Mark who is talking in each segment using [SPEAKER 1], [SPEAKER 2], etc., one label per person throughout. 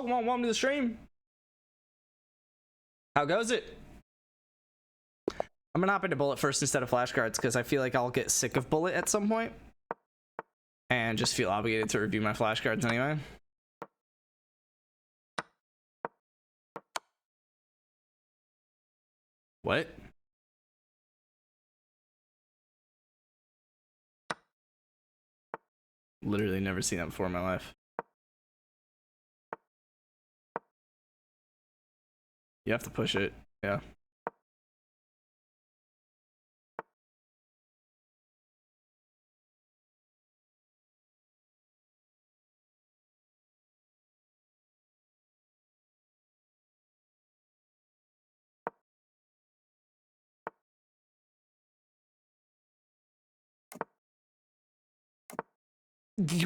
[SPEAKER 1] Pokemon, welcome to the stream. How goes it? I'm gonna hop into Bullet first instead of flashcards because I feel like I'll get sick of Bullet at some point and just feel obligated to review my flashcards anyway. What? Literally never seen that before in my life. You have to push it, yeah.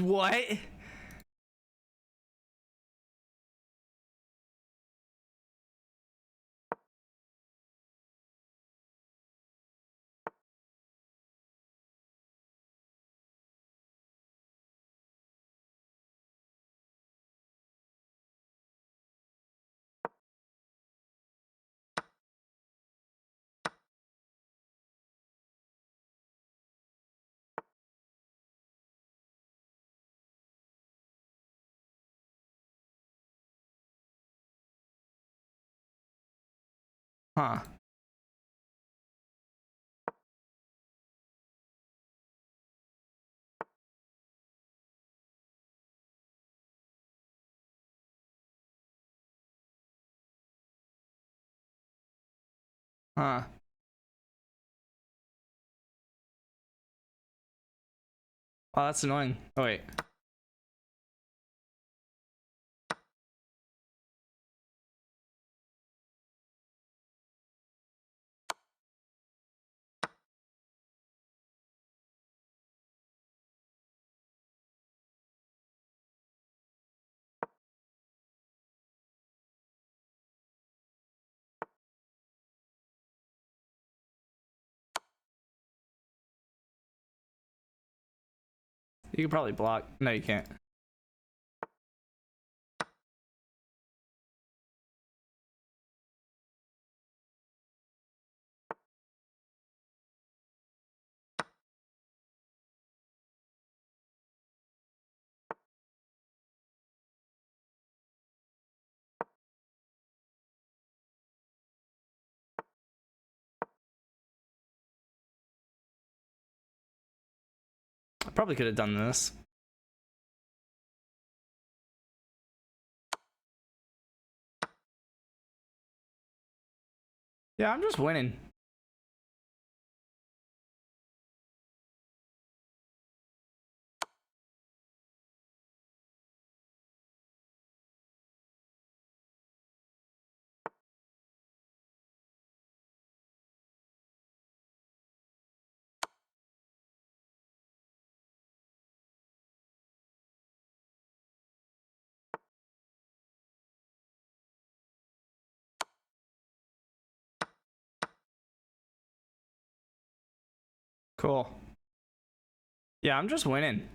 [SPEAKER 1] What? Huh. Huh. Oh, that's annoying. Oh, wait. You can probably block. No, you can't. I probably could have done this. Yeah, I'm just winning. Cool. Yeah, I'm just winning.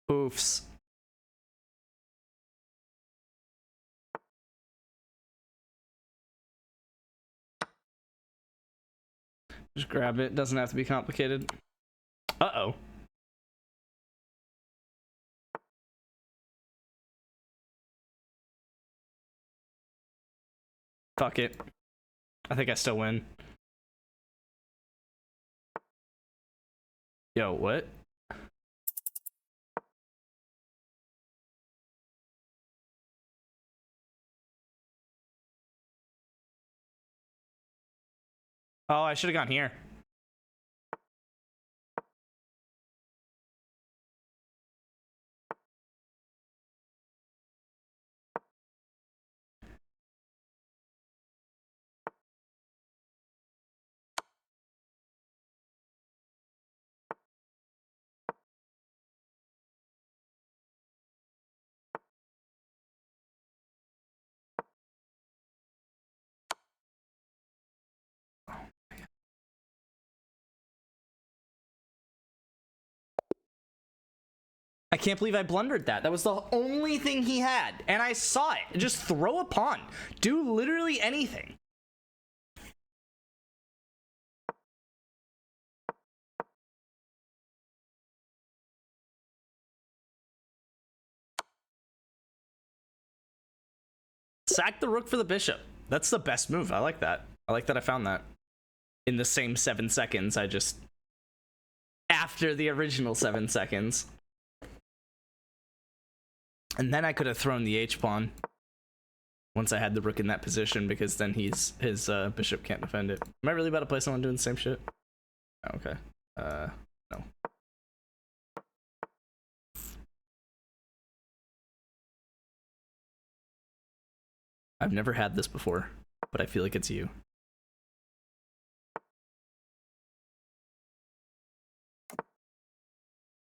[SPEAKER 1] Oofs. Just grab it. Doesn't have to be complicated. Uh-oh. Fuck it. I think I still win. Yo, what? Oh, I should have gone here. I can't believe I blundered that. That was the only thing he had, and I saw it. Just throw a pawn. Do literally anything. Sack the rook for the bishop. That's the best move. I like that. I like that I found that. In the same 7 seconds, I just... After the original 7 seconds. And then I could have thrown the h-pawn. Once I had the rook in that position, because then his bishop can't defend it. Am I really about to play someone doing the same shit? Oh, okay. No. I've never had this before, but I feel like it's you.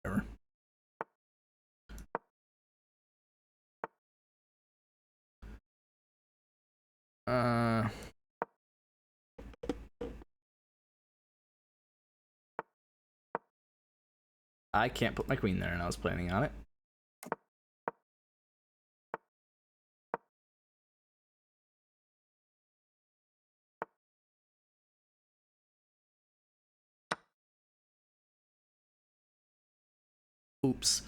[SPEAKER 1] Whatever. I can't put my queen there, and I was planning on it. Oops.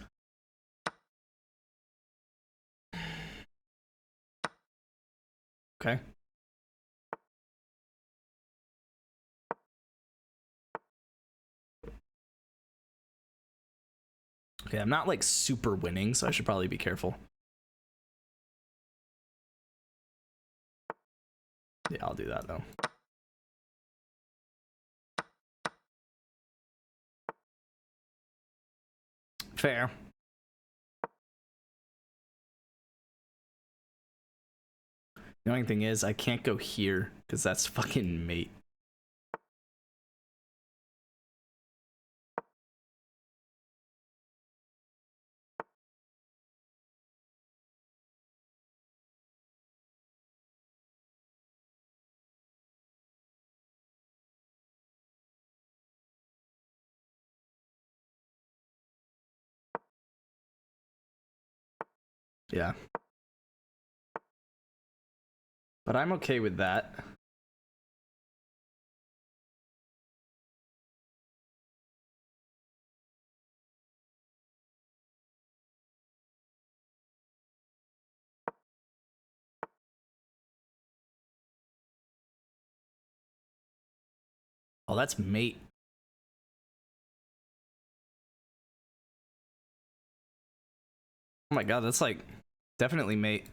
[SPEAKER 1] Okay. Okay, I'm not like super winning, so I should probably be careful. Yeah, I'll do that though. Fair. The only thing is, I can't go here, because that's fucking mate. Yeah. But I'm okay with that. Oh, that's mate. Oh my god, that's like definitely mate.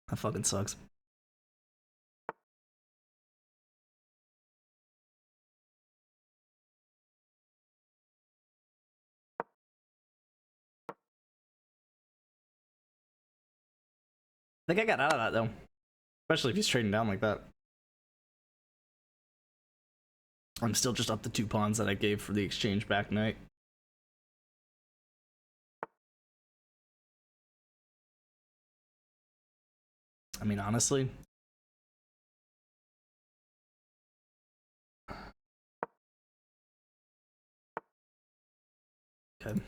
[SPEAKER 1] That fucking sucks. I think I got out of that though. Especially if he's trading down like that. I'm still just up the 2 pawns that I gave for the exchange back knight. I mean, honestly. Okay.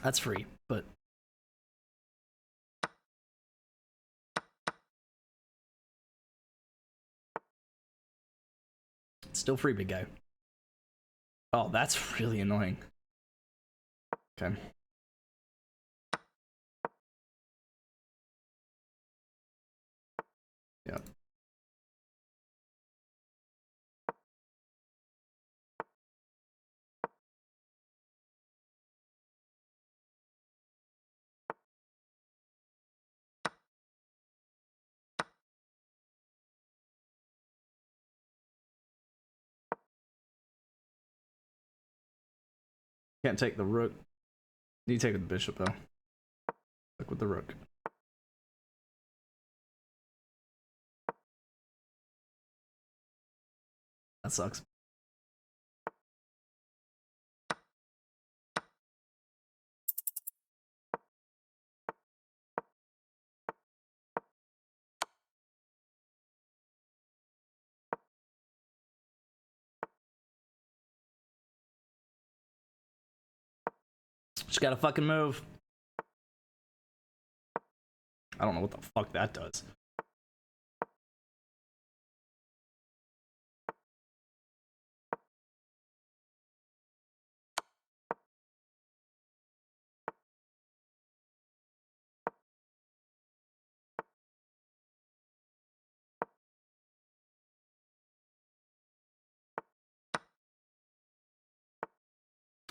[SPEAKER 1] That's free, but still free, big guy. Oh, that's really annoying. Okay. Yeah. Can't take the rook. You take with the bishop though. Like with the rook. That sucks. Just gotta fucking move. I don't know what the fuck that does.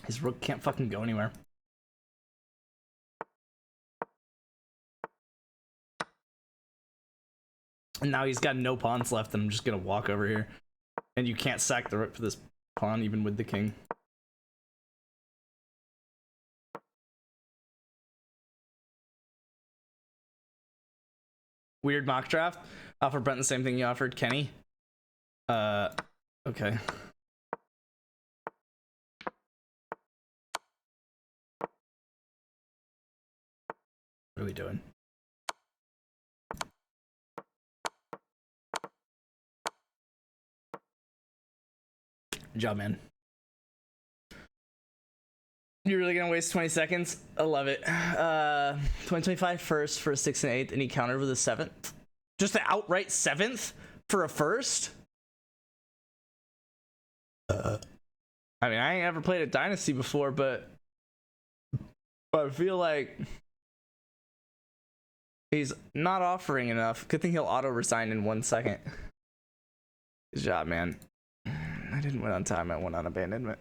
[SPEAKER 1] His rook can't fucking go anywhere. And now he's got no pawns left, and I'm just gonna walk over here. And you can't sack the rook for this pawn, even with the king. Weird mock draft. Offer Brent the same thing you offered Kenny. Okay. What are we doing? Good job, man. You're really gonna waste 20 seconds? I love it. 2025 first for a 6th and 8th, and he countered with a 7th. Just the outright 7th for a first? I mean, I ain't ever played a Dynasty before, but I feel like he's not offering enough. Good thing he'll auto-resign in 1 second. Good job, man. I didn't win on time, I won on abandonment.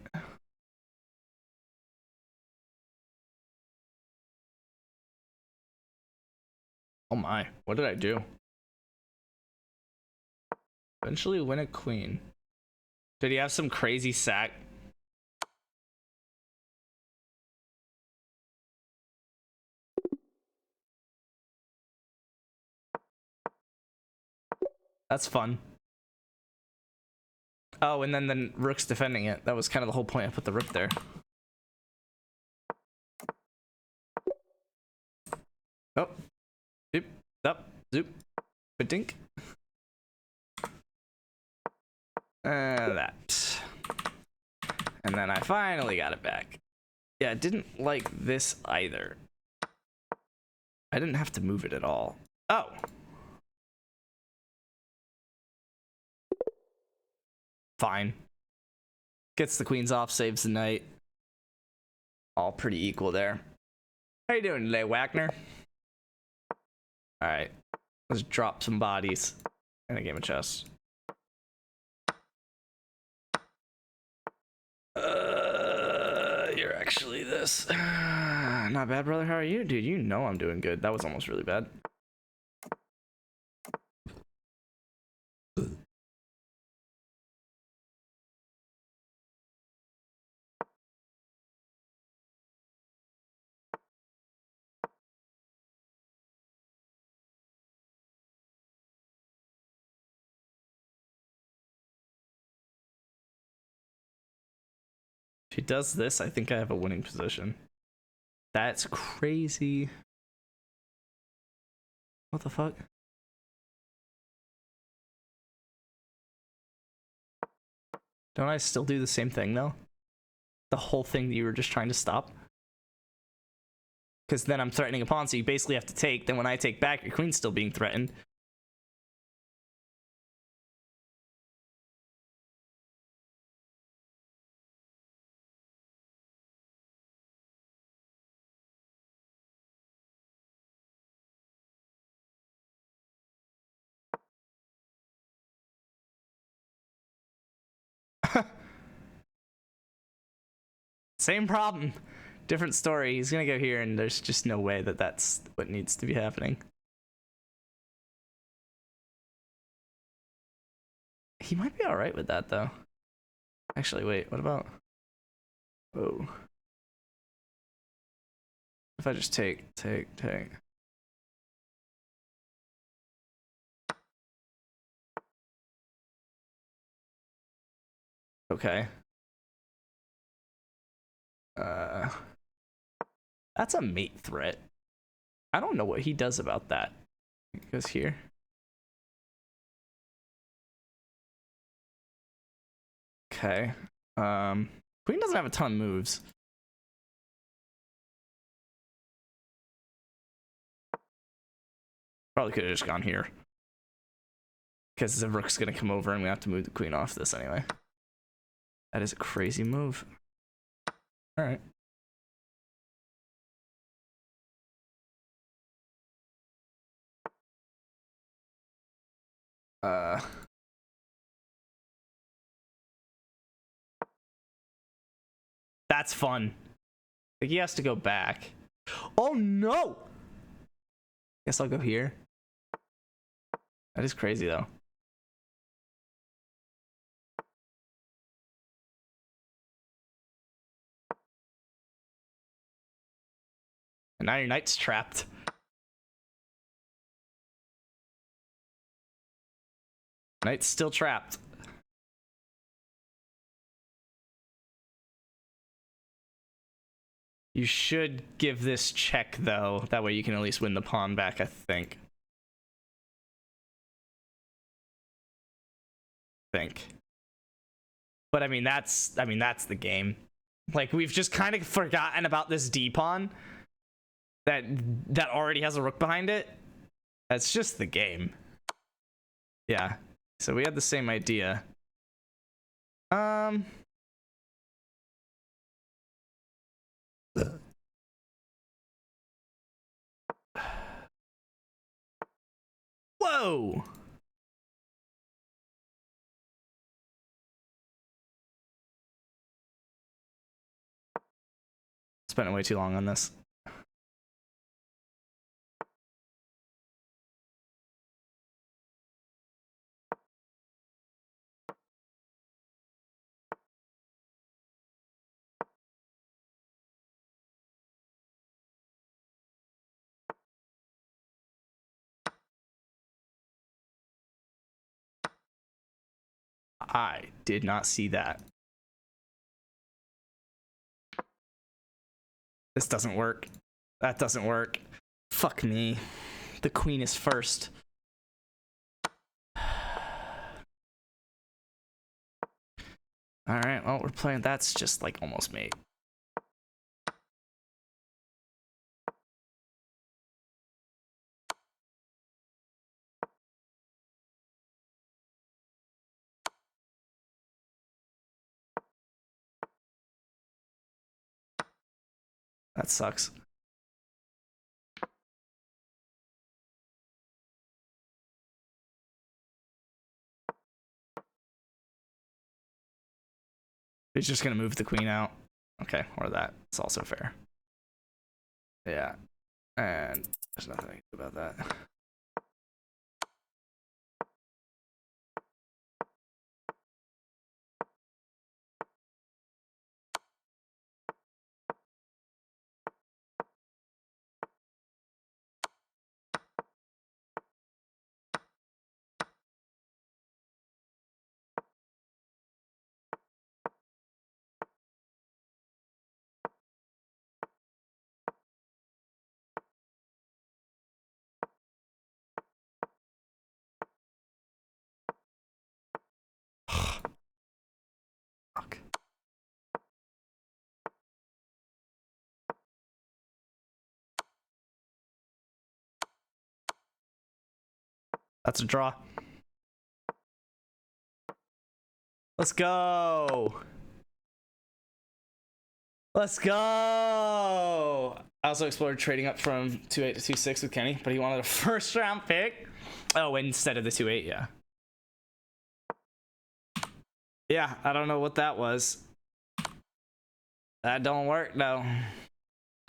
[SPEAKER 1] Oh my, what did I do? Eventually win a queen. Did he have some crazy sack? That's fun. Oh, and then the rook's defending it. That was kind of the whole point. I put the rook there. Oh. Zoop. Up. Zoop. Ba-dink. That. And then I finally got it back. Yeah, I didn't like this either. I didn't have to move it at all. Oh. Fine. Gets the queens off, saves the knight. All pretty equal there. How you doing today, Wagner? Alright. Let's drop some bodies in a game of chess. You're actually this. Not bad, brother. How are you? Dude, you know I'm doing good. That was almost really bad. If he does this, I think I have a winning position. That's crazy. What the fuck? Don't I still do the same thing though? The whole thing that you were just trying to stop? Because then I'm threatening a pawn, so you basically have to take. Then when I take back, your queen's still being threatened. Same problem. Different story. He's gonna go here, and there's just no way that that's what needs to be happening. He might be alright with that, though. Actually, wait, what about... Oh. If I just take. Okay. That's a mate threat. I don't know what he does about that. He goes here. Okay. Queen doesn't have a ton of moves. Probably could have just gone here. Because the rook's gonna come over and we have to move the queen off this anyway. That is a crazy move. Alright. That's fun. Like he has to go back. Oh no! Guess I'll go here. That is crazy though. And now your knight's trapped. Knight's still trapped. You should give this check though. That way you can at least win the pawn back, I think. But I mean that's the game. Like we've just kind of forgotten about this D pawn that already has a rook behind it. That's just the game. Yeah. So we had the same idea. Whoa. Spent way too long on this. I did not see that. This doesn't work. That doesn't work. Fuck me. The queen is first. Alright, well, we're playing. That's just like almost mate. That sucks. He's just gonna move the queen out. Okay, or that. It's also fair. Yeah. And there's nothing I can do about that. Fuck. That's a draw. Let's go. Let's go. I also explored trading up from 2-8 to 2-6 with Kenny, but he wanted a first round pick. Oh, instead of the 2-8, yeah. Yeah, I don't know what that was. That don't work, though.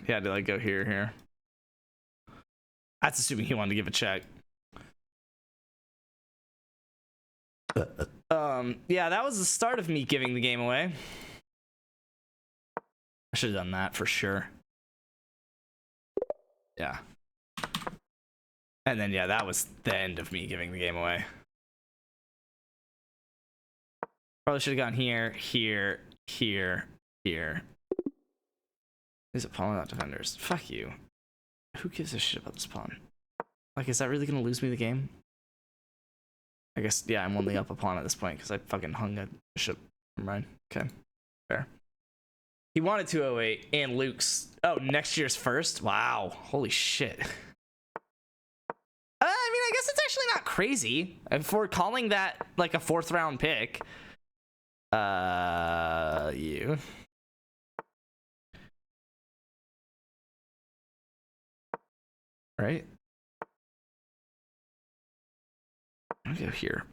[SPEAKER 1] He had to like go here. That's assuming he wanted to give a check. Yeah, that was the start of me giving the game away. I should have done that for sure. Yeah. And then, yeah, that was the end of me giving the game away. Probably should have gone here, here, here, here. Is it pawn without defenders? Fuck you. Who gives a shit about this pawn? Like, is that really gonna lose me the game? I guess, yeah, I'm only up a pawn at this point because I fucking hung a bishop from mine. Okay, fair. He wanted 208 and Luke's. Oh, next year's first? Wow, holy shit. I mean, I guess it's actually not crazy. If we're calling that like a 4th round pick. You. Right? I'll go here.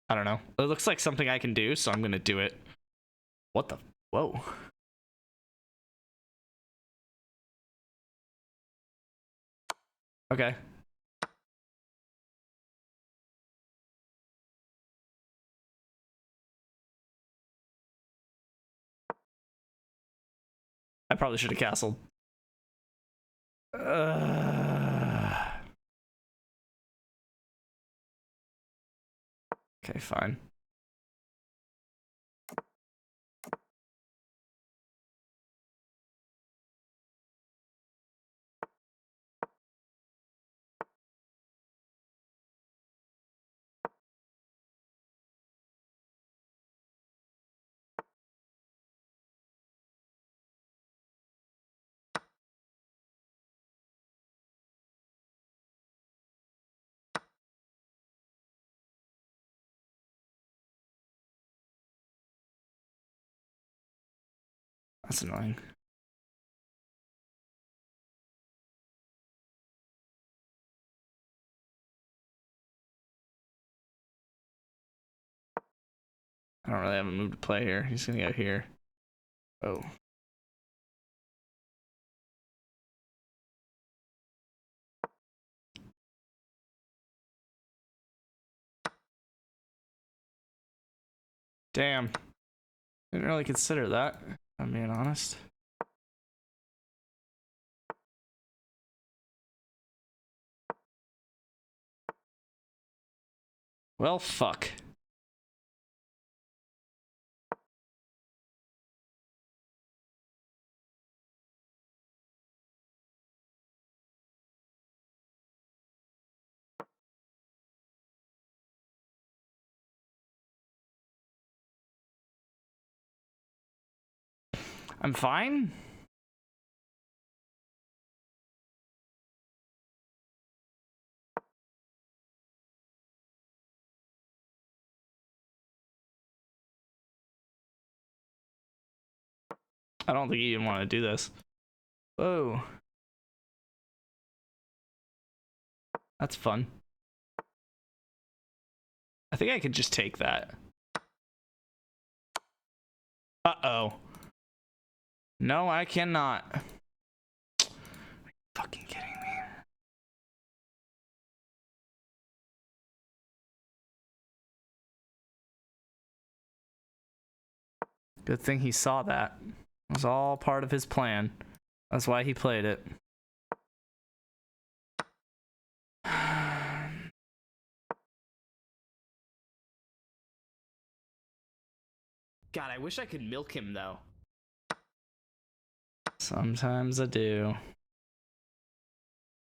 [SPEAKER 1] I don't know. It looks like something I can do, so I'm gonna do it. What the? Whoa. Okay. I probably should have castled. Okay, fine. That's annoying. I don't really have a move to play here. He's gonna go here. Oh. Damn. Didn't really consider that, if I'm being honest. Well, fuck. I'm fine. I don't think you even want to do this. Whoa. That's fun. I think I could just take that. Uh-oh. No, I cannot. Are you fucking kidding me? Good thing he saw that. It was all part of his plan. That's why he played it. God, I wish I could milk him, though. Sometimes I do.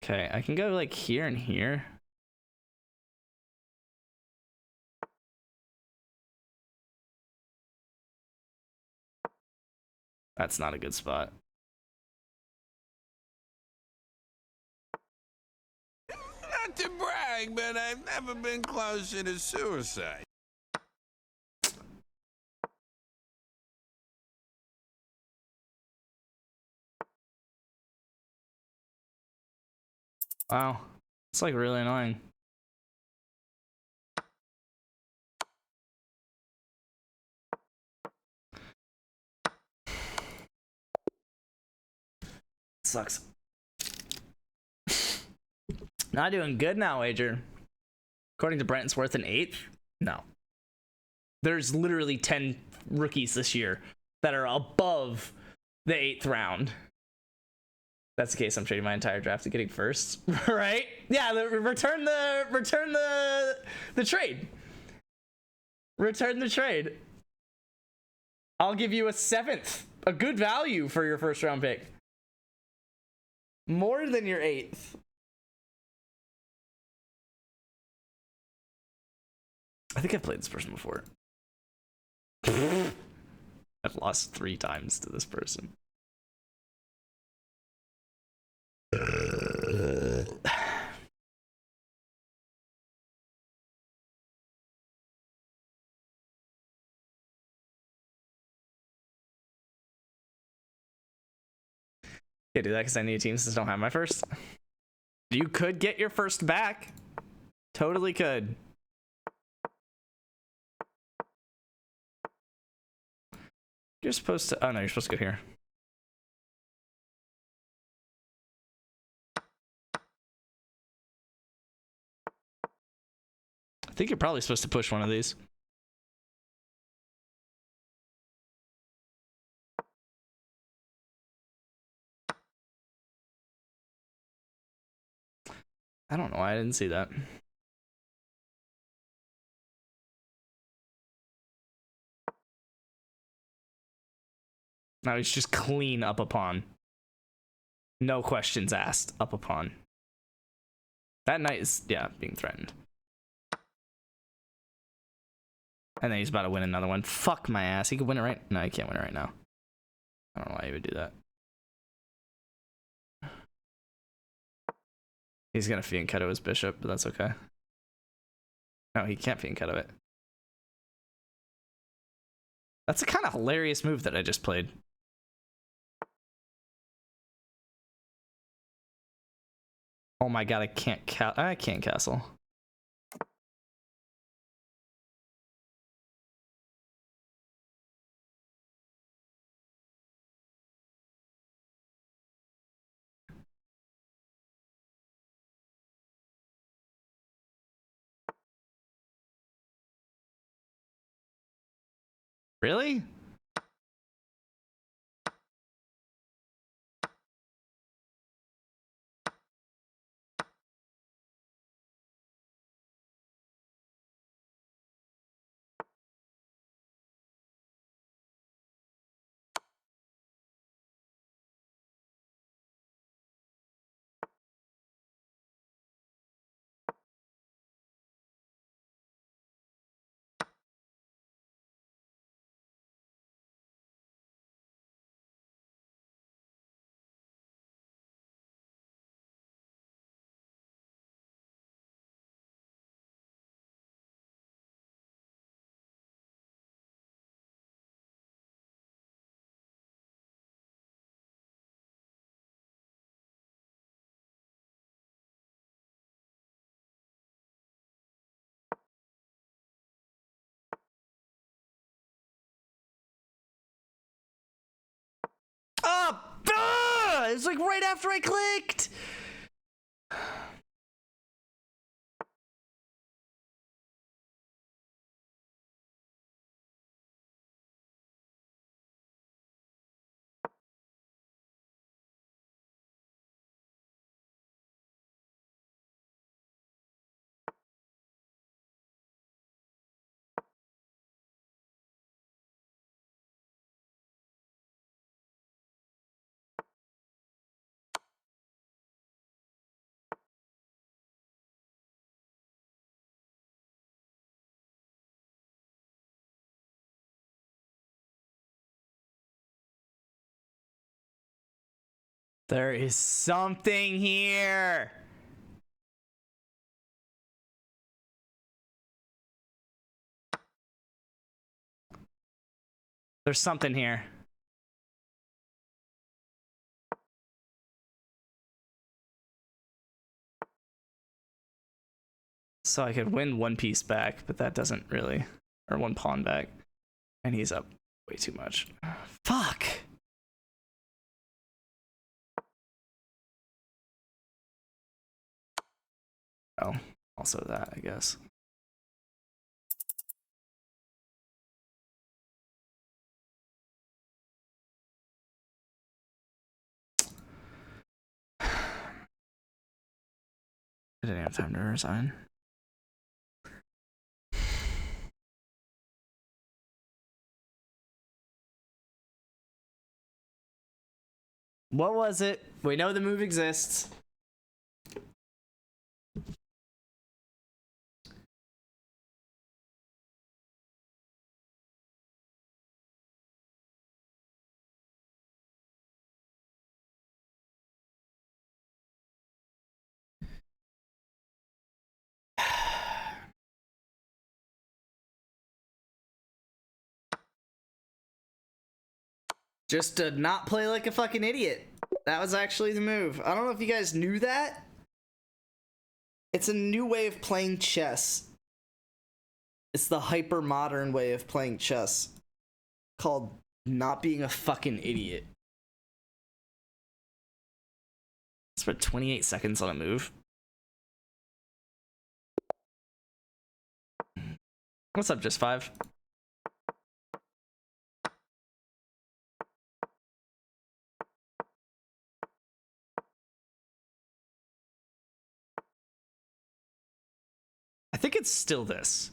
[SPEAKER 1] Okay, I can go, like, here and here. That's not a good spot.
[SPEAKER 2] Not to brag, but I've never been closer to suicide.
[SPEAKER 1] Wow. It's like really annoying. Sucks. Not doing good now, Wager. According to Brent's worth an 8th? No. There's literally 10 rookies this year that are above the 8th round. That's the case. I'm trading my entire draft to getting first, right? Yeah, return the trade. Return the trade. I'll give you a 7th, a good value for your first round pick. More than your 8th. I think I've played this person before. I've lost 3 times to this person. Can't do that because I need teams that don't have my first. You could get your first back. Totally could. You're supposed to. Oh no, you're supposed to go here. I think you're probably supposed to push one of these. I don't know why I didn't see that. Now he's just clean up a pawn. No questions asked. Up a pawn. That knight is, yeah, being threatened. And then he's about to win another one. Fuck my ass. He could win it right. No, he can't win it right now. I don't know why he would do that. He's gonna fianchetto his bishop, but that's okay. No, he can't fianchetto it. That's a kind of hilarious move that I just played. Oh my god, I can't castle. Really? Oh, it's like right after I clicked. There is something here. There's something here. So I could win one piece back, but that doesn't really, or one pawn back. And he's up way too much. Fuck. Oh, also that, I guess. didn't have time to resign. What was it? We know the move exists. Just to not play like a fucking idiot. That was actually the move. I don't know if you guys knew that. It's a new way of playing chess. It's the hyper modern way of playing chess. Called not being a fucking idiot. Spent 28 seconds on a move. What's up, Just Five? I think it's still this.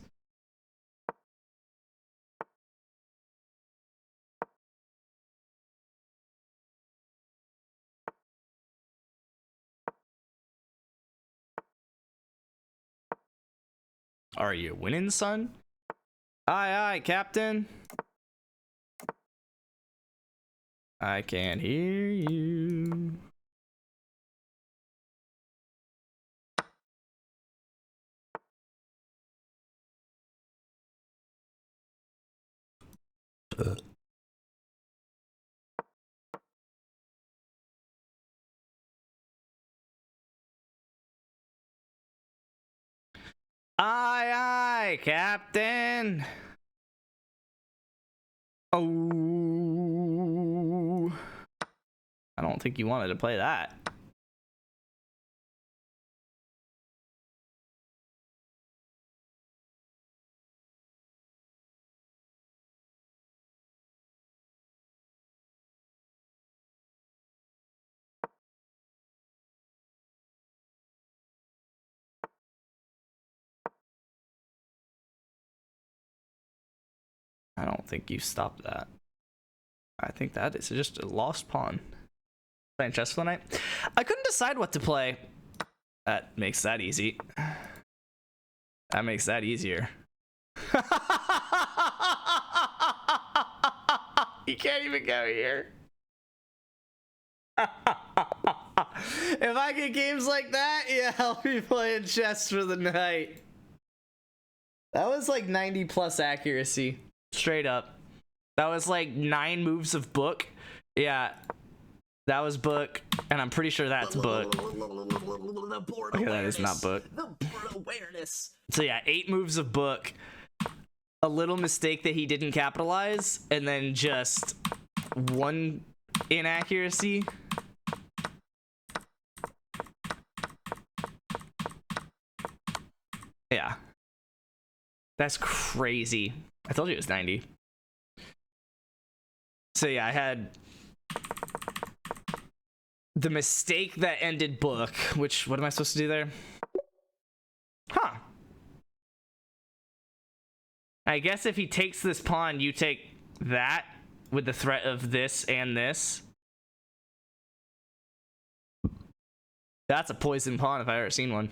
[SPEAKER 1] Are you winning, son? Aye, aye, Captain. I can't hear you. Aye, aye, Captain. Oh. I don't think you wanted to play that. I don't think you stopped that. I think that is just a lost pawn. Playing chess for the night. I couldn't decide what to play. That makes that easy. That makes that easier. You can't even go here. If I get games like that, yeah, I'll be playing chess for the night. That was like 90 plus accuracy. Straight up. That was like 9 moves of book. Yeah. That was book, and I'm pretty sure that's book. Okay, that is not book. The board awareness. So yeah, 8 moves of book. A little mistake that he didn't capitalize, and then just 1 inaccuracy. Yeah. That's crazy. I told you it was 90. So yeah, I had the mistake that ended book, which, what am I supposed to do there? Huh. I guess if he takes this pawn, you take that with the threat of this and this. That's a poison pawn if I ever seen one.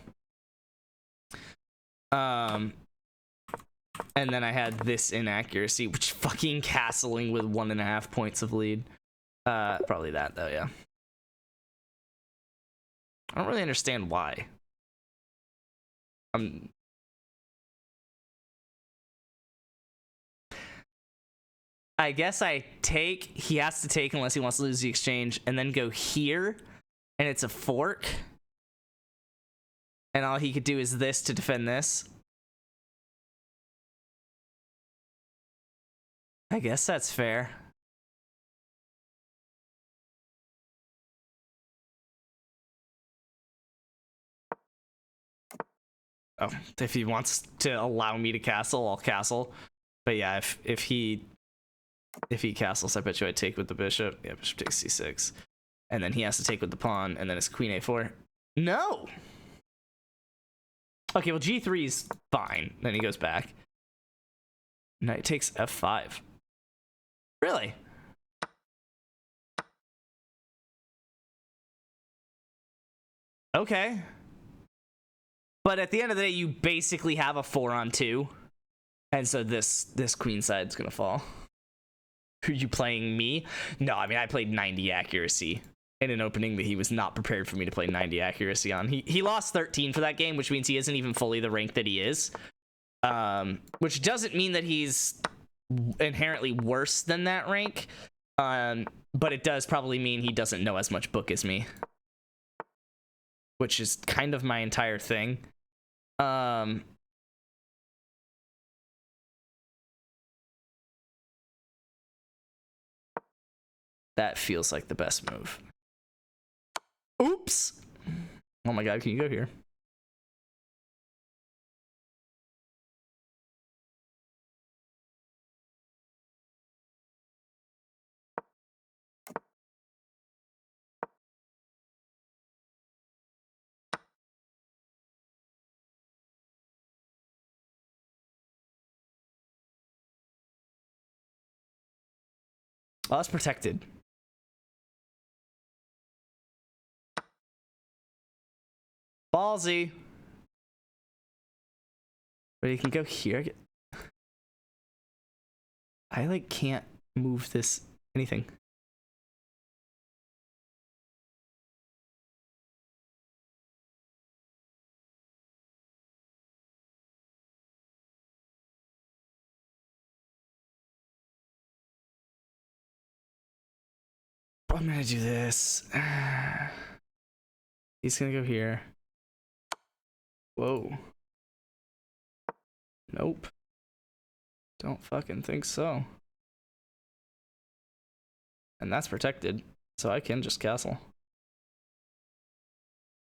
[SPEAKER 1] And then I had this inaccuracy, which fucking castling with 1.5 points of lead. Probably that though, yeah. I don't really understand why. I guess I take, he has to take unless he wants to lose the exchange, and then go here, and it's a fork. And all he could do is this to defend this. I guess that's fair. Oh, if he wants to allow me to castle, I'll castle. But yeah, if he castles, I bet you I'd take with the bishop. Yeah, bishop takes c6. And then he has to take with the pawn, and then it's queen a4. No! Okay, well, G3 is fine. Then he goes back. Knight takes F5. Really? Okay. But at the end of the day, you basically have a 4-on-2. And so this queen side's gonna fall. Are you playing me? No, I mean, I played 90 accuracy in an opening that he was not prepared for me to play 90 accuracy on. He lost 13 for that game, which means he isn't even fully the rank that he is. Which doesn't mean that he's inherently worse than that rank. But it does probably mean he doesn't know as much book as me. Which is kind of my entire thing. That feels like the best move. Oops! Oh my god, can you go here? Oh, that's protected. Ballsy. But he can go here. I like can't move this anything. I'm gonna do this. He's gonna go here. Whoa. Nope. Don't fucking think so. And that's protected, so I can just castle.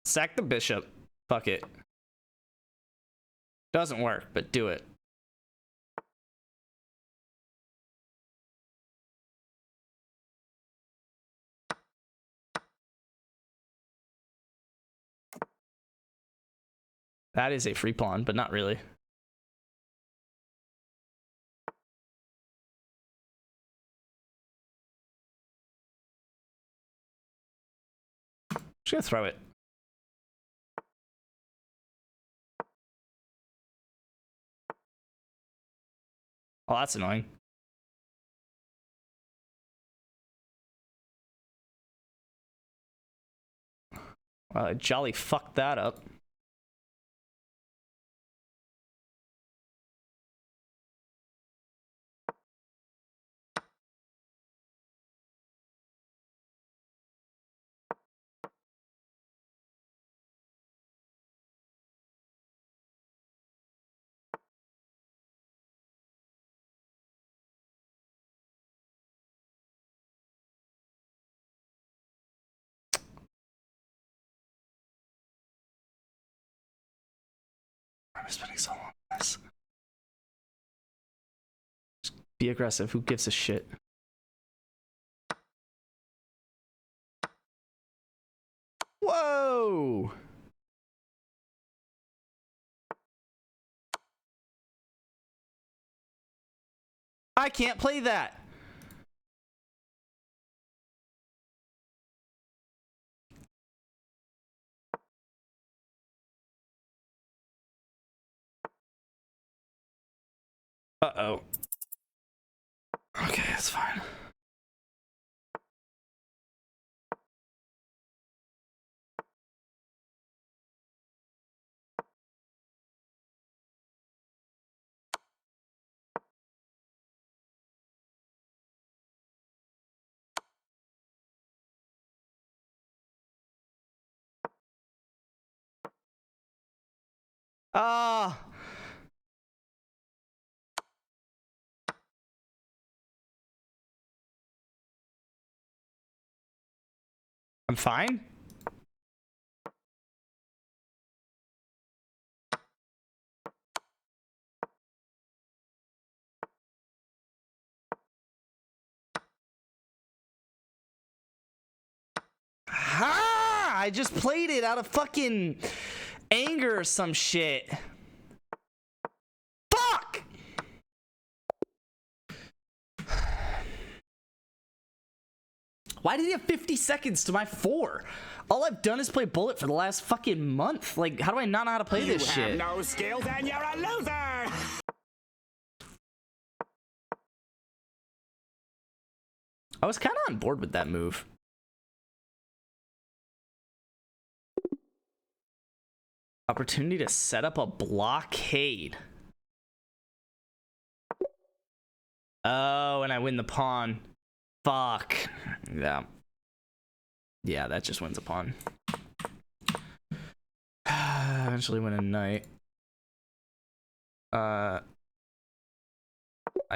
[SPEAKER 1] Sack the bishop. Fuck it. Doesn't work, but do it. That is a free pawn, but not really. Just gonna throw it. Oh, that's annoying. Well, I jolly fucked that up. I'm spending so long on this. Just be aggressive. Who gives a shit? Whoa! I can't play that. Uh-oh. Okay, that's fine. Ah! I'm fine. Ha! I just played it out of fucking anger or some shit. Fuck! Why did he have 50 seconds to my 4? All I've done is play Bullet for the last fucking month. Like, how do I not know how to play this shit?
[SPEAKER 3] You have no skills and you're a loser!
[SPEAKER 1] I was kind of on board with that move. Opportunity to set up a blockade. Oh, and I win the pawn. Fuck. Yeah. Yeah, that just wins a pawn. Eventually win a knight. I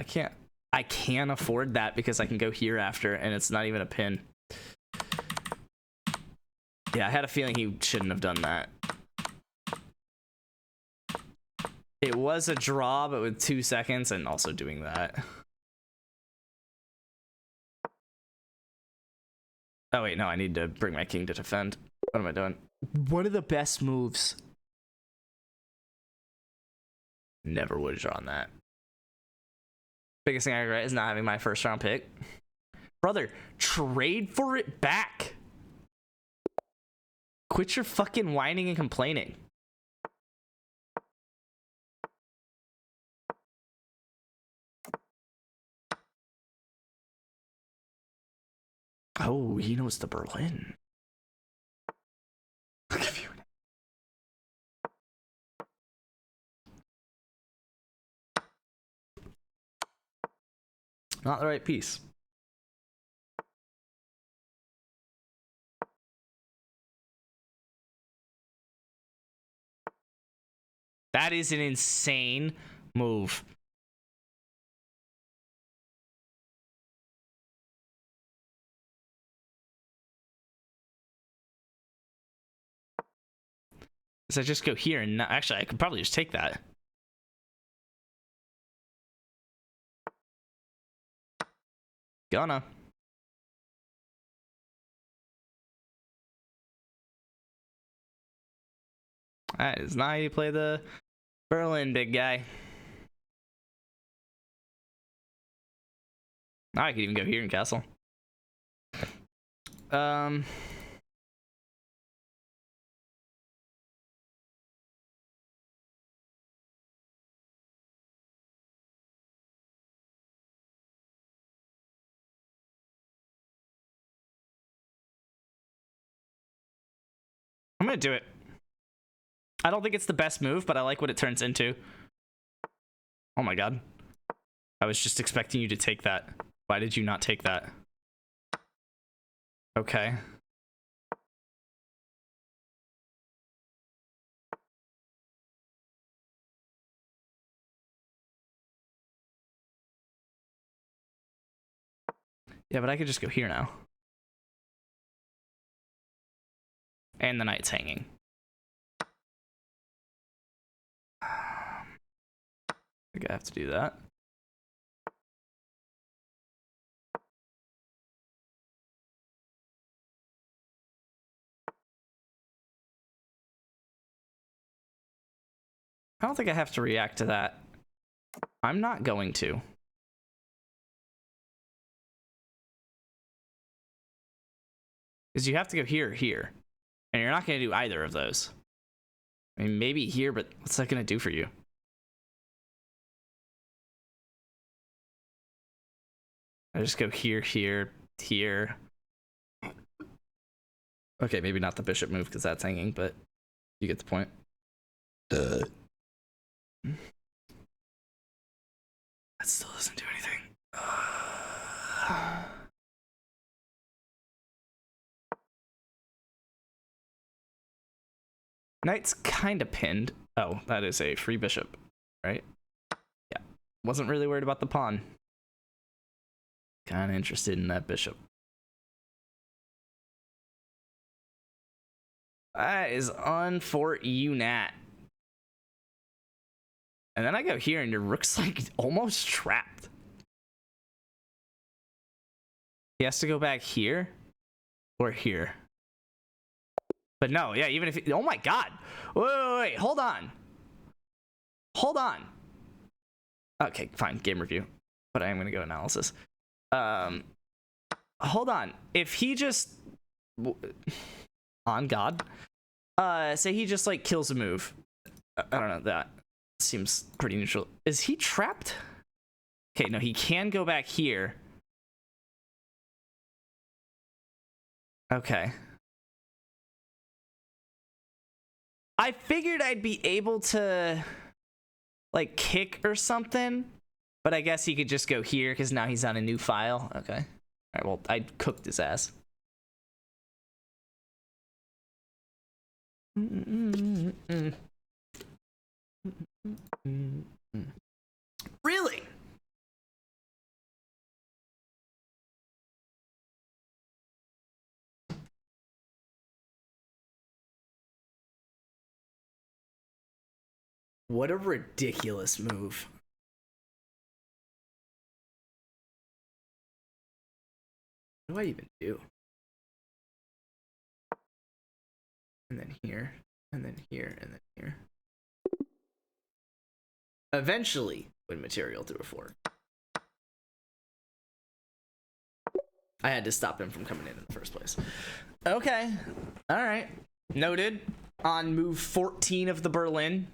[SPEAKER 1] can't afford that because I can go here after and it's not even a pin. Yeah, I had a feeling he shouldn't have done that. It was a draw, but with 2 seconds and also doing that. Oh wait, no, I need to bring my king to defend. What am I doing? One of the best moves. Never would have drawn that. Biggest thing I regret is not having my first round pick. Brother, trade for it back. Quit your fucking whining and complaining. Oh, he knows the Berlin. I'll give you not the right piece. That is an insane move. So I just go here and not, actually I could probably just take that. Gonna. That is not how you play the Berlin, big guy. Now I could even go here in castle. I'm gonna do it. I don't think it's the best move, but I like what it turns into. Oh my god. I was just expecting you to take that. Why did you not take that? Okay. Yeah, but I could just go here now. And the knight's hanging. I think I have to do that. I don't think I have to react to that. I'm not going to. Because you have to go here or here. And you're not going to do either of those. I mean, maybe here, but what's that going to do for you? I just go here, here, here. Okay, maybe not the bishop move because that's hanging, but you get the point. That still doesn't do anything. Knight's kind of pinned. Oh, that is a free bishop, right? Yeah. Wasn't really worried about the pawn. Kind of interested in that bishop. That is on for you, Nat. And then I go here and your rook's like almost trapped. He has to go back here or here. But no, yeah, even if... Oh my god. Wait, hold on. Hold on. Okay, fine, game review. But I am going to go analysis. Hold on. If he just... On God. Say he just, like, kills a move. I don't know, that seems pretty neutral. Is he trapped? Okay, no, he can go back here. Okay. I figured I'd be able to, like, kick or something, but I guess he could just go here because now he's on a new file. Okay. All right, well, I cooked his ass. Really? What a ridiculous move. What do I even do? And then here, and then here, and then here. Eventually, win material through a fork. I had to stop him from coming in the first place. Okay. All right. Noted. On move 14 of the Berlin.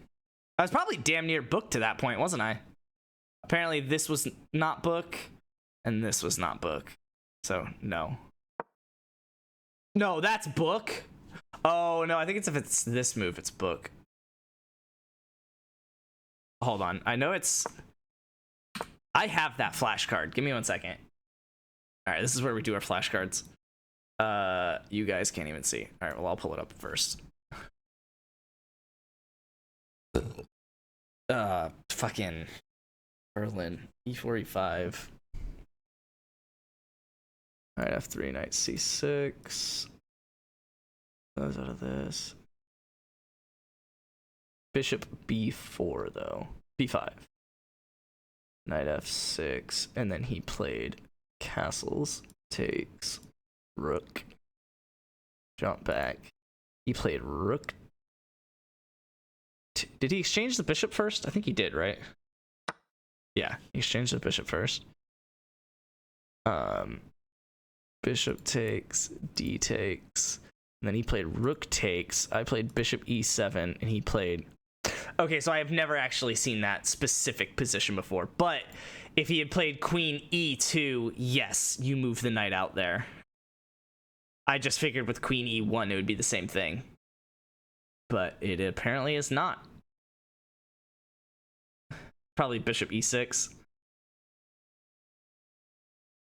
[SPEAKER 1] I was probably damn near booked to that point, wasn't I? Apparently this was not book, and this was not book. So, no. No, that's book. Oh, no, I think it's if it's this move, it's book. Hold on. I know it's... I have that flashcard. Give me 1 second. All right, this is where we do our flashcards. You guys can't even see. All right, well, I'll pull it up first. Fucking Berlin. E4, E5. All right, F3, knight C6. Goes out of this. Bishop B4, though. B5. Knight F6. And then he played castles. Takes. Rook. Jump back. He played rook. Did he exchange the bishop first? I think he did, right? Yeah, he exchanged the bishop first. Bishop takes, D takes, and then he played rook takes. I played bishop E7, and he played... Okay, so I have never actually seen that specific position before, but if he had played queen E2, yes, you move the knight out there. I just figured with queen E1 it would be the same thing. But it apparently is not. Probably bishop E6.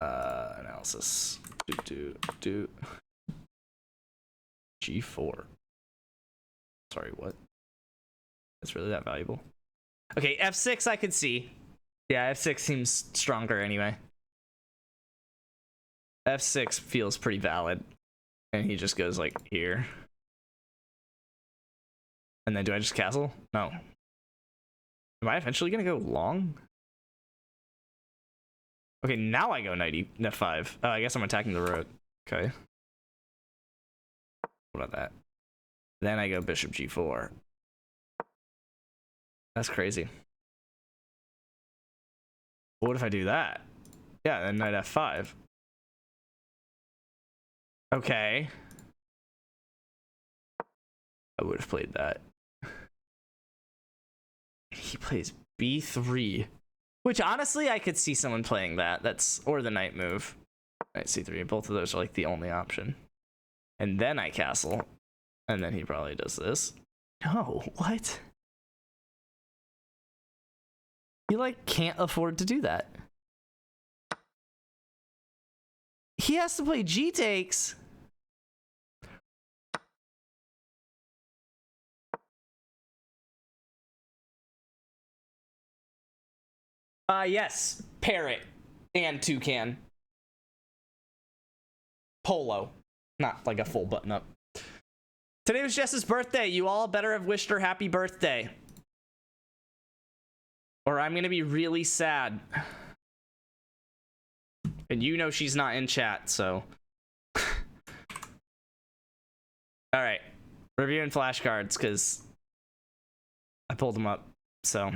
[SPEAKER 1] Analysis. G4. Sorry, what? That's really that valuable? Okay, F6 I could see. Yeah, F6 seems stronger anyway. F6 feels pretty valid. And he just goes like here. And then do I just castle? No. Am I eventually gonna go long? Okay, now I go knight F5. Oh, I guess I'm attacking the rook. Okay. What about that? Then I go bishop G4. That's crazy. What if I do that? Yeah, then knight F5. Okay. I would have played that. He plays B3, which honestly I could see someone playing that. That's or the knight move. Knight C3. Both of those are like the only option. And then I castle, and then he probably does this. No, what? He like can't afford to do that. He has to play G takes. Yes, parrot and toucan. Polo, not like a full button up. Today was Jess's birthday. You all better have wished her happy birthday. Or I'm gonna be really sad. And you know she's not in chat, so. All right, Reviewing flashcards because I pulled them up. So,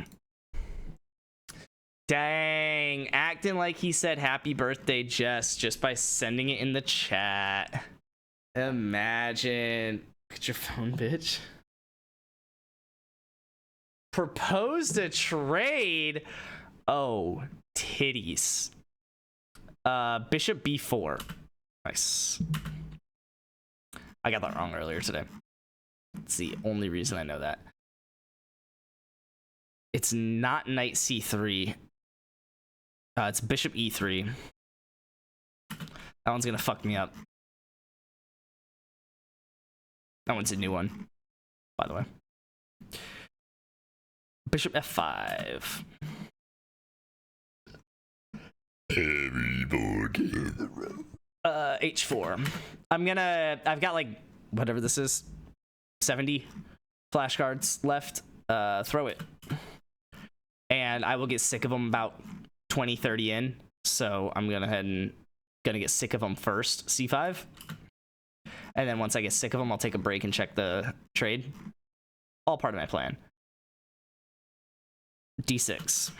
[SPEAKER 1] dang, acting like he said happy birthday, Jess, just by sending it in the chat. Imagine. Look at your phone, bitch. Proposed a trade. Oh, titties. Bishop b4. Nice. I got that wrong earlier today. It's the only reason I know that. It's not knight c3. It's bishop e3. That one's gonna fuck me up. That one's a new one, by the way. Bishop f5.
[SPEAKER 2] Everybody in the room.
[SPEAKER 1] H4. I've got like whatever this is, 70 flashcards left. Throw it. And I will get sick of them about 20, 30 in. So I'm gonna get sick of them first. C5. And then once I get sick of them, I'll take a break and check the trade. All part of my plan. D6.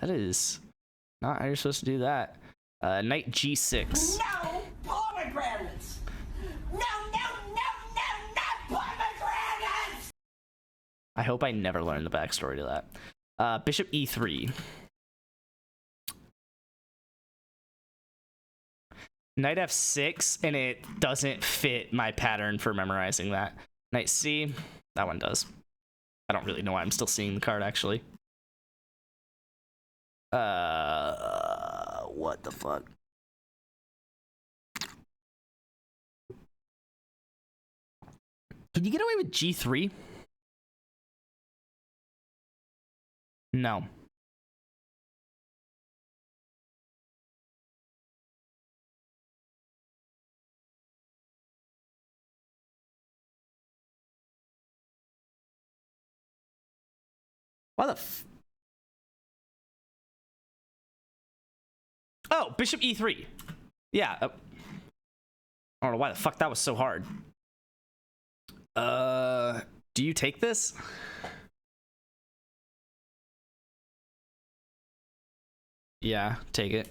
[SPEAKER 1] That is not how you're supposed to do that. Knight G6.
[SPEAKER 4] No pomegranates! No, not pomegranates!
[SPEAKER 1] I hope I never learn the backstory to that. Bishop E3. Knight F6, and it doesn't fit my pattern for memorizing that. Knight C, that one does. I don't really know why I'm still seeing the card, actually. What the fuck? Can you get away with G3? No. Why the f... Oh, bishop E3. Yeah. I don't know why the fuck that was so hard. Do you take this? Yeah, take it.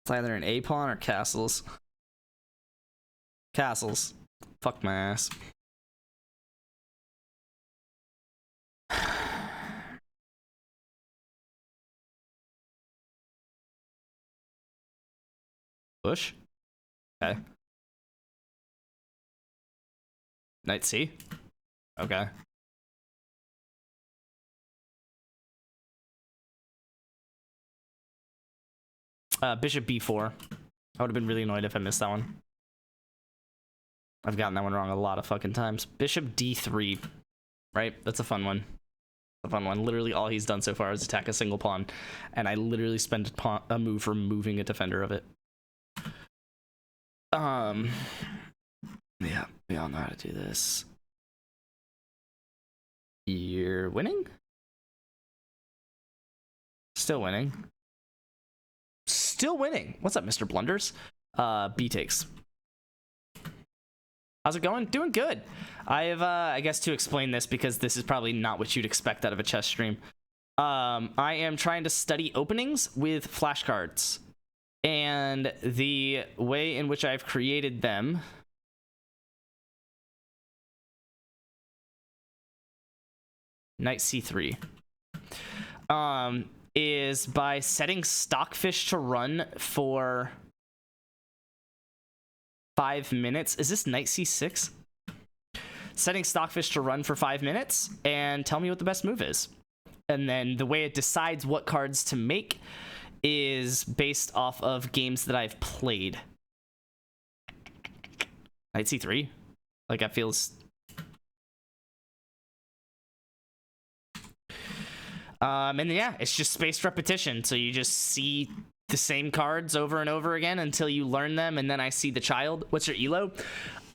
[SPEAKER 1] It's either an A pawn or castles. Castles. Fuck my ass. Push. Okay. Knight C. Okay. Bishop B4. I would have been really annoyed if I missed that one. I've gotten that one wrong a lot of fucking times. Bishop D3. Right? That's a fun one. A fun one. Literally all he's done so far is attack a single pawn. And I literally spent a move removing a defender of it. Yeah, we all know how to do this. You're winning? Still winning. Still winning. What's up, Mr. Blunders? B takes. How's it going? Doing good. I have, I guess to explain this, because this is probably not what you'd expect out of a chess stream. I am trying to study openings with flashcards. And the way in which I've created them Knight C3 is by setting Stockfish to run for 5 minutes. Is this Knight C6? Setting Stockfish to run for 5 minutes and tell me what the best move is. And then the way it decides what cards to make is based off of games that I've played. Knight C3? Like, that feels... and yeah, it's just spaced repetition. So you just see the same cards over and over again until you learn them, and then I see the child. What's your elo?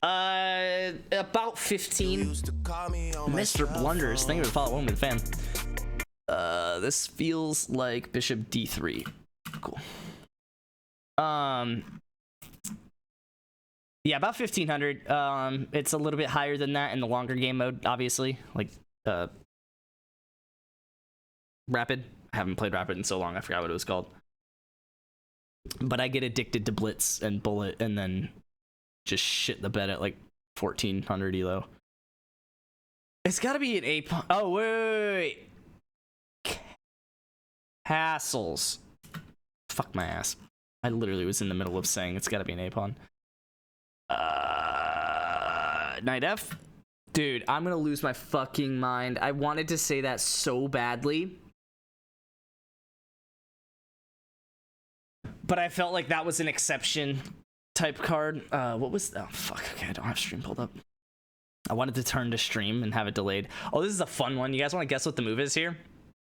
[SPEAKER 1] About 15. Mr. Blunders, thank you for the follow. Welcome to the fan. This feels like Bishop D3. Cool. Yeah, about 1500. It's a little bit higher than that in the longer game mode, obviously. Like, Rapid. I haven't played Rapid in so long, I forgot what it was called. But I get addicted to Blitz and Bullet and then just shit the bed at like 1400 elo. It's gotta be an A. Oh, wait. Castles. Fuck my ass. I literally was in the middle of saying it's gotta be an A-pawn. Knight F? Dude, I'm gonna lose my fucking mind. I wanted to say that so badly. But I felt like that was an exception type card. What was... Oh, fuck. Okay, I don't have stream pulled up. I wanted to turn to stream and have it delayed. Oh, this is a fun one. You guys want to guess what the move is here?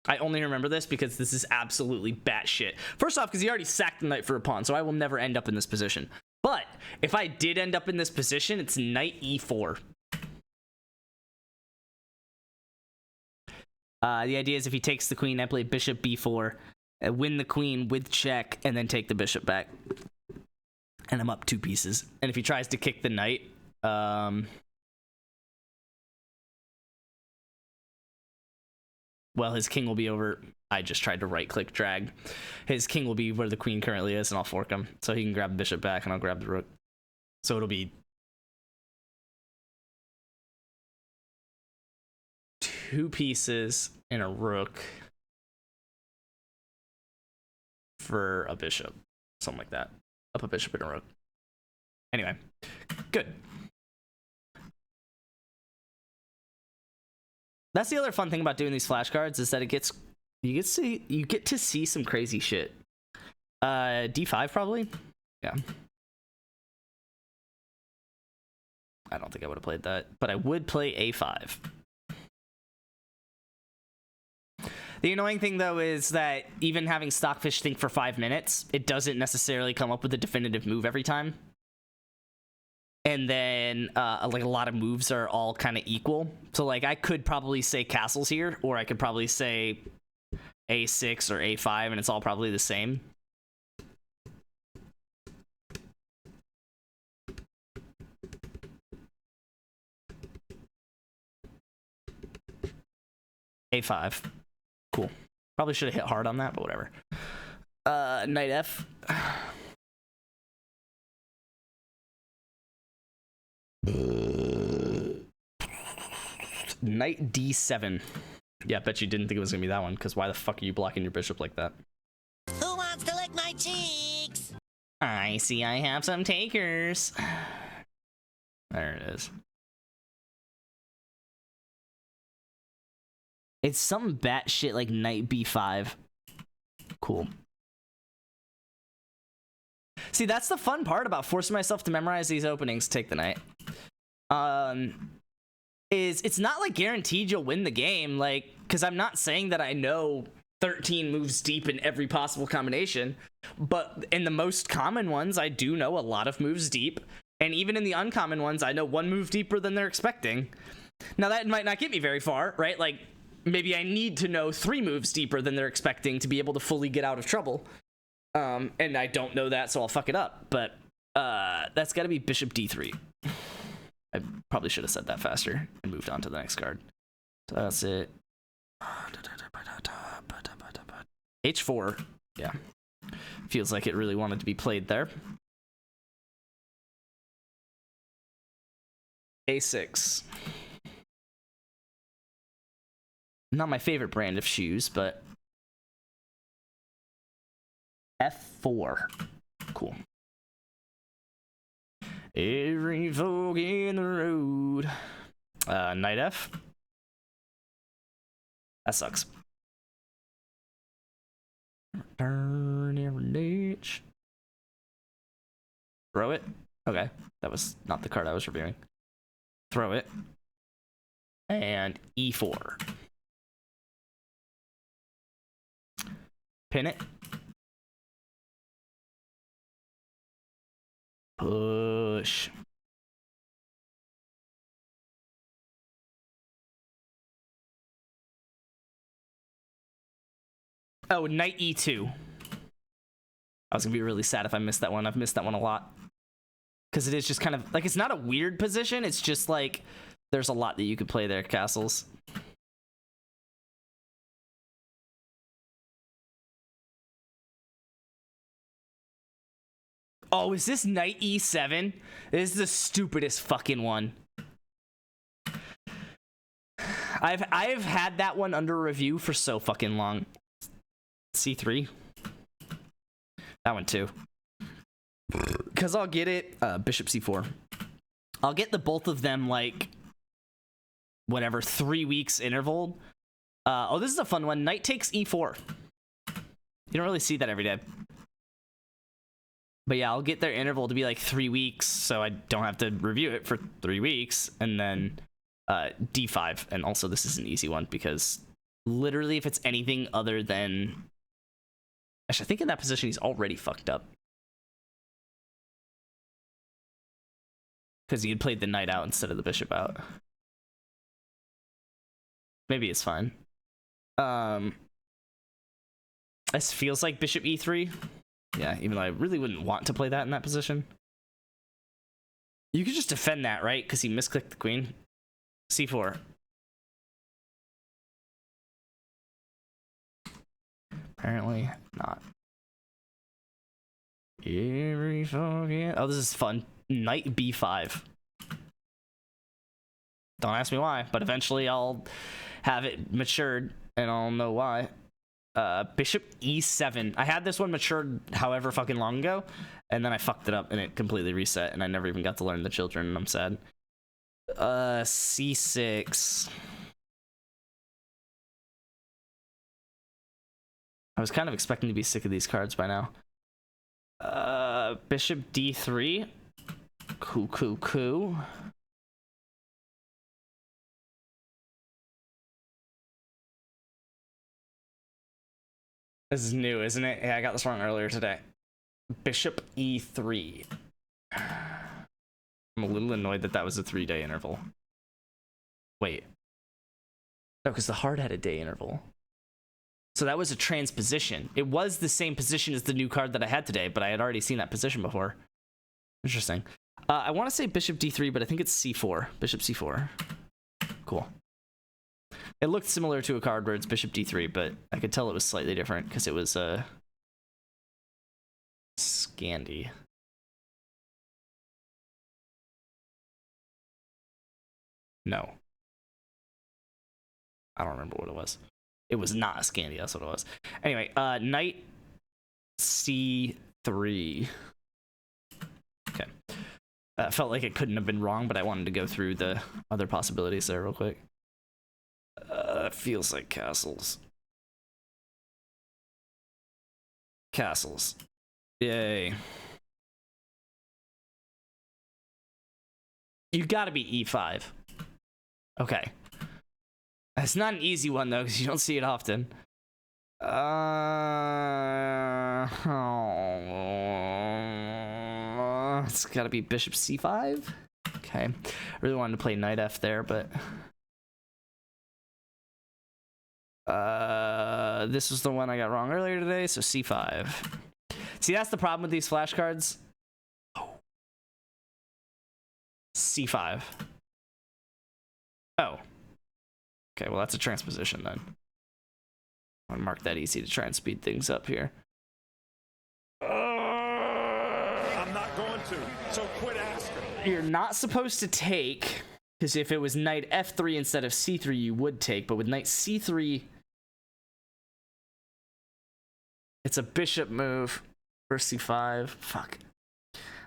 [SPEAKER 1] I only remember this because this is absolutely batshit. First off, because he already sacked the knight for a pawn, so I will never end up in this position. But if I did end up in this position, it's knight e4. The idea is if he takes the queen, I play bishop b4, win the queen with check, and then take the bishop back. And I'm up 2 pieces. And if he tries to kick the knight, well, his king will be over. I just tried to right-click drag. His king will be where the queen currently is, and I'll fork him. So he can grab the bishop back, and I'll grab the rook. So it'll be 2 pieces and a rook for a bishop. Something like that. Up a bishop and a rook. Anyway, good. That's the other fun thing about doing these flashcards is that you get to see some crazy shit. D5 probably? Yeah. I don't think I would have played that, but I would play A5. The annoying thing though is that even having Stockfish think for 5 minutes, it doesn't necessarily come up with a definitive move every time. And then like a lot of moves are all kind of equal. So like I could probably say castles here, or I could probably say A6 or A5, and it's all probably the same. A5. Cool. Probably should have hit hard on that, but whatever. Knight F. Knight D7. Yeah, I bet you didn't think it was gonna be that one, because why the fuck are you blocking your bishop like that?
[SPEAKER 5] Who wants to lick my cheeks?
[SPEAKER 1] I see I have some takers. There it is. It's some batshit like knight b5. Cool. See, that's the fun part about forcing myself to memorize these openings. Take the knight. Is it's not like guaranteed you'll win the game, like, because I'm not saying that I know 13 moves deep in every possible combination, but in the most common ones, I do know a lot of moves deep, and even in the uncommon ones, I know 1 move deeper than they're expecting. Now, that might not get me very far, right? Like, maybe I need to know 3 moves deeper than they're expecting to be able to fully get out of trouble. And I don't know that, so I'll fuck it up. But that's got to be bishop d3. I probably should have said that faster and moved on to the next card. So that's it. H4. Yeah. Feels like it really wanted to be played there. A6. Not my favorite brand of shoes, but F4. Cool. Every folk in the road. Knight F. That sucks. Turn every niche. Throw it. Okay, that was not the card I was reviewing. Throw it. And E4. Pin it. Push. Oh, knight e2. I was gonna be really sad if I missed that one. I've missed that one a lot. Because it is just kind of, like, it's not a weird position. It's just, like, there's a lot that you could play there, castles. Oh, is this knight e7? This is the stupidest fucking one. I've had that one under review for so fucking long. C3. That one too. Because I'll get it, bishop c4. I'll get the both of them, like, whatever, 3 weeks interval. Oh, this is a fun one. Knight takes e4. You don't really see that every day. But yeah, I'll get their interval to be like 3 weeks, so I don't have to review it for 3 weeks. And then d5. And also, this is an easy one because literally, if it's anything other than... Actually, I think in that position, he's already fucked up. Because he had played the knight out instead of the bishop out. Maybe it's fine. This feels like bishop e3. Yeah, even though I really wouldn't want to play that in that position. You could just defend that, right? Because he misclicked the queen. c4. Apparently not. Every fucking... Oh, this is fun. Knight b5. Don't ask me why, but eventually I'll have it matured and I'll know why. Bishop e7. I had this one matured however fucking long ago, and then I fucked it up and it completely reset, and I never even got to learn the children, and I'm sad. C6. I was kind of expecting to be sick of these cards by now. Bishop d3. Cool. This is new, isn't it? Yeah, I got this wrong earlier today. Bishop e3. I'm a little annoyed that that was a 3-day interval. Wait. No, because the hard had a day interval. So that was a transposition. It was the same position as the new card that I had today, but I had already seen that position before. Interesting. I want to say bishop d3, but I think it's c4. Bishop c4. Cool. It looked similar to a card where it's bishop d3, but I could tell it was slightly different because it was Scandi. No. I don't remember what it was. It was not a Scandi, that's what it was. Anyway, knight c3. Okay. Felt like it couldn't have been wrong, but I wanted to go through the other possibilities there real quick. Feels like castles. Castles. Yay. You gotta be e5. Okay. It's not an easy one, though, because you don't see it often. It's gotta be bishop c5. Okay. I really wanted to play knight f there, but... this was the one I got wrong earlier today, so c5. See, that's the problem with these flashcards. Oh. c5. Oh. Okay, well, that's a transposition then. I'm gonna mark that easy to try and speed things up here.
[SPEAKER 3] I'm not going to, so quit asking.
[SPEAKER 1] You're not supposed to take, because if it was knight f3 instead of c3, you would take, but with knight c3, it's a bishop move for c5. Fuck.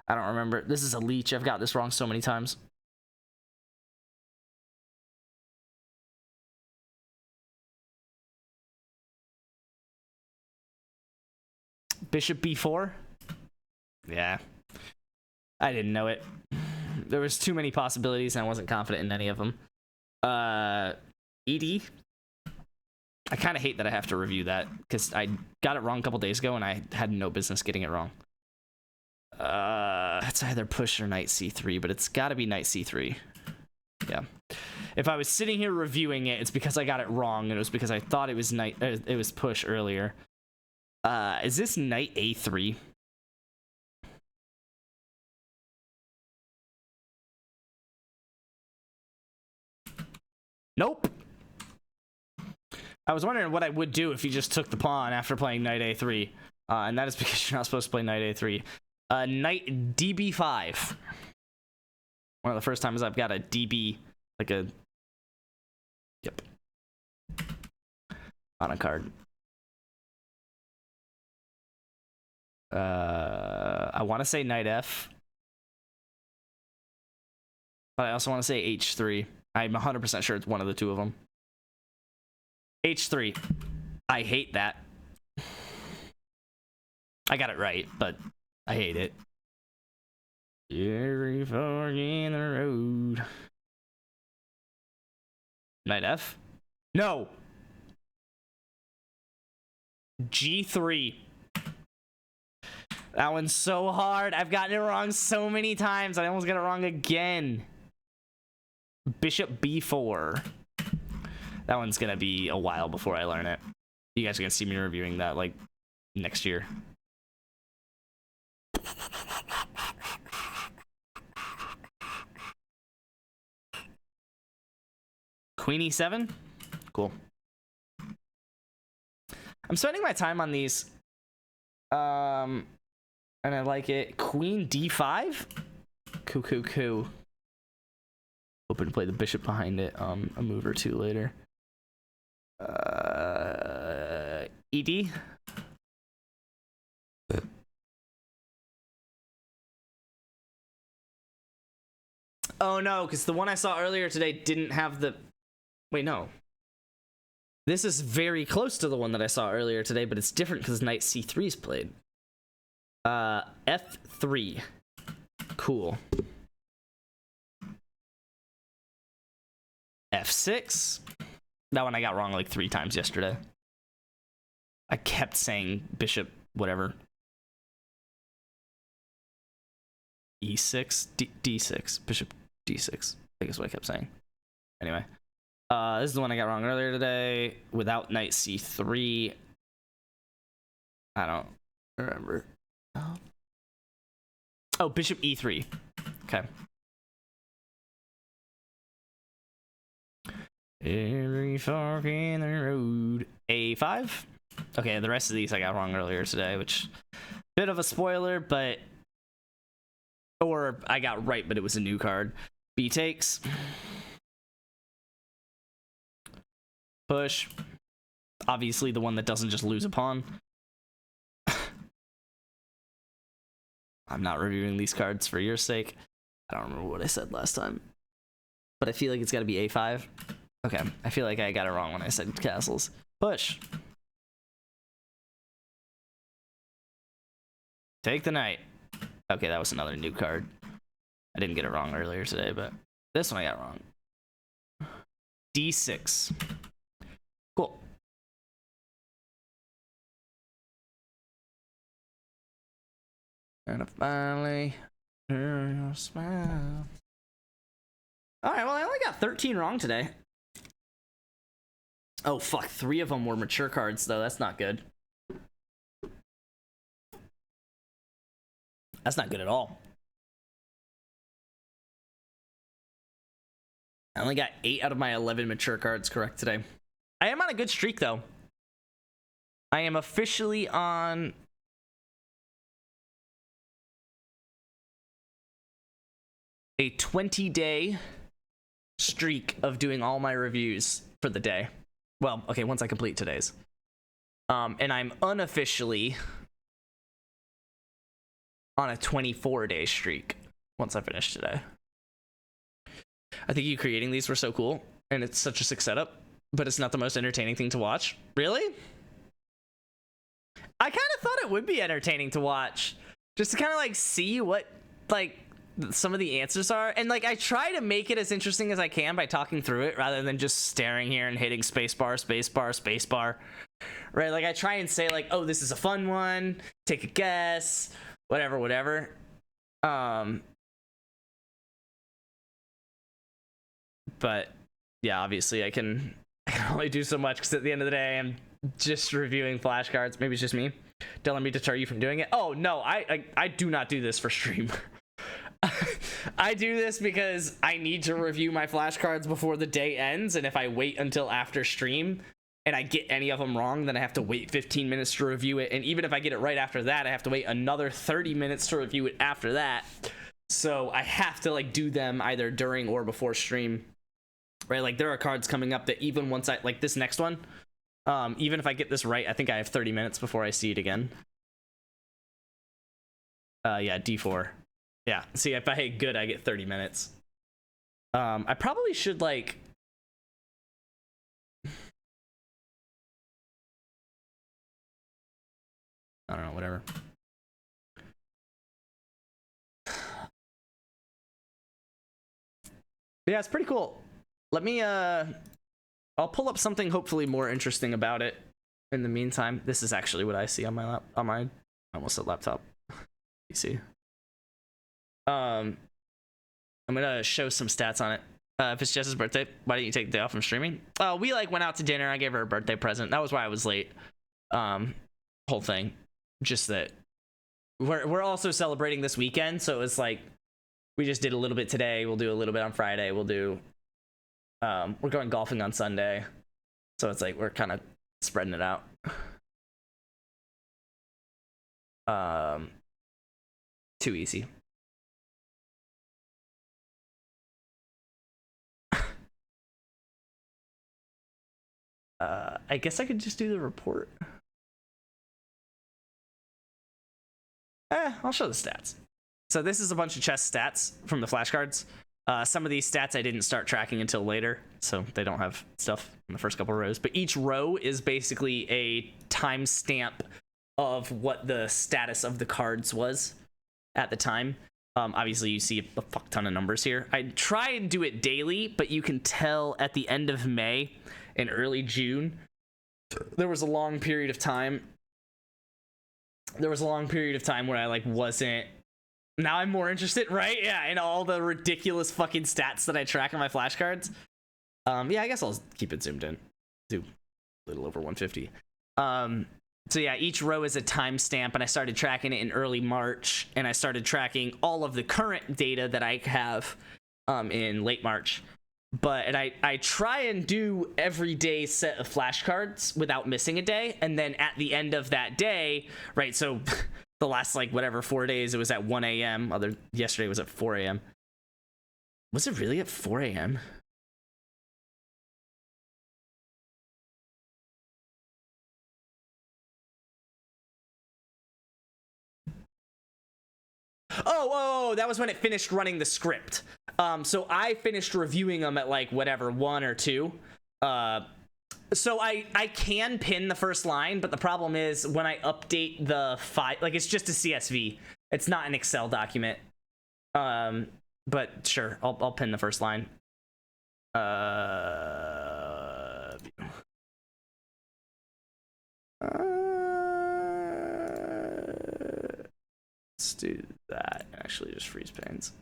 [SPEAKER 1] I don't remember. This is a leech. I've got this wrong so many times. Bishop b4? Yeah. I didn't know it. There was too many possibilities and I wasn't confident in any of them. ED? I kind of hate that I have to review that because I got it wrong a couple days ago and I had no business getting it wrong. It's either push or knight c3, but it's got to be knight c3. Yeah. If I was sitting here reviewing it, it's because I got it wrong, and it was because I thought it was it was push earlier. Is this knight a3? Nope. I was wondering what I would do if you just took the pawn after playing knight a3, and that is because you're not supposed to play knight a3. Knight db5. One of the first times I've got a db, like a, yep, on a card. I want to say knight f, but I also want to say h3. I'm 100% sure it's one of the two of them. h3. I hate that. I got it right, but I hate it. Every fork in the road. Knight f? No! g3. That one's so hard. I've gotten it wrong so many times. I almost got it wrong again. Bishop b4. That one's gonna be a while before I learn it. You guys are gonna see me reviewing that like next year. Queen e7? Cool. I'm spending my time on these. And I like it. Queen d5? Cool. Hoping to play the bishop behind it a move or two later. ED? Oh no, because the one I saw earlier today didn't have the... Wait, no. This is very close to the one that I saw earlier today, but it's different because knight c3 is played. F3. Cool. F6. That one I got wrong like 3 times yesterday. I kept saying bishop whatever. E6, D6, bishop D6. I guess what I kept saying. Anyway, this is the one I got wrong earlier today. Without knight C3. I don't remember. Oh, bishop E3. Okay. Every fork in the road. A5. Okay, the rest of these I got wrong earlier today, which bit of a spoiler, but or I got right, but it was a new card. B takes. Push. Obviously the one that doesn't just lose a pawn. I'm not reviewing these cards for your sake. I don't remember what I said last time, but I feel like it's got to be A5. Okay, I feel like I got it wrong when I said castles. Push. Take the knight. Okay, that was another new card. I didn't get it wrong earlier today, but this one I got wrong. D6. Cool. And I finally hear your smile. Alright, well, I only got 13 wrong today. Oh, fuck. 3 of them were mature cards, though. That's not good. That's not good at all. I only got 8 out of my 11 mature cards correct today. I am on a good streak, though. I am officially on... a 20-day streak of doing all my reviews for the day. Well, okay, once I complete today's. And I'm unofficially on a 24-day streak once I finish today. I think you creating these were so cool, and it's such a sick setup, but it's not the most entertaining thing to watch. Really? I kind of thought it would be entertaining to watch, just to kind of like see what like some of the answers are, and like I try to make it as interesting as I can by talking through it rather than just staring here and hitting spacebar, spacebar, spacebar. Right? Like I try and say like, oh, this is a fun one. Take a guess. Whatever. But yeah, obviously I can only do so much because at the end of the day I'm just reviewing flashcards. Maybe it's just me. Don't let me deter you from doing it. Oh no, I do not do this for stream. I do this because I need to review my flashcards before the day ends, and if I wait until after stream and I get any of them wrong, then I have to wait 15 minutes to review it, and even if I get it right after that, I have to wait another 30 minutes to review it after that. So I have to like do them either during or before stream, right? Like there are cards coming up that even once I like this next one, even if I get this right, I think I have 30 minutes before I see it again. Yeah, D4. Yeah, see, if I hit good, I get 30 minutes. I probably should, like... I don't know, whatever. Yeah, it's pretty cool. Let me, I'll pull up something hopefully more interesting about it in the meantime. This is actually what I see on my I almost said laptop. PC. I'm gonna show some stats on it. If it's Jess's birthday, why didn't you take the day off from streaming? We like went out to dinner. I gave her a birthday present. That was why I was late. Whole thing. Just that we're also celebrating this weekend, so it's like we just did a little bit today. We'll do a little bit on Friday. We'll do. We're going golfing on Sunday, so it's like we're kind of spreading it out. Too easy. I guess I could just do the report. I'll show the stats. So this is a bunch of chess stats from the flashcards. Some of these stats I didn't start tracking until later, so they don't have stuff in the first couple rows. But each row is basically a timestamp of what the status of the cards was at the time. Obviously, you see a fuck ton of numbers here. I try and do it daily, but you can tell at the end of May and early June, there was a long period of time. Where I like wasn't. Now I'm more interested, right? Yeah, in all the ridiculous fucking stats that I track on my flashcards. Yeah, I guess I'll keep it zoomed in. Do a little over 150. So yeah, each row is a timestamp, and I started tracking it in early March, and I started tracking all of the current data that I have in late March. But I try and do every day set of flashcards without missing a day, and then at the end of that day, right, so the last, like, whatever, 4 days, it was at 1 a.m. Yesterday was at 4 a.m. Was it really at 4 a.m.? Oh, that was when it finished running the script. So I finished reviewing them at like whatever 1 or 2. So I can pin the first line, but the problem is when I update the file, like it's just a CSV. It's not an Excel document. But sure, I'll pin the first line. Let's do that. Actually, just freeze panes.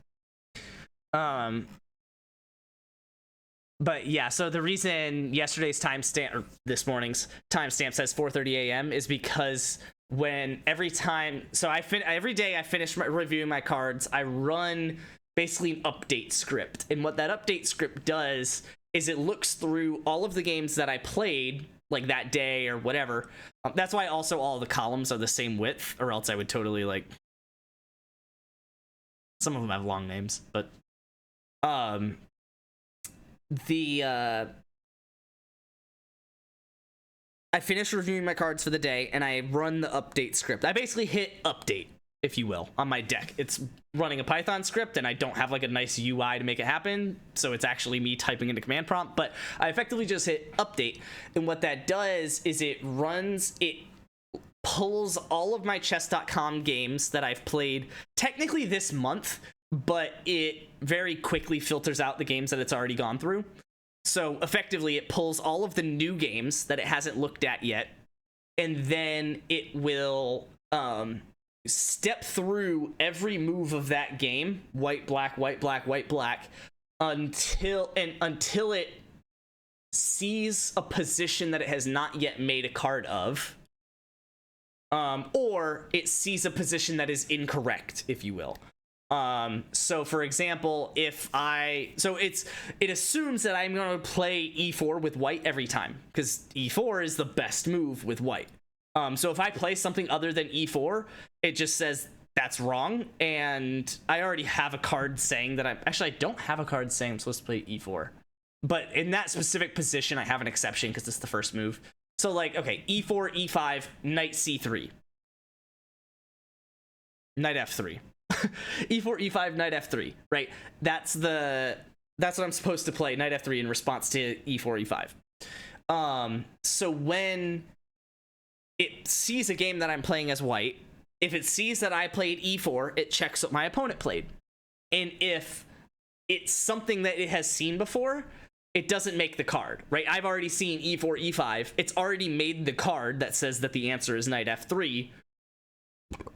[SPEAKER 1] But yeah, so the reason yesterday's timestamp or this morning's timestamp says 4:30 a.m. is because when every day I finish reviewing my cards, I run basically an update script, and what that update script does is it looks through all of the games that I played like that day or whatever. That's why also all the columns are the same width, or else I would totally like. Some of them have long names, but I finished reviewing my cards for the day, and I run the update script. I basically hit update, if you will, on my deck. It's running a Python script, and I don't have like a nice UI to make it happen, so it's actually me typing into command prompt, but I effectively just hit update, and what that does is it pulls all of my chess.com games that I've played technically this month, but it very quickly filters out the games that it's already gone through. So effectively it pulls all of the new games that it hasn't looked at yet, and then it will step through every move of that game, white, black, white, black, white, black, until it sees a position that it has not yet made a card of, or it sees a position that is incorrect, if you will. So for example, it assumes that I'm going to play e4 with white every time, because e4 is the best move with white. So if I play something other than e4, it just says that's wrong, and I already have a card saying that I don't have a card saying I'm supposed to play e4, but in that specific position I have an exception because it's the first move. So like, okay, e4, e5, knight c3, knight f3. e4, e5, knight f3, right? That's what I'm supposed to play, knight f3, in response to e4, e5. So when it sees a game that I'm playing as white, if it sees that I played e4, it checks what my opponent played. And if it's something that it has seen before, it doesn't make the card, right? I've already seen e4, e5. It's already made the card that says that the answer is knight f3.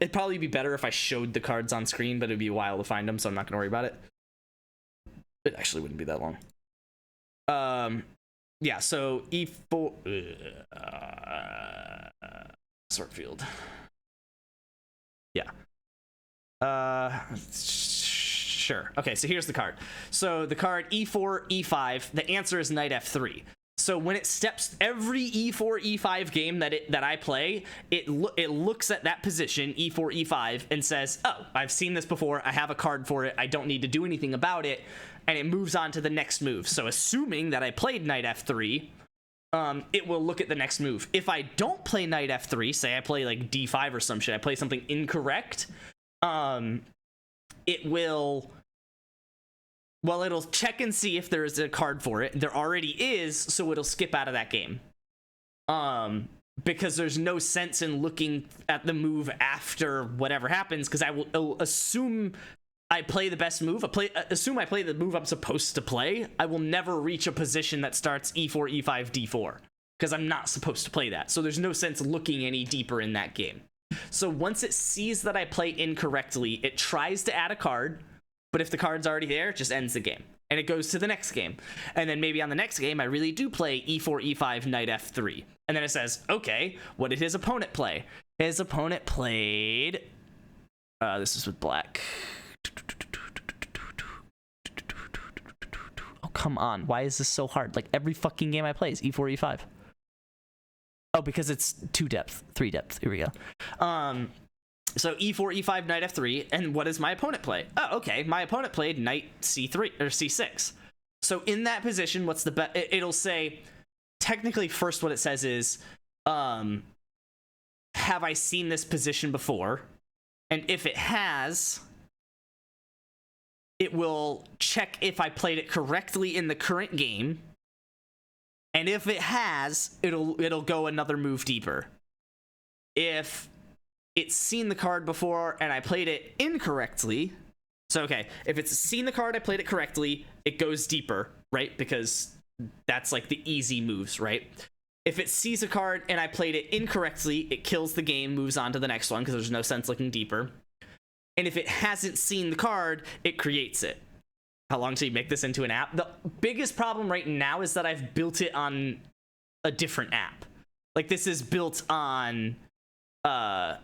[SPEAKER 1] It'd probably be better if I showed the cards on screen, but it'd be a while to find them, so I'm not going to worry about it. It actually wouldn't be that long. Yeah, so e4... Sortfield. Yeah. Sure. Okay, so here's the card. So the card e4, e5, the answer is knight f3. So when it steps every e4, e5 game that I play, it looks at that position, e4, e5, and says, oh, I've seen this before, I have a card for it, I don't need to do anything about it, and it moves on to the next move. So assuming that I played knight f3, it will look at the next move. If I don't play knight f3, say I play like d5 or some shit, I play something incorrect, it will... Well, it'll check and see if there is a card for it. There already is, so it'll skip out of that game. Because there's no sense in looking at the move after whatever happens, because it'll assume I play the best move. Assume I play the move I'm supposed to play. I will never reach a position that starts e4, e5, d4, because I'm not supposed to play that. So there's no sense looking any deeper in that game. So once it sees that I play incorrectly, it tries to add a card. But if the card's already there, it just ends the game. And it goes to the next game. And then maybe on the next game, I really do play e4, e5, knight f3. And then it says, okay, what did his opponent play? His opponent played... this is with black. Oh, come on. Why is this so hard? Like, every fucking game I play is e4, e5. Oh, because it's 2 depth, 3 depth. Here we go. So e4, e5, knight f3, and what does my opponent play? Oh, okay, my opponent played knight c3 or c6. So in that position, what's the best? It'll say, technically, first what it says is, have I seen this position before? And if it has, it will check if I played it correctly in the current game. And if it has, it'll go another move deeper. If it's seen the card before and I played it incorrectly, so okay, if it's seen the card, I played it correctly, it goes deeper, right? Because that's like the easy moves, right? If it sees a card and I played it incorrectly, it kills the game, moves on to the next one because there's no sense looking deeper. And if it hasn't seen the card, it creates it. How long till you make this into an app? The biggest problem right now is that I've built it on a different app. Like, this is built on Anki,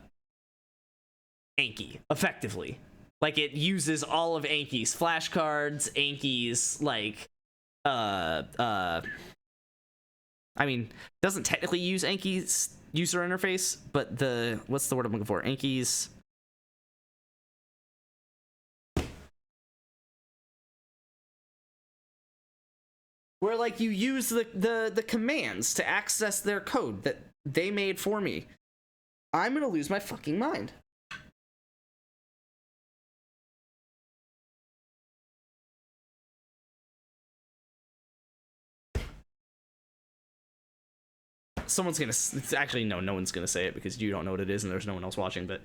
[SPEAKER 1] effectively. Like, it uses all of Anki's flashcards, Anki's, like, I mean, doesn't technically use Anki's user interface, but what's the word I'm looking for? Anki's... where, like, you use the commands to access their code that they made for me. I'm gonna lose my fucking mind. Someone's gonna... Actually, no one's gonna say it because you don't know what it is and there's no one else watching, but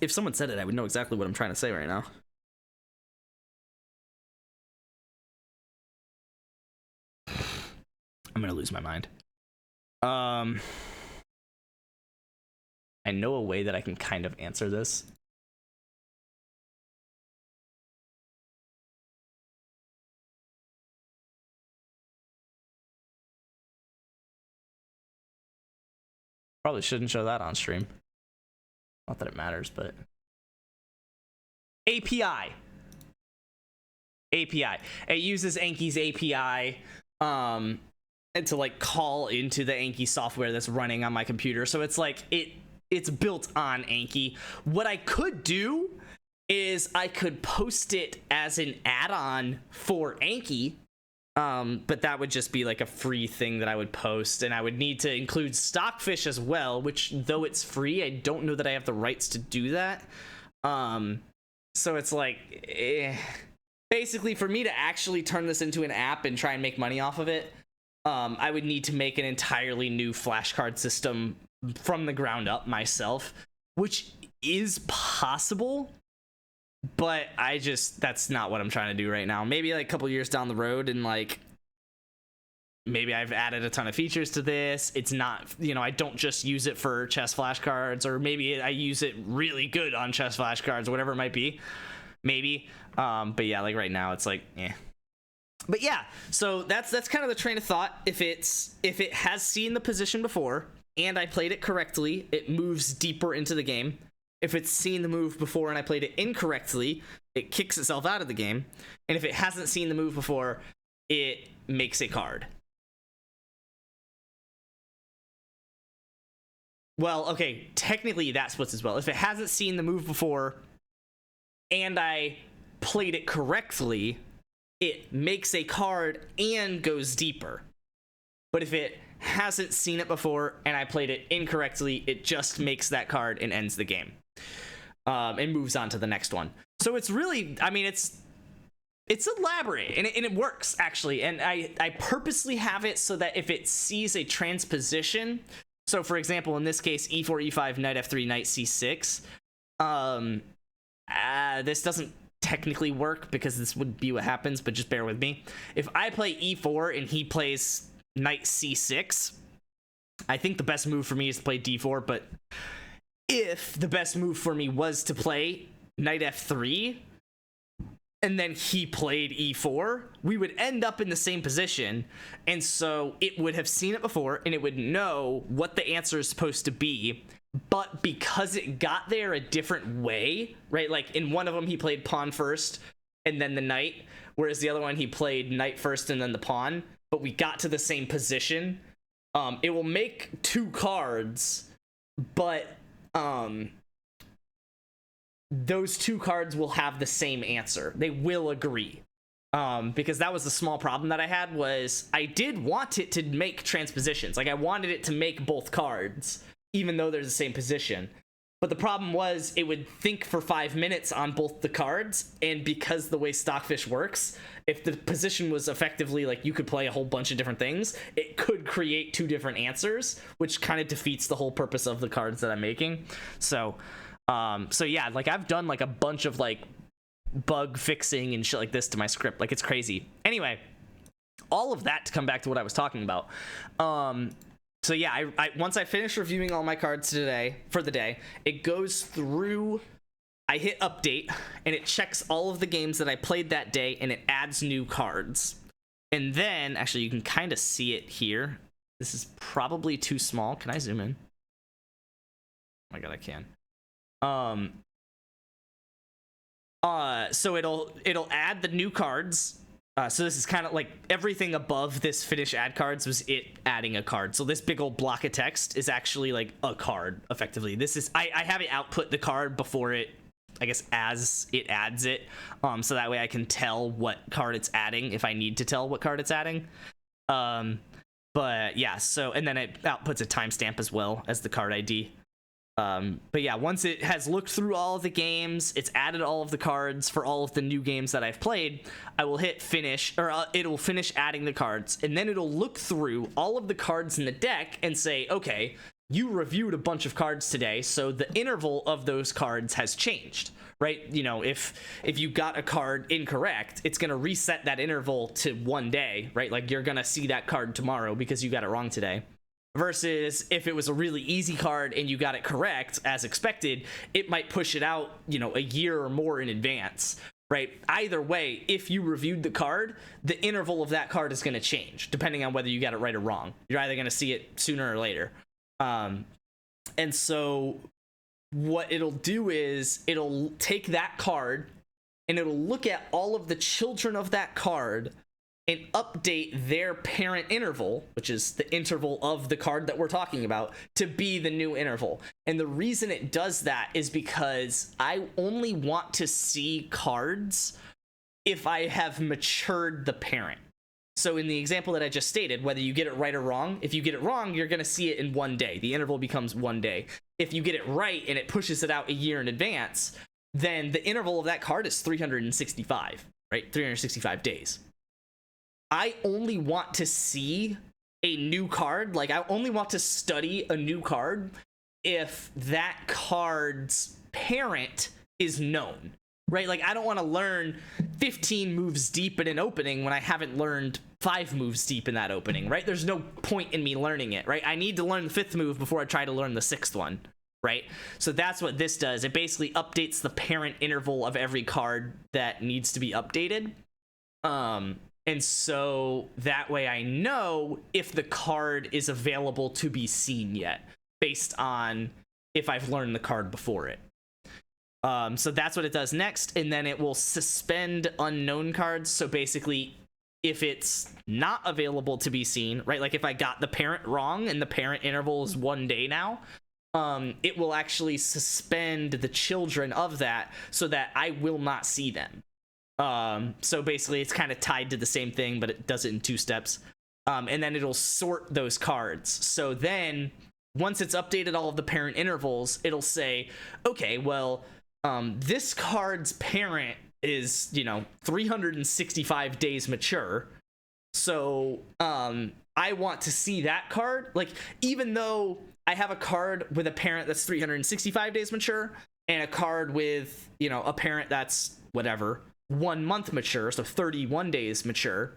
[SPEAKER 1] if someone said it, I would know exactly what I'm trying to say right now. I'm gonna lose my mind. I know a way that I can kind of answer this. Probably shouldn't show that on stream. Not that it matters, but API. It uses Anki's API and to like call into the Anki software that's running on my computer. So it's like it's built on Anki. What I could do is I could post it as an add-on for Anki. But that would just be like a free thing that I would post, and I would need to include Stockfish as well, which though it's free, I don't know that I have the rights to do that. So it's like, basically for me to actually turn this into an app and try and make money off of it, I would need to make an entirely new flashcard system from the ground up myself, which is possible. But that's not what I'm trying to do right now. Maybe like a couple years down the road, and like maybe I've added a ton of features to this. It's not, I don't just use it for chess flashcards, or maybe I use it really good on chess flashcards or whatever it might be. Maybe. But yeah, like right now it's like, eh. But yeah, so that's kind of the train of thought. If it has seen the position before and I played it correctly, it moves deeper into the game. If it's seen the move before and I played it incorrectly, it kicks itself out of the game. And if it hasn't seen the move before, it makes a card. Well, okay, technically that splits as well. If it hasn't seen the move before and I played it correctly, it makes a card and goes deeper. But if it hasn't seen it before and I played it incorrectly, it just makes that card and ends the game. And moves on to the next one. So it's really, it's elaborate, and it works actually. And I purposely have it so that if it sees a transposition, so for example in this case e4 e5 knight f3 knight c6, this doesn't technically work because this would be what happens, but just bear with me. If I play e4 and he plays knight c6, I think the best move for me is to play d4, but if the best move for me was to play knight f3 and then he played e4, we would end up in the same position, and so it would have seen it before and it would know what the answer is supposed to be. But because it got there a different way, right? Like in one of them he played pawn first and then the knight, whereas the other one he played knight first and then the pawn, but we got to the same position. It will make two cards, but those two cards will have the same answer. They will agree. Because that was the small problem that I had, was I did want it to make transpositions. Like I wanted it to make both cards, even though they're the same position. But the problem was it would think for 5 minutes on both the cards, and because the way Stockfish works, if the position was effectively like you could play a whole bunch of different things, it could create two different answers, which kind of defeats the whole purpose of the cards that I'm making. So yeah, like I've done like a bunch of like bug fixing and shit like this to my script. Like it's crazy. Anyway, all of that to come back to what I was talking about. So yeah, I once I finish reviewing all my cards for the day, it goes through, I hit update, and it checks all of the games that I played that day, and it adds new cards. And then, actually, you can kind of see it here. This is probably too small. Can I zoom in? Oh my god, I can. So it'll add the new cards. So this is kind of like everything above this finish add cards was it adding a card. So this big old block of text is actually like a card, effectively. This is, I have it output the card before it, I guess, as it adds it. So that way I can tell what card it's adding if I need to tell what card it's adding. But yeah, so, and then it outputs a timestamp as well as the card ID. But yeah, once it has looked through all of the games, it's added all of the cards for all of the new games that I've played, I will hit finish, or it'll finish adding the cards, and then it'll look through all of the cards in the deck and say, okay, you reviewed a bunch of cards today, so the interval of those cards has changed, right? You know, if you got a card incorrect, it's going to reset that interval to 1 day, right? Like you're going to see that card tomorrow because you got it wrong today. versus if it was a really easy card and you got it correct as expected, it might push it out, you know, a year or more in advance, right? Either way, if you reviewed the card, the interval of that card is going to change depending on whether you got it right or wrong. You're either going to see it sooner or later. And so what it'll do is it'll take that card and it'll look at all of the children of that card and update their parent interval, which is the interval of the card that we're talking about, to be the new interval. And the reason it does that is because I only want to see cards if I have matured the parent. So in the example that I just stated, whether you get it right or wrong, if you get it wrong, you're going to see it in 1 day. The interval becomes 1 day. If you get it right and it pushes it out a year in advance, then the interval of that card is 365, right? 365 days. I only want to see a new card. Like, I only want to study a new card if that card's parent is known, right? Like, I don't want to learn 15 moves deep in an opening when I haven't learned 5 moves deep in that opening, right? There's no point in me learning it, right? I need to learn the 5th move before I try to learn the 6th one, right? So that's what this does. It basically updates the parent interval of every card that needs to be updated. And so that way I know if the card is available to be seen yet, based on if I've learned the card before it. So that's what it does next, and then it will suspend unknown cards. So basically, if it's not available to be seen, right, like if I got the parent wrong and the parent interval is 1 day now, it will actually suspend the children of that so that I will not see them. So basically it's kind of tied to the same thing, but it does it in 2 steps. And then it'll sort those cards. So then once it's updated all of the parent intervals, it'll say, okay, well, this card's parent is, 365 days mature. So, I want to see that card. Like, even though I have a card with a parent that's 365 days mature and a card with, a parent that's whatever, 1 month mature, so 31 days mature,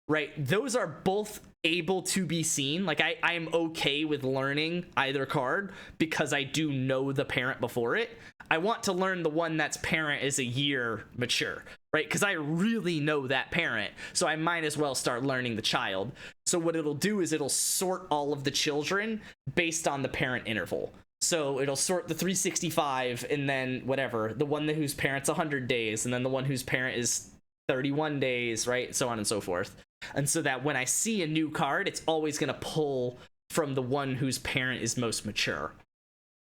[SPEAKER 1] right? Those are both able to be seen. Like, I am okay with learning either card because I do know the parent before it. I want to learn the one that's parent is a year mature, right? Because I really know that parent, so I might as well start learning the child. So what it'll do is it'll sort all of the children based on the parent interval. So it'll sort the 365 and then whatever, the one whose parent's 100 days, and then the one whose parent is 31 days, right? So on and so forth. And so that when I see a new card, it's always going to pull from the one whose parent is most mature.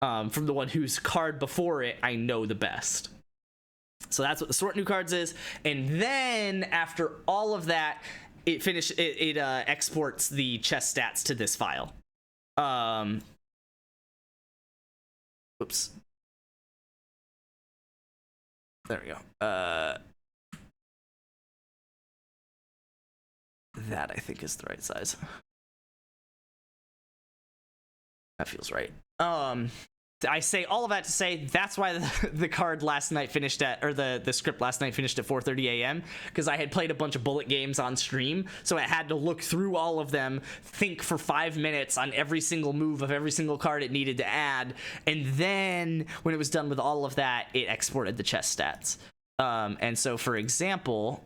[SPEAKER 1] From the one whose card before it I know the best. So that's what the sort new cards is. And then after all of that, it exports the chess stats to this file. Oops. There we go. That I think is the right size. That feels right. I say all of that to say that's why the card last night finished at, or the script last night finished at 4:30 a.m. because I had played a bunch of bullet games on stream, so I had to look through all of them, think for 5 minutes on every single move of every single card it needed to add, and then when it was done with all of that, it exported the chess stats. And so, for example,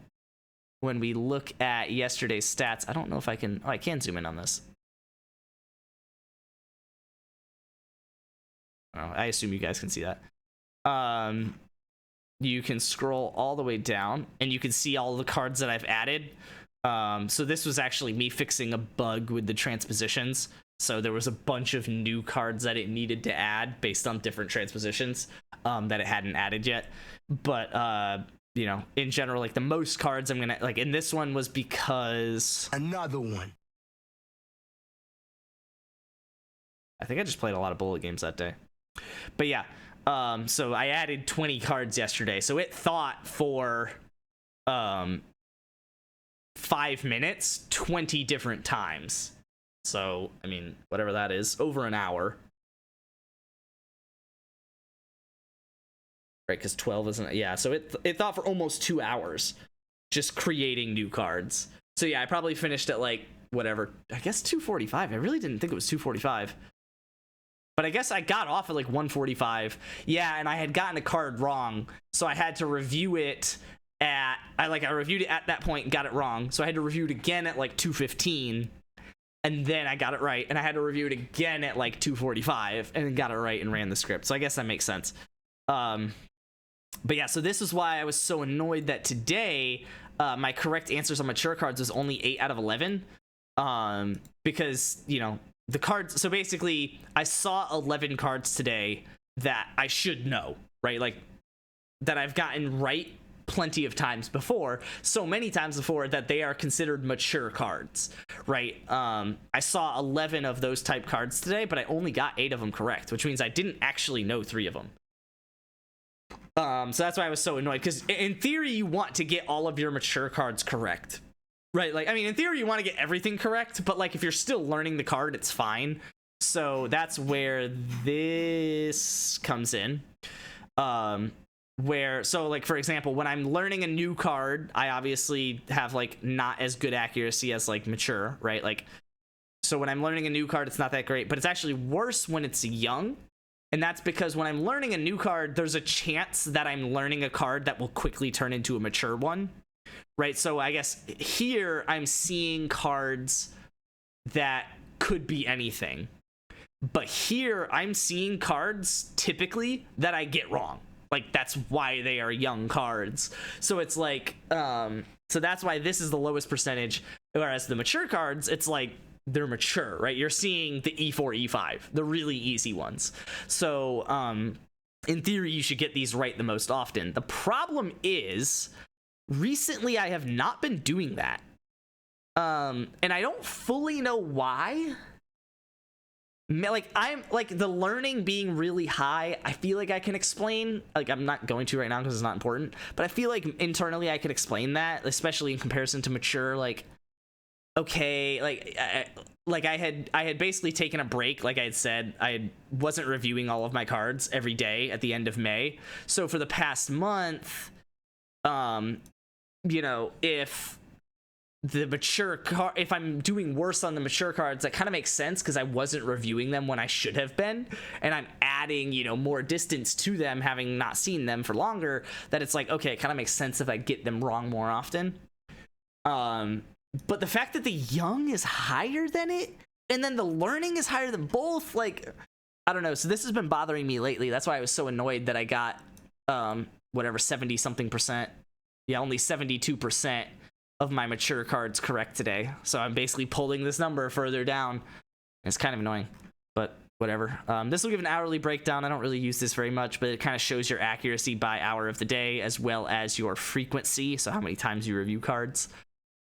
[SPEAKER 1] when we look at yesterday's stats, I don't know if I can. Oh, I can zoom in on this. I assume you guys can see that. You can scroll all the way down and you can see all the cards that I've added. So this was actually me fixing a bug with the transpositions. So there was a bunch of new cards that it needed to add based on different transpositions that it hadn't added yet. But in general, like the most cards I'm gonna like in this one was because
[SPEAKER 6] another one.
[SPEAKER 1] I think I just played a lot of bullet games that day. But yeah, so I added 20 cards yesterday. So it thought for 5 minutes, 20 different times. So, I mean, whatever that is, over an hour. Right, because 12 isn't... Yeah, so it thought for almost 2 hours just creating new cards. So yeah, I probably finished at like whatever. I guess 245. I really didn't think it was 245. But I guess I got off at like 145. Yeah, and I had gotten a card wrong, so I had to review it at I reviewed it at that point and got it wrong. So I had to review it again at like 215. And then I got it right, and I had to review it again at like 245 and got it right and ran the script. So I guess that makes sense. But yeah, so this is why I was so annoyed that today my correct answers on mature cards was only 8 out of 11. Because, you know, the cards. So basically, I saw 11 cards today that I should know, right? Like, that I've gotten right plenty of times before, so many times before that they are considered mature cards, right? I saw 11 of those type cards today, but I only got 8 of them correct, which means I didn't actually know 3 of them. So that's why I was so annoyed, because in theory you want to get all of your mature cards correct, right? Like, I mean, in theory you want to get everything correct, but like if you're still learning the card, it's fine. So that's where this comes in. So like, for example, when I'm learning a new card, I obviously have like not as good accuracy as like mature, right? Like, so when I'm learning a new card, it's not that great, but it's actually worse when it's young. And that's because when I'm learning a new card, there's a chance that I'm learning a card that will quickly turn into a mature one, right? So I guess here I'm seeing cards that could be anything, but here I'm seeing cards typically that I get wrong. Like, that's why they are young cards. So it's like, so that's why this is the lowest percentage. Whereas the mature cards, it's like, they're mature, right? You're seeing the E4, E5, the really easy ones. So, in theory, you should get these right the most often. The problem is, recently I have not been doing that. And I don't fully know why. Like, I'm like, the learning being really high, I feel like I can explain. Like, I'm not going to right now because it's not important, but I feel like internally I could explain that, especially in comparison to mature. Like, okay, like I had basically taken a break. Like I had said, I wasn't reviewing all of my cards every day at the end of May. So for the past month, you know, if the mature card, if I'm doing worse on the mature cards, that kind of makes sense because I wasn't reviewing them when I should have been, and I'm adding, you know, more distance to them, having not seen them for longer, that it's like, okay, it kind of makes sense if I get them wrong more often. But the fact that the young is higher than it, and then the learning is higher than both, like, I don't know. So this has been bothering me lately. That's why I was so annoyed that I got whatever 70 something percent, yeah, only 72% of my mature cards correct today. So I'm basically pulling this number further down. It's kind of annoying, but whatever. This will give an hourly breakdown. I don't really use this very much, but it kind of shows your accuracy by hour of the day, as well as your frequency, so how many times you review cards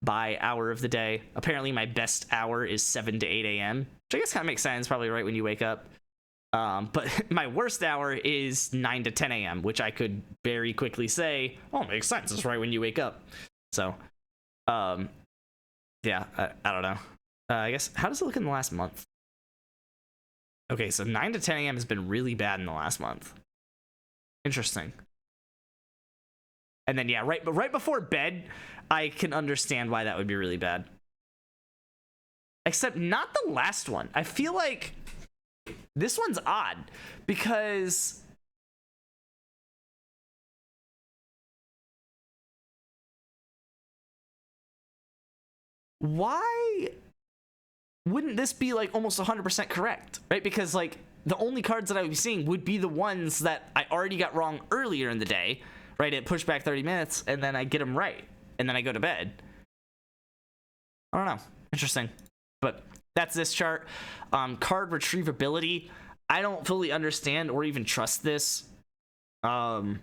[SPEAKER 1] by hour of the day. Apparently my best hour is 7 to 8 a.m., which I guess kind of makes sense, probably right when you wake up. But my worst hour is 9 to 10 a.m., which I could very quickly say, oh, it makes sense, it's right when you wake up. So yeah, I don't know. I guess, how does it look in the last month? Okay, so 9 to 10 a.m. has been really bad in the last month. Interesting. And then, yeah, right before bed, I can understand why that would be really bad. Except not the last one. I feel like this one's odd because why wouldn't this be like almost 100% correct, right? Because like the only cards that I would be seeing would be the ones that I already got wrong earlier in the day, right? It pushed back 30 minutes and then I get them right and then I go to bed. I don't know. Interesting. But that's this chart. Card retrievability. I don't fully understand or even trust this. Apparently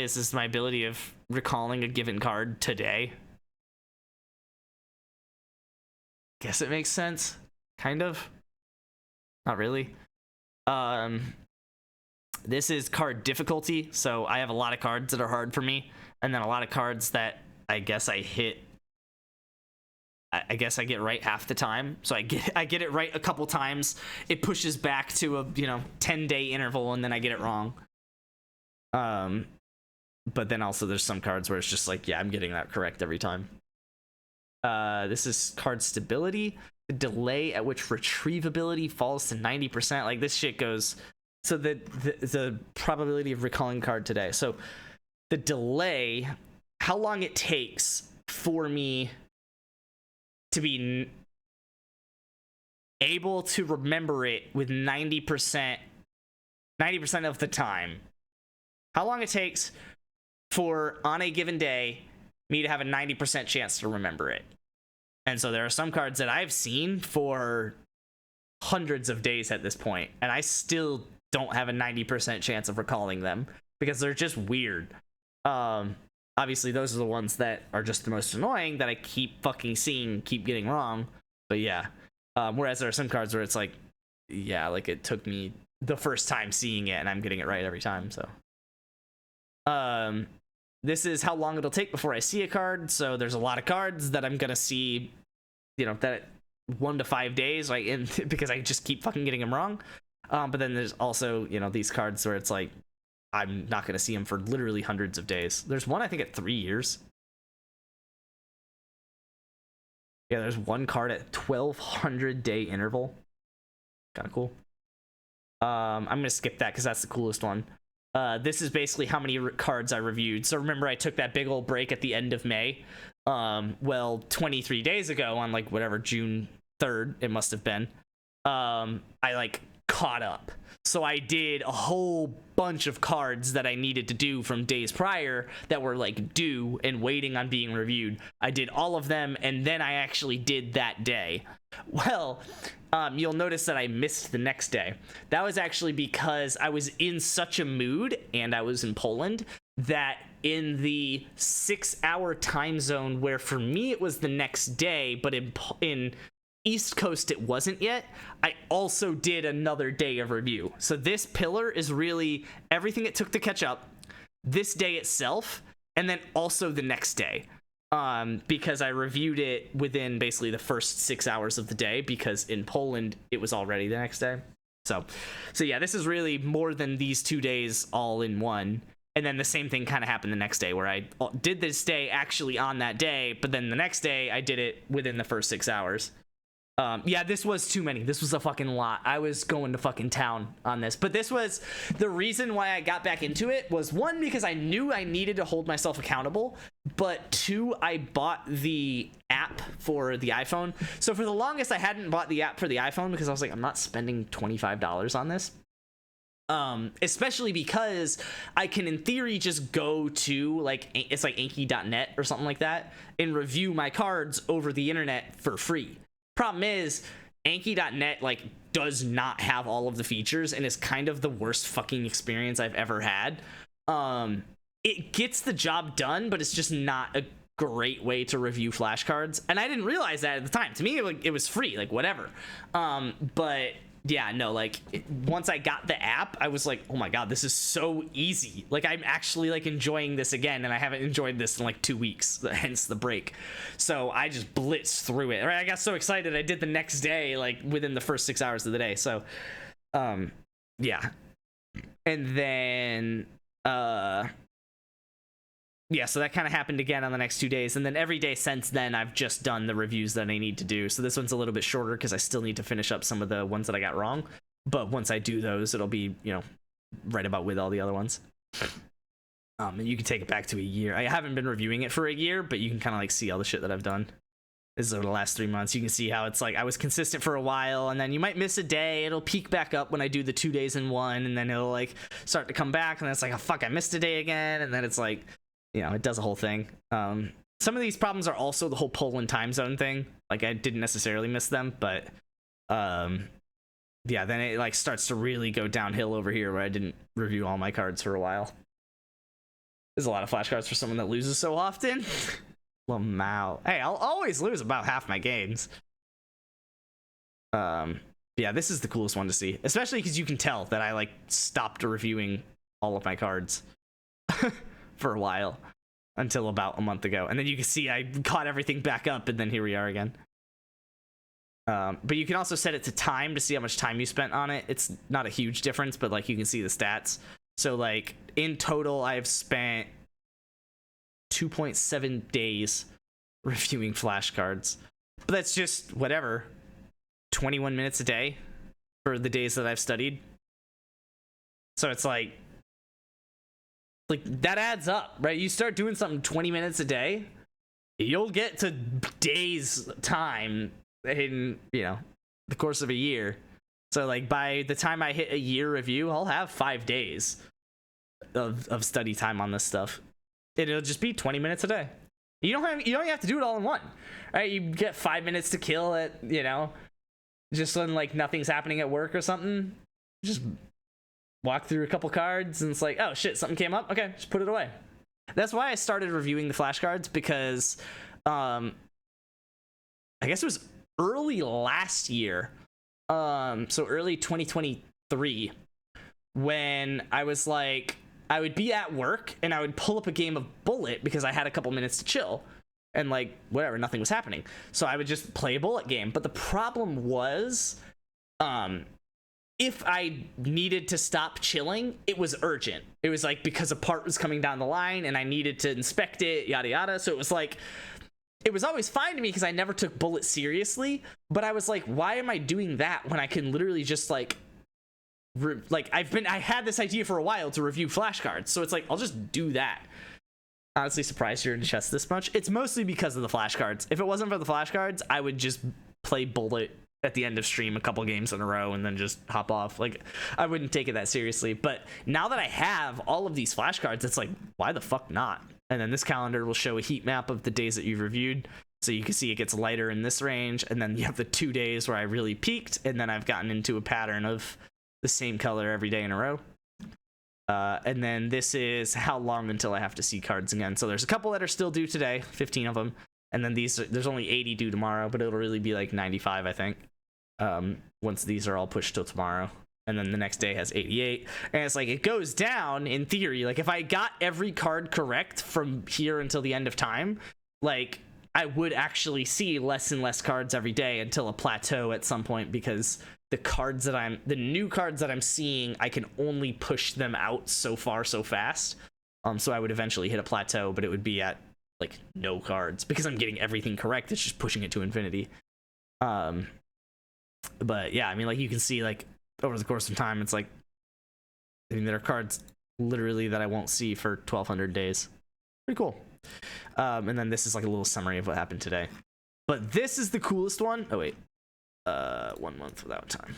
[SPEAKER 1] this is my ability of recalling a given card today. Guess it makes sense. Kind of. Not really. This is card difficulty. So I have a lot of cards that are hard for me. And then a lot of cards that I guess I hit. I guess I get right half the time. So I get it right a couple times. It pushes back to a 10-day interval and then I get it wrong. But then also there's some cards where it's just like, yeah, I'm getting that correct every time. This is card stability. The delay at which retrievability falls to 90%. Like this shit goes. So the probability of recalling card today. So the delay, how long it takes for me to be able to remember it with 90% of the time. How long it takes for, on a given day, me to have a 90% chance to remember it. And so there are some cards that I've seen for hundreds of days at this point, and I still don't have a 90% chance of recalling them because they're just weird. Obviously those are the ones that are just the most annoying that I keep fucking seeing, keep getting wrong. But yeah, whereas there are some cards where it's like, yeah, like it took me the first time seeing it and I'm getting it right every time. So this is how long it'll take before I see a card. So there's a lot of cards that I'm gonna see, you know, that 1 to 5 days, like, because I just keep fucking getting them wrong. But then there's also, you know, these cards where it's like I'm not gonna see them for literally hundreds of days. There's one I think at 3 years. Yeah, there's one card at 1,200 day interval. Kind of cool. I'm gonna skip that because that's the coolest one. This is basically how many cards I reviewed. So remember, I took that big old break at the end of May. Well, 23 days ago, on like whatever June 3rd it must have been, I like caught up. So I did a whole bunch of cards that I needed to do from days prior that were like due and waiting on being reviewed. I did all of them, and then I actually did that day. Well, you'll notice that I missed the next day. That was actually because I was in such a mood, and I was in Poland, that in the 6-hour time zone where for me it was the next day, but in East Coast it wasn't yet, I also did another day of review. So this pillar is really everything it took to catch up, this day itself, and then also the next day. Because I reviewed it within basically the first 6 hours of the day, because in Poland it was already the next day. So yeah, this is really more than these 2 days all in one. And then the same thing kind of happened the next day, where I did this day actually on that day, but then the next day I did it within the first 6 hours. Yeah, this was too many. This was a fucking lot. I was going to fucking town on this. But this was the reason why I got back into it, was one, because I knew I needed to hold myself accountable, but two, I bought the app for the iPhone. So for the longest, I hadn't bought the app for the iPhone because I was like, I'm not spending $25 on this. Especially because I can in theory just go to like, it's like Anki.net or something like that, and review my cards over the internet for free. Problem is, Anki.net like does not have all of the features and is kind of the worst fucking experience I've ever had. It gets the job done, but it's just not a great way to review flashcards, and I didn't realize that at the time. To me, it was free, like whatever. But yeah, no, like once I got the app, I was like, oh my god, this is so easy. Like I'm actually like enjoying this again, and I haven't enjoyed this in like 2 weeks, hence the break. So I just blitzed through it. I got so excited I did the next day, like within the first 6 hours of the day. So yeah. And then yeah, so that kind of happened again on the next 2 days, and then every day since then I've just done the reviews that I need to do. So this one's a little bit shorter because I still need to finish up some of the ones that I got wrong, but once I do those, it'll be, you know, right about with all the other ones. And you can take it back to a year. I haven't been reviewing it for a year, but you can kind of like see all the shit that I've done. This is over the last 3 months. You can see how it's like I was consistent for a while, and then you might miss a day. It'll peak back up when I do the 2 days in one, and then it'll like start to come back, and then it's like, oh fuck, I missed a day again, and then it's like, you know, it does a whole thing. Some of these problems are also the whole Poland time zone thing. Like I didn't necessarily miss them, but yeah, then it like starts to really go downhill over here where I didn't review all my cards for a while. There's a lot of flashcards for someone that loses so often. Lamau. Hey, I'll always lose about half my games. Yeah, this is the coolest one to see, especially because you can tell that I like stopped reviewing all of my cards for a while until about a month ago, and then you can see I caught everything back up, and then here we are again. But you can also set it to time to see how much time you spent on it. It's not a huge difference, but like you can see the stats. So like in total, I have spent 2.7 days reviewing flashcards. But that's just whatever, 21 minutes a day for the days that I've studied. So it's like that adds up, right? You start doing something 20 minutes a day, you'll get to days time in, you know, the course of a year. So like by the time I hit a year review, I'll have 5 days of study time on this stuff. It'll just be 20 minutes a day. You don't have to do it all in one, right? You get 5 minutes to kill it, you know, just when like nothing's happening at work or something. Just walk through a couple cards and it's like, oh shit, something came up. Okay, just put it away. That's why I started reviewing the flashcards, because I guess it was early last year, so early 2023, when I was like, I would be at work and I would pull up a game of Bullet because I had a couple minutes to chill and like whatever, nothing was happening, so I would just play a Bullet game. But the problem was, if I needed to stop chilling, it was urgent. It was like because a part was coming down the line and I needed to inspect it, yada yada. So it was like, it was always fine to me because I never took Bullet seriously. But I was like, why am I doing that when I can literally just like I had this idea for a while to review flashcards. So it's like, I'll just do that. Honestly surprised you're into chess this much. It's mostly because of the flashcards. If it wasn't for the flashcards, I would just play Bullet at the end of stream a couple games in a row and then just hop off. Like, I wouldn't take it that seriously. But now that I have all of these flashcards, it's like, why the fuck not? And then this calendar will show a heat map of the days that you've reviewed, so you can see it gets lighter in this range, and then you have the 2 days where I really peaked, and then I've gotten into a pattern of the same color every day in a row. And then this is how long until I have to see cards again. So there's a couple that are still due today, 15 of them. And then there's only 80 due tomorrow, but it'll really be like 95, I think, once these are all pushed till tomorrow. And then the next day has 88. And it's like, it goes down in theory. Like, if I got every card correct from here until the end of time, like, I would actually see less and less cards every day until a plateau at some point, because the new cards that I'm seeing, I can only push them out so far so fast. So I would eventually hit a plateau, but it would be at like no cards because I'm getting everything correct. It's just pushing it to infinity. But yeah, I mean, like, you can see, like, over the course of time, it's like, I mean, there are cards literally that I won't see for 1,200 days. Pretty cool. And then this is like a little summary of what happened today. But this is the coolest one. Oh wait, 1 month without time.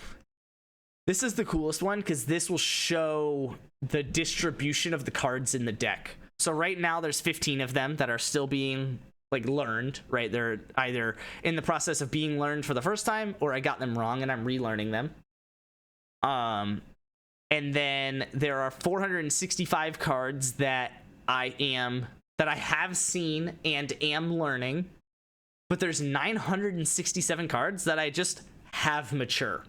[SPEAKER 1] This is the coolest one because this will show the distribution of the cards in the deck. So right now there's 15 of them that are still being like learned, right? They're either in the process of being learned for the first time, or I got them wrong and I'm relearning them. And then there are 465 cards that I have seen and am learning, but there's 967 cards that I just have mature.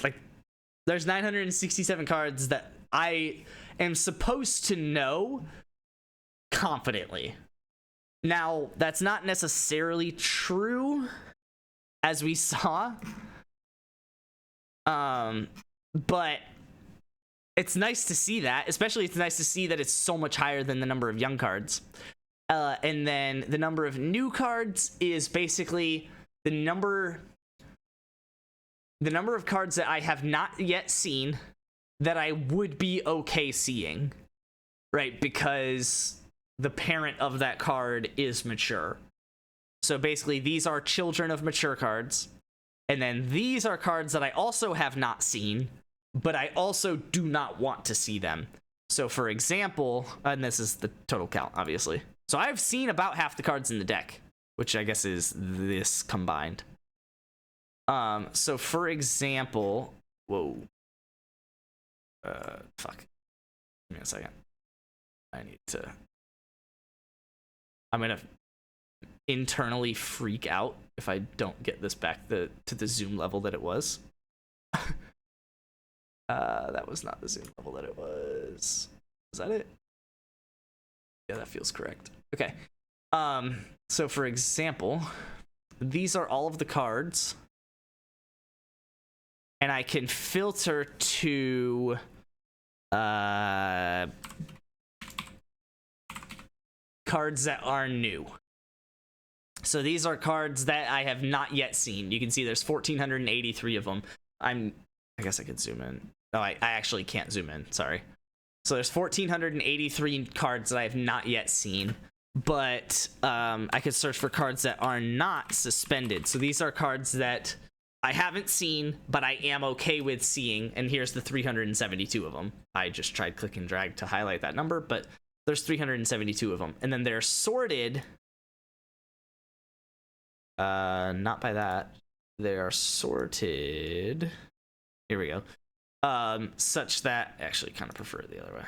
[SPEAKER 1] Like, there's 967 cards that I am supposed to know confidently. Now, that's not necessarily true, as we saw. But it's nice to see that. Especially, it's nice to see that it's so much higher than the number of young cards. And then the number of new cards is basically the number of cards that I have not yet seen that I would be okay seeing, right? Because the parent of that card is mature. So basically, these are children of mature cards. And then these are cards that I also have not seen, but I also do not want to see them. So for example, and this is the total count, obviously. So I've seen about half the cards in the deck, which I guess is this combined. So for example, whoa. Fuck. Give me a second. I'm gonna internally freak out if I don't get this back to the zoom level that it was. That was not the zoom level that it was. Was that it? Yeah, that feels correct. Okay. So for example, these are all of the cards, and I can filter to cards that are new. So these are cards that I have not yet seen. You can see there's 1,483 of them. I guess I could zoom in. No, I actually can't zoom in. Sorry. So there's 1,483 cards that I have not yet seen. But I could search for cards that are not suspended. So these are cards that I haven't seen, but I am okay with seeing. And here's the 372 of them. I just tried click and drag to highlight that number, but there's 372 of them. And then they're sorted. Not by that. They are sorted. Here we go. Such that, actually kind of prefer it the other way.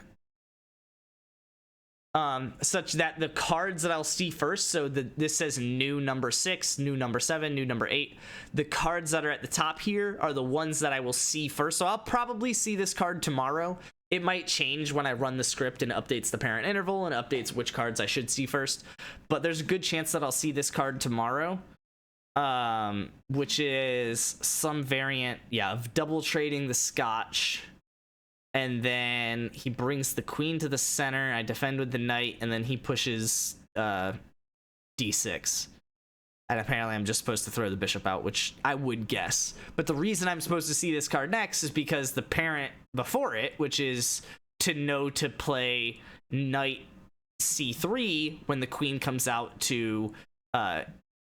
[SPEAKER 1] Such that the cards that I'll see first, so this says new number 6, new number 7, new number 8. The cards that are at the top here are the ones that I will see first. So I'll probably see this card tomorrow. It might change when I run the script and updates the parent interval and updates which cards I should see first. But there's a good chance that I'll see this card tomorrow. Which is some variant, of double trading the Scotch. And then he brings the queen to the center. I defend with the knight, and then he pushes d6. And apparently I'm just supposed to throw the bishop out, which I would guess. But the reason I'm supposed to see this card next is because the parent before it, which is to know to play knight c3 when the queen comes out to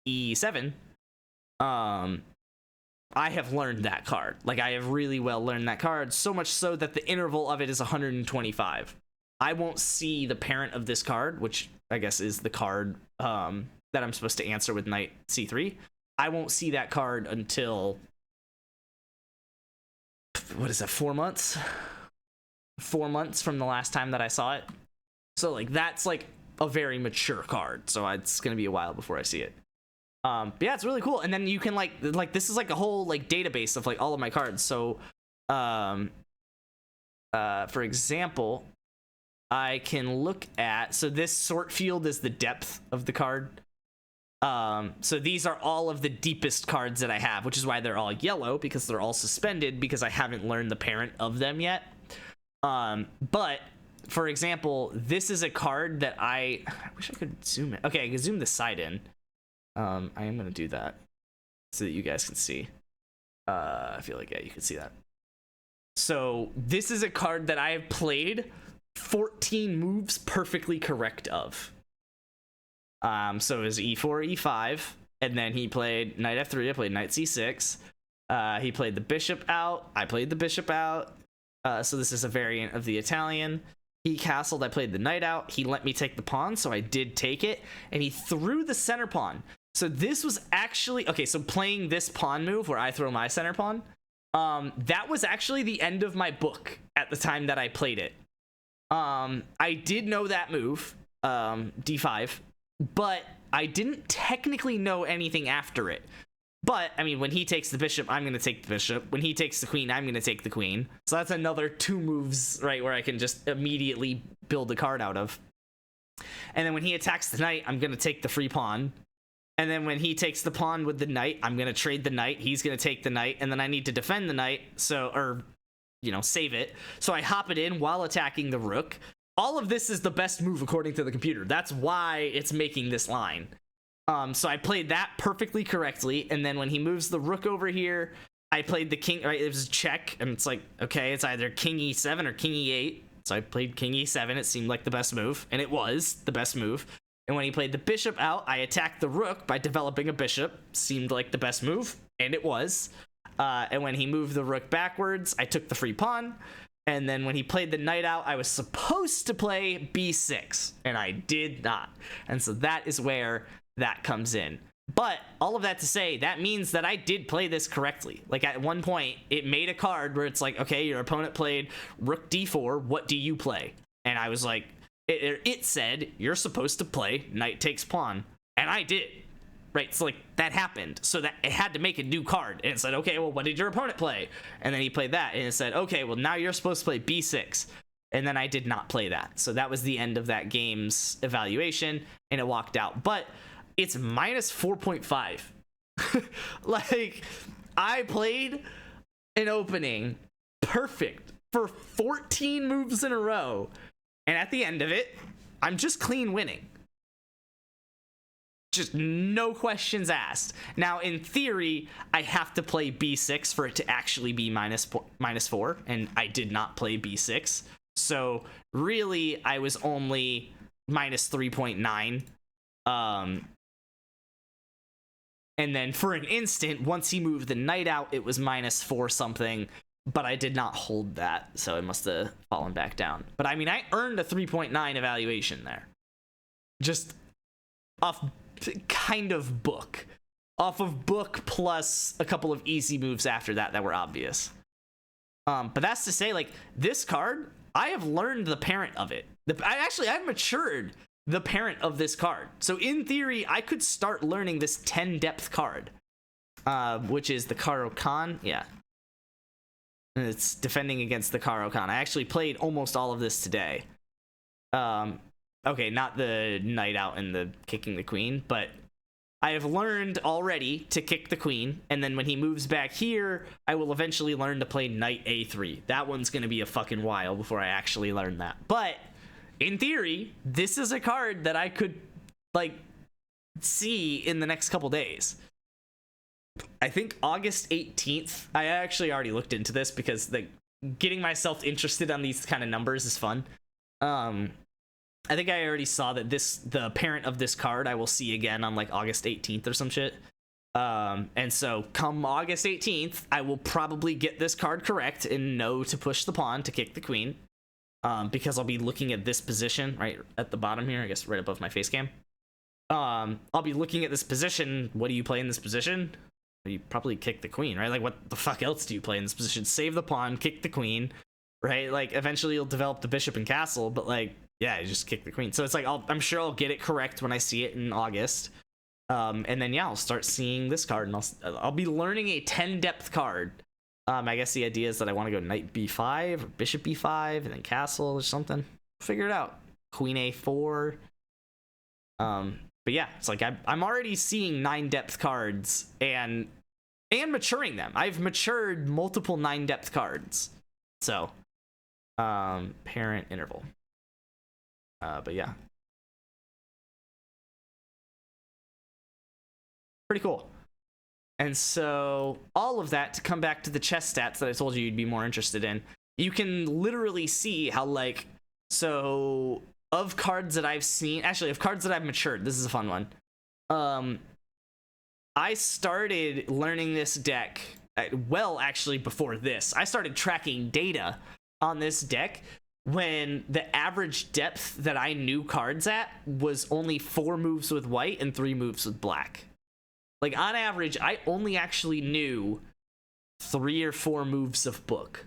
[SPEAKER 1] e7. I have learned that card. Like, I have really well learned that card, so much so that the interval of it is 125. I won't see the parent of this card, which I guess is the card that I'm supposed to answer with knight c3. I won't see that card until, what is that, 4 months? 4 months from the last time that I saw it. So, like, that's, like, a very mature card. So it's going to be a while before I see it. But yeah, it's really cool. And then you can like this is like a whole like database of like all of my cards. So for example, I can look at, so this sort field is the depth of the card. So these are all of the deepest cards that I have, which is why they're all yellow, because they're all suspended, because I haven't learned the parent of them yet. But for example, this is a card that I wish I could zoom in. Okay, I can zoom the side in. I am going to do that so that you guys can see. I feel like, yeah, you can see that. So this is a card that I have played 14 moves perfectly correct of. So it was e4, e5, and then he played knight f3, I played knight c6. He played the bishop out, I played the bishop out. So this is a variant of the Italian. He castled, I played the knight out. He let me take the pawn, so I did take it. And he threw the center pawn. So this was actually, okay, so playing this pawn move where I throw my center pawn, that was actually the end of my book at the time that I played it. I did know that move, d5, but I didn't technically know anything after it. But, I mean, when he takes the bishop, I'm going to take the bishop. When he takes the queen, I'm going to take the queen. So that's another 2 moves, right, where I can just immediately build a card out of. And then when he attacks the knight, I'm going to take the free pawn. And then when he takes the pawn with the knight, I'm going to trade the knight. He's going to take the knight. And then I need to defend the knight, so, or, you know, save it. So I hop it in while attacking the rook. All of this is the best move according to the computer. That's why it's making this line. So I played that perfectly correctly, and then when he moves the rook over here, I played the king, right, it was a check, and it's like, okay, it's either king e7 or king e8, so I played king e7, it seemed like the best move, and it was the best move. And when he played the bishop out, I attacked the rook by developing a bishop, seemed like the best move, and it was. And when he moved the rook backwards, I took the free pawn, and then when he played the knight out, I was supposed to play b6, and I did not. And so that is where that comes in. But all of that to say, that means that I did play this correctly. Like, at one point, it made a card where it's like, okay, your opponent played rook d4, what do you play? And I was like, it said, you're supposed to play knight takes pawn. And I did. Right, so like, that happened. So that it had to make a new card. And it said, okay, well, what did your opponent play? And then he played that, and it said, okay, well, now you're supposed to play b6. And then I did not play that. So that was the end of that game's evaluation, and it walked out. But it's minus 4.5. Like, I played an opening perfect for 14 moves in a row, and at the end of it, I'm just clean winning. Just no questions asked. Now, in theory, I have to play b6 for it to actually be -4, and I did not play b6. So really, I was only -3.9. And then for an instant, once he moved the knight out, it was -4 something, but I did not hold that, so it must have fallen back down. But I mean, I earned a 3.9 evaluation there. Just off kind of book. Off of book plus a couple of easy moves after that were obvious. But that's to say, like, this card, I have learned the parent of it. I've matured the parent of this card. So in theory, I could start learning this 10 depth card, which is the Caro-Kann. Yeah. And it's defending against the Caro-Kann. I actually played almost all of this today. Okay, not the knight out and the kicking the queen, but I have learned already to kick the queen, and then when he moves back here, I will eventually learn to play knight a3. That one's going to be a fucking while before I actually learn that. But in theory, this is a card that I could, like, see in the next couple days. I think August 18th, I actually already looked into this because getting myself interested on these kind of numbers is fun. I think I already saw that the parent of this card I will see again on like August 18th or some shit. And so come August 18th, I will probably get this card correct and know to push the pawn to kick the queen. Because I'll be looking at this position right at the bottom here, I guess right above my face cam. I'll be looking at this position. What do you play in this position? You probably kick the queen, right? Like, what the fuck else do you play in this position? Save the pawn, kick the queen, right? Like, eventually you'll develop the bishop and castle, but like, yeah, you just kick the queen. So it's like, I'm sure I'll get it correct when I see it in August. And then, yeah, I'll start seeing this card, and I'll be learning a 10 depth card. I guess the idea is that I want to go knight b5 or bishop b5 and then castle or something. Figure it out. Queen a4. But yeah, it's like I'm already seeing 9 depth cards and maturing them. I've matured multiple 9 depth cards. So, parent interval. But yeah. Pretty cool. And so all of that, to come back to the chess stats that I told you you'd be more interested in, you can literally see how, like, so of cards that I've seen, actually of cards that I've matured, this is a fun one. I started learning this deck, well, actually before this. I started tracking data on this deck when the average depth that I knew cards at was only 4 moves with white and 3 moves with black. Like, on average, I only actually knew 3 or 4 moves of book.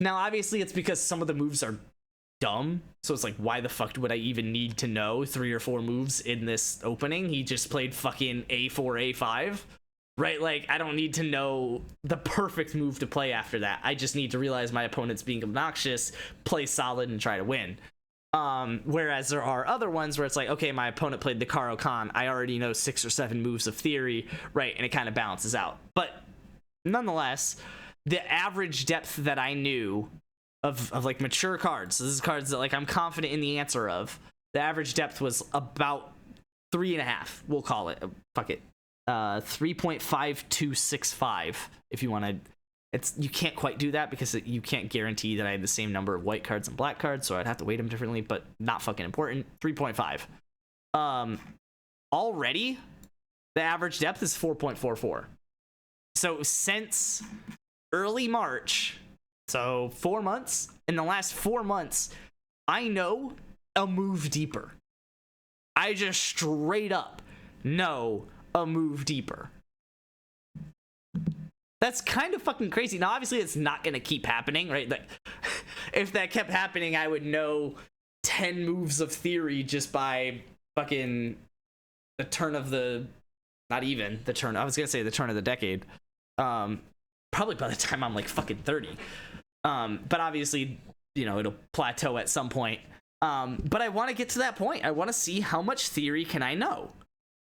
[SPEAKER 1] Now, obviously, it's because some of the moves are dumb. So it's like, why the fuck would I even need to know 3 or 4 moves in this opening? He just played fucking a4, a5, right? Like, I don't need to know the perfect move to play after that. I just need to realize my opponent's being obnoxious, play solid, and try to win. Whereas there are other ones where it's like, okay, my opponent played the Caro-Kann. I already know 6 or 7 moves of theory, right? And it kind of balances out. But nonetheless, the average depth that I knew of like mature cards, so this is cards that like I'm confident in the answer of, the average depth was about 3.5. We'll call it. Fuck it. 3.5265 if you want to. You can't quite do that because you can't guarantee that I have the same number of white cards and black cards, so I'd have to weight them differently, but not fucking important. 3.5. Already, the average depth is 4.44. So since early March, so 4 months, in the last 4 months, I know a move deeper. I just straight up know a move deeper. That's kind of fucking crazy. Now, obviously, it's not going to keep happening, right? Like, if that kept happening, I would know 10 moves of theory just by fucking the turn of the... Not even the turn... I was going to say the turn of the decade. Probably by the time I'm, like, fucking 30. But obviously, you know, it'll plateau at some point. But I want to get to that point. I want to see how much theory can I know.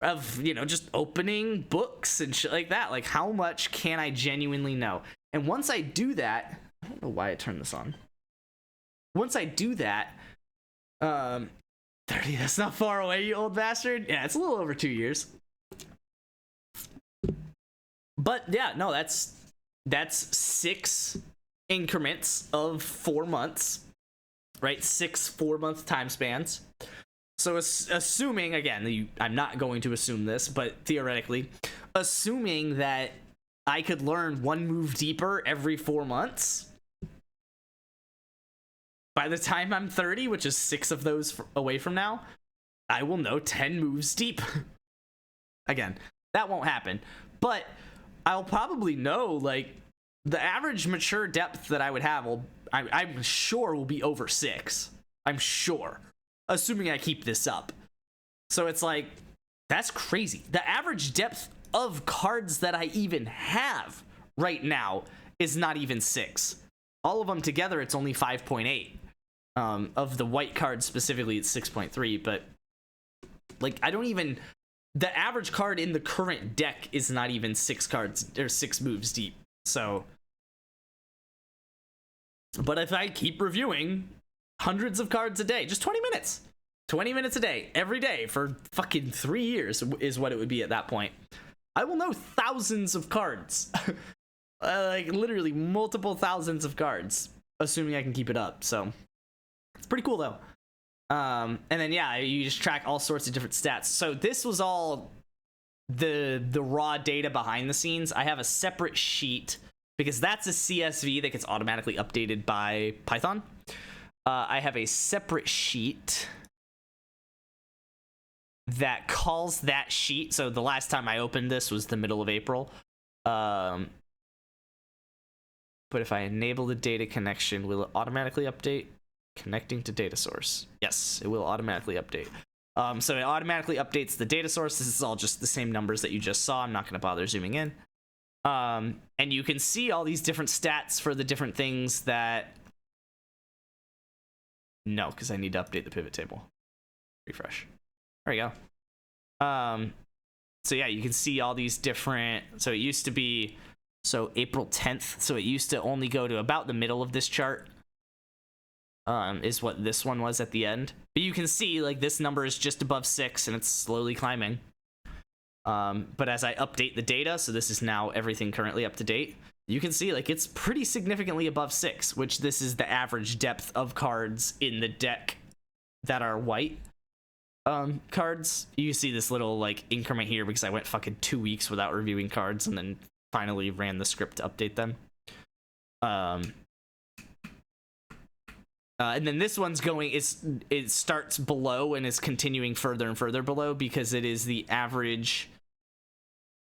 [SPEAKER 1] Of, you know, just opening books and shit like that. Like, how much can I genuinely know? And once I do that, I don't know why I turned this on. Once I do that, 30, that's not far away, you old bastard. Yeah, it's a little over 2 years. But yeah, no, that's 6 increments of 4 months, right? 6 4-month time spans. So assuming, again, I'm not going to assume this, but theoretically, assuming that I could learn 1 move deeper every 4 months, by the time I'm 30, which is 6 of those away from now, I will know 10 moves deep. Again, that won't happen, but I'll probably know, like, the average mature depth that I would have I'm sure will be over 6. I'm sure, assuming I keep this up. So it's like, that's crazy. The average depth of cards that I even have right now is not even 6. All of them together, it's only 5.8. Of the white cards specifically, it's 6.3. But like, the average card in the current deck is not even 6 cards or 6 moves deep. So, but if I keep reviewing hundreds of cards a day, just 20 minutes a day, every day for fucking 3 years is what it would be at that point, I will know thousands of cards. Like, literally multiple thousands of cards, assuming I can keep it up. So it's pretty cool though. And then yeah, you just track all sorts of different stats. So this was all the raw data behind the scenes. I have a separate sheet because that's a CSV that gets automatically updated by Python. I have a separate sheet that calls that sheet. So the last time I opened this was the middle of April. But if I enable the data connection, will it automatically update? Connecting to data source. Yes, it will automatically update. So it automatically updates the data source. This is all just the same numbers that you just saw. I'm not going to bother zooming in. And you can see all these different stats for the different things that... No, because I need to update the pivot table. Refresh. There we go. So yeah, you can see all these different... So it used to be... So April 10th. So it used to only go to about the middle of this chart. Is what this one was at the end. But you can see, like, this number is just above 6 and it's slowly climbing. But as I update the data, so this is now everything currently up to date, you can see, like, it's pretty significantly above 6, which this is the average depth of cards in the deck that are white cards. You see this little, like, increment here because I went fucking 2 weeks without reviewing cards and then finally ran the script to update them. And then this one's going, it starts below and is continuing further and further below because it is the average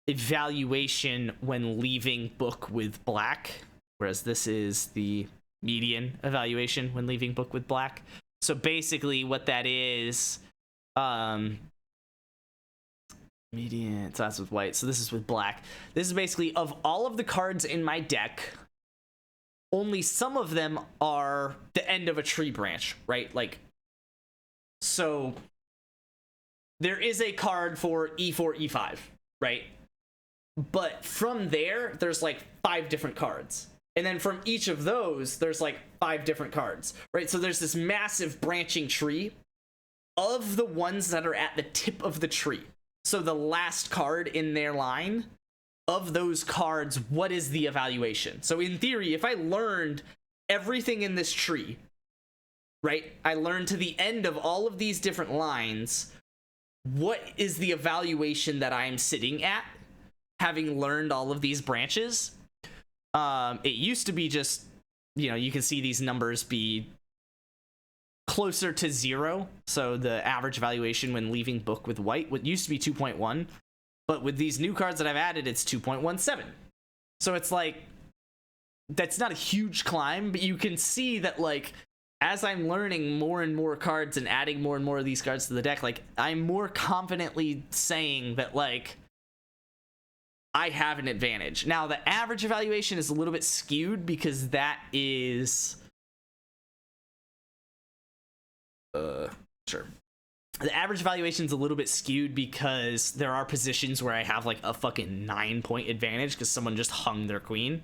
[SPEAKER 1] evaluation when leaving book with black, whereas this is the median evaluation when leaving book with black. So basically what that is, median, so that's with white, so this is with black. This is basically, of all of the cards in my deck, only some of them are the end of a tree branch, right? Like, so there is a card for E4, E5, right? But from there, there's like 5 different cards. And then from each of those, there's like 5 different cards, right? So there's this massive branching tree of the ones that are at the tip of the tree. So the last card in their line, of those cards, what is the evaluation? So in theory, if I learned everything in this tree, right? I learned to the end of all of these different lines, what is the evaluation that I'm sitting at, having learned all of these branches? It used to be just, you know, you can see these numbers be closer to 0. So the average evaluation when leaving book with white, what used to be 2.1. But with these new cards that I've added, it's 2.17. So it's like, that's not a huge climb, but you can see that, like, as I'm learning more and more cards and adding more and more of these cards to the deck, like, I'm more confidently saying that, like, I have an advantage. Now, the average evaluation is a little bit skewed because that is... Sure. The average evaluation is a little bit skewed because there are positions where I have like a fucking 9-point advantage because someone just hung their queen.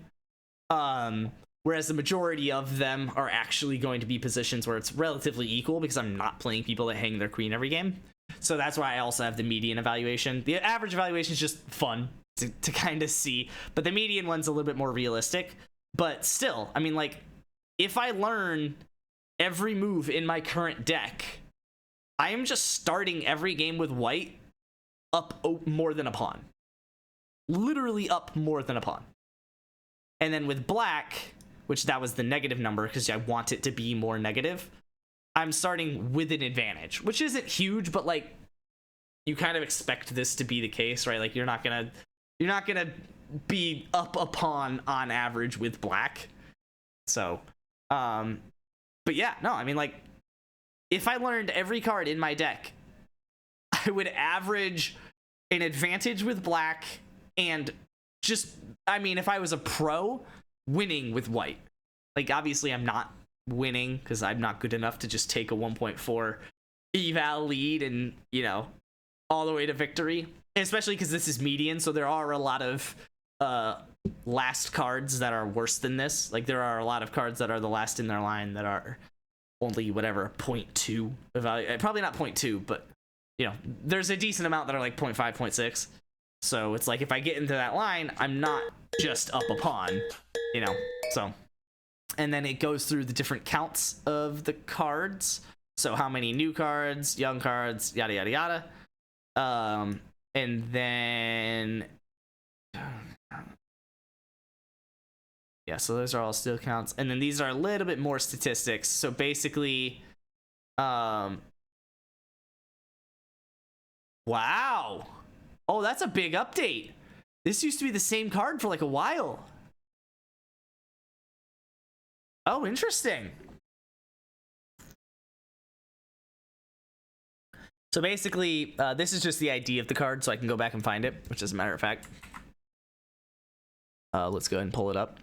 [SPEAKER 1] whereas the majority of them are actually going to be positions where it's relatively equal because I'm not playing people that hang their queen every game. So that's why I also have the median evaluation. The average evaluation is just fun to kind of see, but the median one's a little bit more realistic. But still, I mean, like, if I learn every move in my current deck, I am just starting every game with white up more than a pawn. Literally up more than a pawn. And then with black, which that was the negative number because I want it to be more negative, I'm starting with an advantage, which isn't huge, but like you kind of expect this to be the case, right? Like you're not gonna be up a pawn on average with black. So, but yeah, no, I mean, like, if I learned every card in my deck, I would average an advantage with black and just, I mean, if I was a pro, winning with white. Like, obviously I'm not winning because I'm not good enough to just take a 1.4 eval lead and, you know, all the way to victory. And especially because this is median, so there are a lot of last cards that are worse than this. Like, there are a lot of cards that are the last in their line that are only whatever 0.2 evaluate, probably not 0.2, but you know, there's a decent amount that are like 0.5, 0.6. So it's like if I get into that line, I'm not just up a pawn, you know. So, and then it goes through the different counts of the cards. So how many new cards, young cards, yada yada yada. And then yeah, so those are all still counts. And then these are a little bit more statistics. So basically, wow. Oh, that's a big update. This used to be the same card for like a while. Oh, interesting. So basically, this is just the ID of the card, so I can go back and find it, which is a matter of fact. Let's go ahead and pull it up.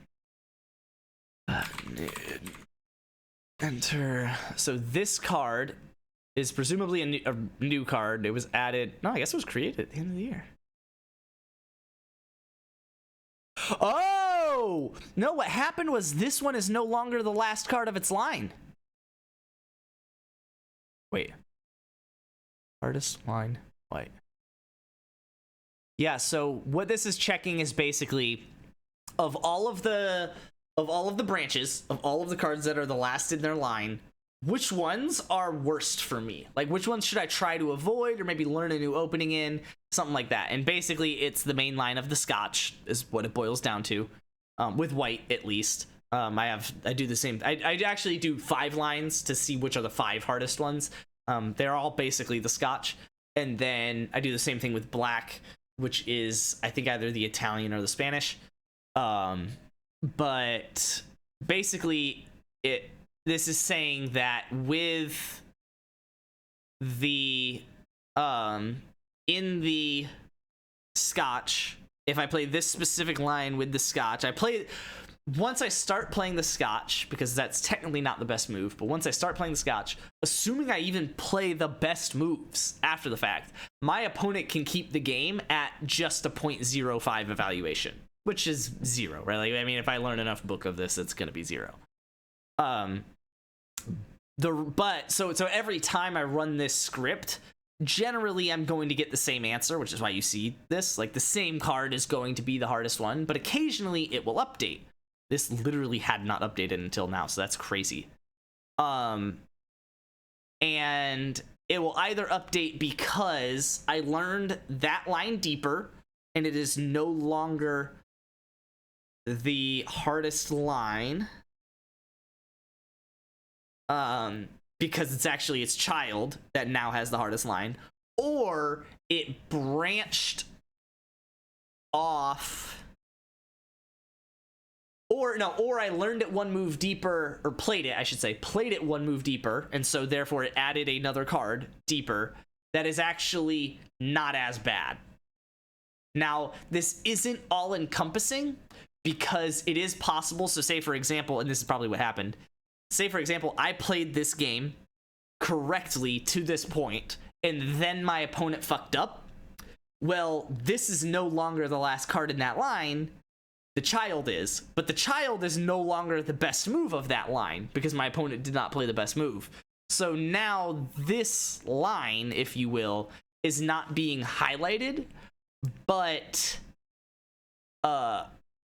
[SPEAKER 1] Enter. So this card is presumably a new card. It was added. No, I guess it was created at the end of the year. Oh! No, what happened was this one is no longer the last card of its line. Wait. Hardest line white. Yeah, so what this is checking is basically of all of the branches, of all of the cards that are the last in their line, which ones are worst for me? Like, which ones should I try to avoid or maybe learn a new opening in? Something like that. And basically, it's the main line of the Scotch is what it boils down to, with white at least. I do the same. I actually do 5 lines to see which are the 5 hardest ones. They're all basically the Scotch. And then I do the same thing with black, which is, I think, either the Italian or the Spanish. But basically, this is saying that with the in the Scotch, if I play this specific line with the Scotch, once I start playing the Scotch, because that's technically not the best move, but once I start playing the Scotch, assuming I even play the best moves after the fact, my opponent can keep the game at just a 0.05 evaluation, which is 0, right? Like, I mean, if I learn enough book of this, it's gonna be 0. So every time I run this script, generally I'm going to get the same answer, which is why you see this. Like, the same card is going to be the hardest one, but occasionally it will update. This literally had not updated until now, so that's crazy. And it will either update because I learned that line deeper and it is no longer the hardest line, because it's actually its child that now has the hardest line, or it branched off, or I learned it one move deeper, or played it one move deeper, and so therefore it added another card deeper that is actually not as bad. Now, this isn't all encompassing because it is possible. So say, for example, and this is probably what happened, say, for example, I played this game correctly to this point, and then my opponent fucked up. Well, this is no longer the last card in that line. The child is, but the child is no longer the best move of that line because my opponent did not play the best move. So now this line, if you will, is not being highlighted, but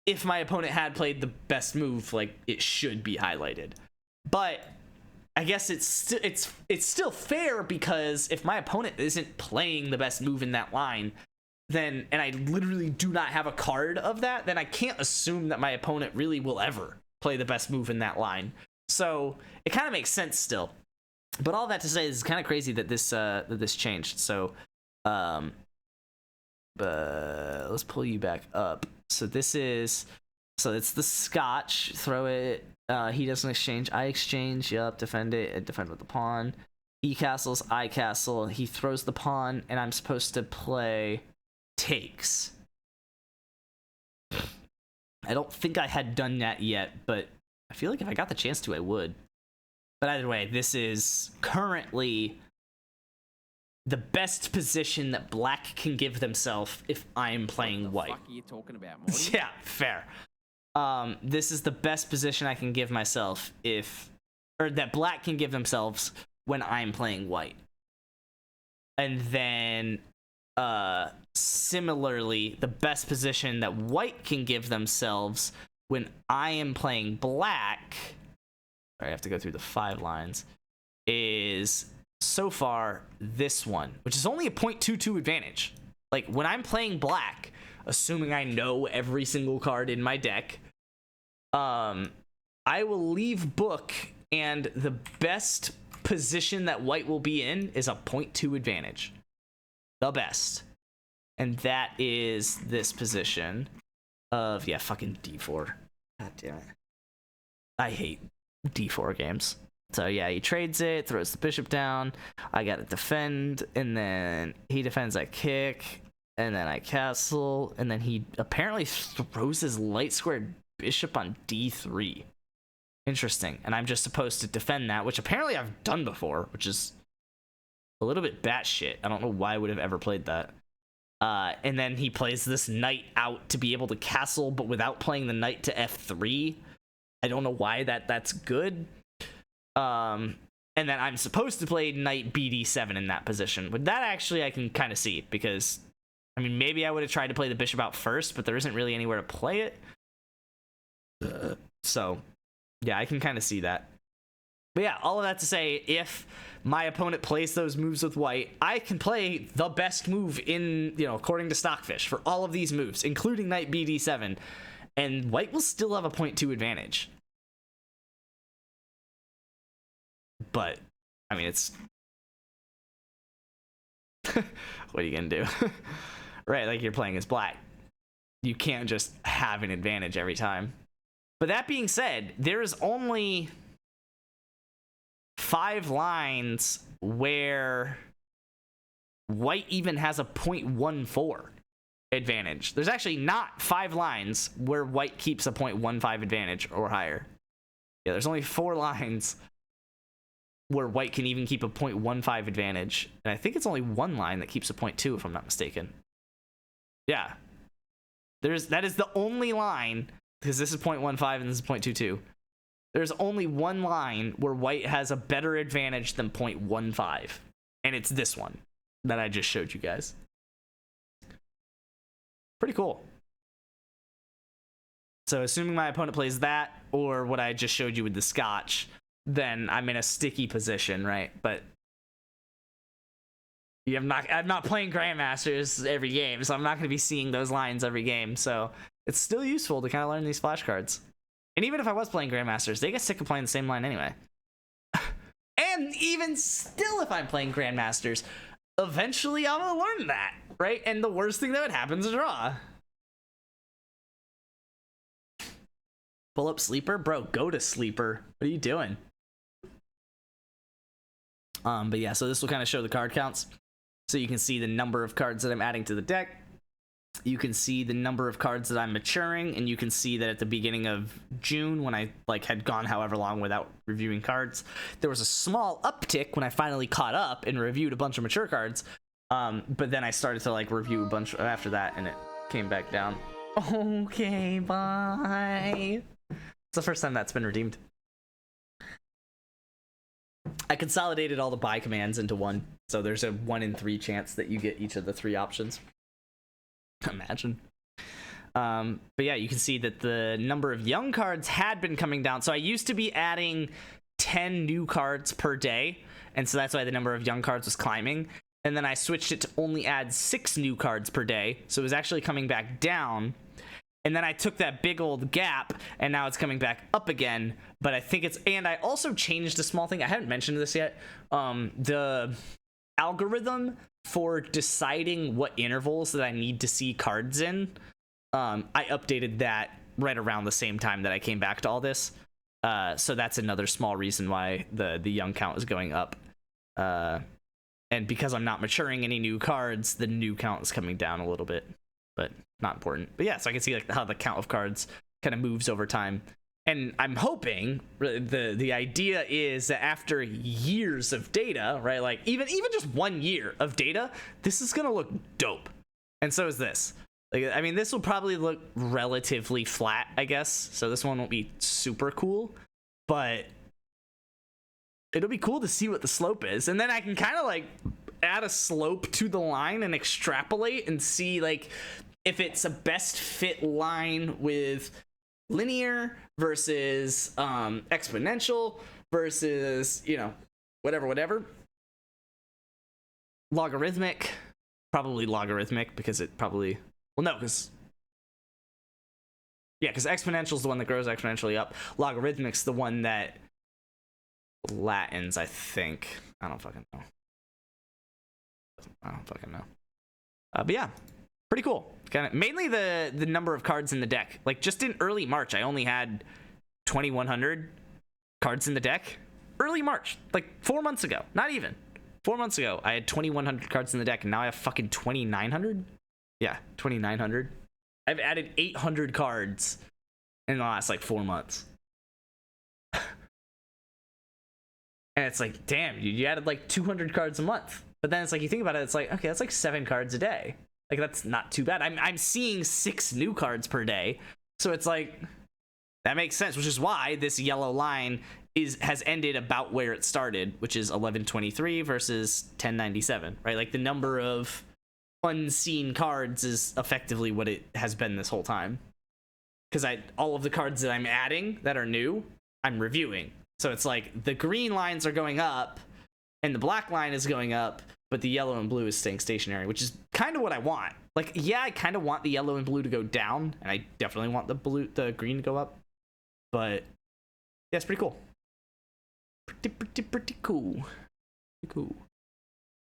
[SPEAKER 1] if my opponent had played the best move, like, it should be highlighted. But I guess it's still fair, because if my opponent isn't playing the best move in that line, then, and I literally do not have a card of that, then I can't assume that my opponent really will ever play the best move in that line. So it kind of makes sense still. But all that to say, it's kind of crazy that this changed. So let's pull you back up. So it's the Scotch. Throw it. He doesn't exchange. I exchange. Yup. Defend it. And defend with the pawn. He castles. I castle. He throws the pawn, and I'm supposed to play takes. I don't think I had done that yet, but I feel like if I got the chance to, I would. But either way, this is currently the best position that black can give themselves if I'm playing white.
[SPEAKER 6] What the fuck are you talking about, Morty?
[SPEAKER 1] Yeah, fair. This is the best position I can give myself or that black can give themselves when I'm playing white. And then, similarly, the best position that white can give themselves when I am playing black, I have to go through the 5 lines, is so far this one, which is only a 0.22 advantage. Like, when I'm playing black, assuming I know every single card in my deck, I will leave book, and the best position that white will be in is a 0.2 advantage. The best. And that is this position of, yeah, fucking D4. God damn it. I hate D4 games. So yeah, he trades it, throws the bishop down. I gotta defend, and then he defends, I kick, and then I castle, and then he apparently throws his light squared bishop on D3. Interesting. And I'm just supposed to defend that, which apparently I've done before, which is a little bit batshit. I don't know why I would have ever played that. And then he plays this knight out to be able to castle, but without playing the knight to F3. I don't know why that's good. And then I'm supposed to play knight BD7 in that position. But that actually I can kind of see, because, I mean, maybe I would have tried to play the bishop out first, but there isn't really anywhere to play it. So, yeah, I can kind of see that. But yeah, all of that to say, if my opponent plays those moves with white, I can play the best move in, according to Stockfish, for all of these moves, including knight BD7, and white will still have a 0.2 advantage. But, I mean, it's... what are you gonna do? Right, like you're playing as black. You can't just have an advantage every time. But that being said, there's only 5 lines where white even has a 0.14 advantage. There's actually not 5 lines where white keeps a 0.15 advantage or higher. Yeah, there's only 4 lines where white can even keep a 0.15 advantage. And I think it's only 1 line that keeps a 0.2, if I'm not mistaken. Yeah. That is the only line, because this is 0.15 and this is 0.22. There's only 1 line where white has a better advantage than 0.15. And it's this one that I just showed you guys. Pretty cool. So assuming my opponent plays that, or what I just showed you with the Scotch, then I'm in a sticky position, right? But I'm not playing Grandmasters every game, so I'm not going to be seeing those lines every game. So it's still useful to kind of learn these flashcards. And even if I was playing Grandmasters, they get sick of playing the same line anyway. And even still, if I'm playing Grandmasters, eventually I'm going to learn that, right? And the worst thing that would happen is a draw. Pull up Sleeper? Bro, go to Sleeper. What are you doing? But yeah, so this will kind of show the card counts. So you can see the number of cards that I'm adding to the deck. You can see the number of cards that I'm maturing, and you can see that at the beginning of June, when I had gone however long without reviewing cards, there was a small uptick when I finally caught up and reviewed a bunch of mature cards. But then I started to review a bunch after that, and it came back down. Okay, bye. It's the first time that's been redeemed. I consolidated all the buy commands into one, so there's a 1 in 3 chance that you get each of the 3 options. Imagine. But yeah, you can see that the number of young cards had been coming down. So I used to be adding 10 new cards per day, and so that's why the number of young cards was climbing. And then I switched it to only add 6 new cards per day, so it was actually coming back down. And then I took that big old gap, and now it's coming back up again. But I think it's, and I also changed a small thing. I haven't mentioned this yet. The algorithm for deciding what intervals that I need to see cards in, I updated that right around the same time that I came back to all this. So that's another small reason why the young count is going up. And because I'm not maturing any new cards, the new count is coming down a little bit, but not important. But yeah, so I can see like how the count of cards kind of moves over time. And I'm hoping the idea is that after years of data, right, like even just 1 year of data, this is gonna look dope. And so is this. Like, I mean, this will probably look relatively flat, I guess. So this one won't be super cool, but it'll be cool to see what the slope is. And then I can kind of like add a slope to the line and extrapolate and see like if it's a best fit line with linear versus exponential versus, you know, whatever. Logarithmic, probably logarithmic because it probably, well, no, because exponential is the one that grows exponentially up. Logarithmic's the one that flattens, I think. I don't fucking know. But yeah, pretty cool. Kind of mainly the number of cards in the deck. Like just in early March, I only had 2,100 cards in the deck. Early March, like 4 months ago, not even 4 months ago, I had 2,100 cards in the deck, and now I have fucking 2,900. Yeah, 2,900. I've added 800 cards in the last like 4 months. And it's like, damn, you added like 200 cards a month. But then it's like, you think about it, it's like, okay, that's like 7 cards a day. Like, that's not too bad. I'm seeing 6 new cards per day. So it's like, that makes sense, which is why this yellow line has ended about where it started, which is 1123 versus 1097, right? Like, the number of unseen cards is effectively what it has been this whole time. Because all of the cards that I'm adding that are new, I'm reviewing. So it's like the green lines are going up and the black line is going up, but the yellow and blue is staying stationary, which is kind of what I want. Like, yeah, I kind of want the yellow and blue to go down, and I definitely want the green to go up. But yeah, it's pretty cool. Pretty cool. Pretty cool.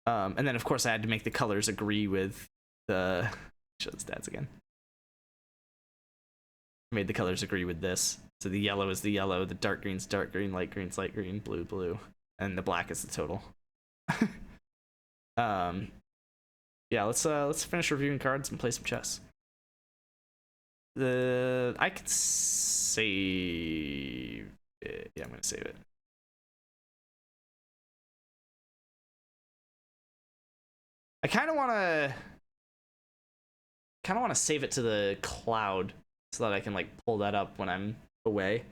[SPEAKER 1] And then of course I had to make the colors agree with the show the stats again. Made the colors agree with this. So the yellow is the yellow, the dark green's dark green, light green's light green, blue, and the black is the total. Yeah, let's finish reviewing cards and play some chess. I could save it. Yeah, I'm gonna save it. I kind of want to save it to the cloud so that I can like pull that up when I'm away.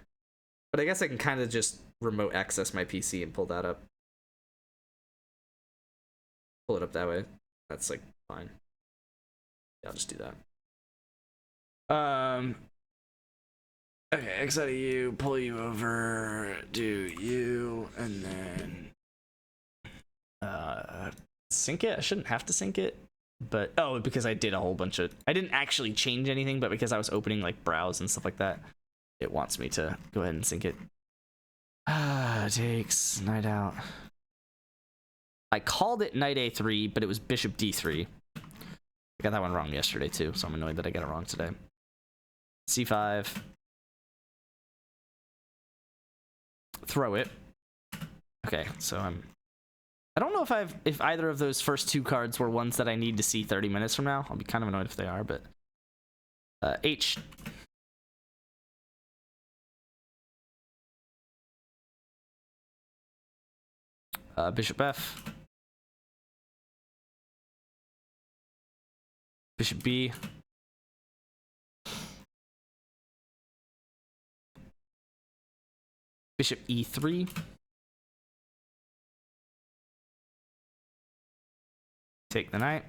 [SPEAKER 1] But I guess I can kind of just remote access my PC and pull that up. Pull it up that way. That's like fine. Yeah, I'll just do that. Okay, X out of you, pull you over, do you, and then sync it. I shouldn't have to sync it, but because I did a whole bunch of, I didn't actually change anything, but because I was opening like browse and stuff like that, it wants me to go ahead and sync it. Takes knight out. I called it knight a3, but it was bishop d3. I got that one wrong yesterday too, so I'm annoyed that I got it wrong today. c5. Throw it. Okay, so I don't know if either of those first 2 cards were ones that I need to see 30 minutes from now. I'll be kind of annoyed if they are, but H. Bishop F. Bishop B. Bishop e3. Take the knight.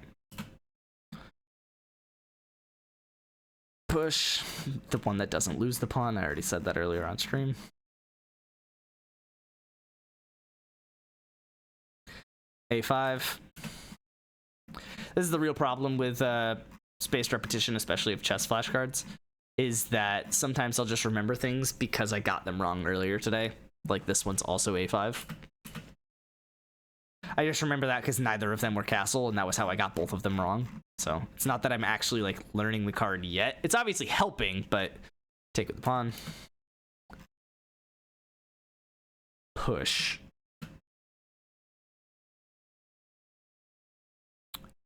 [SPEAKER 1] Push. The one that doesn't lose the pawn. I already said that earlier on stream. A5. This is the real problem with spaced repetition, especially of chess flashcards, is that sometimes I'll just remember things because I got them wrong earlier today. Like this one's also A5. I just remember that because neither of them were castle, and that was how I got both of them wrong. So it's not that I'm actually like learning the card yet. It's obviously helping, but take with the pawn. Push.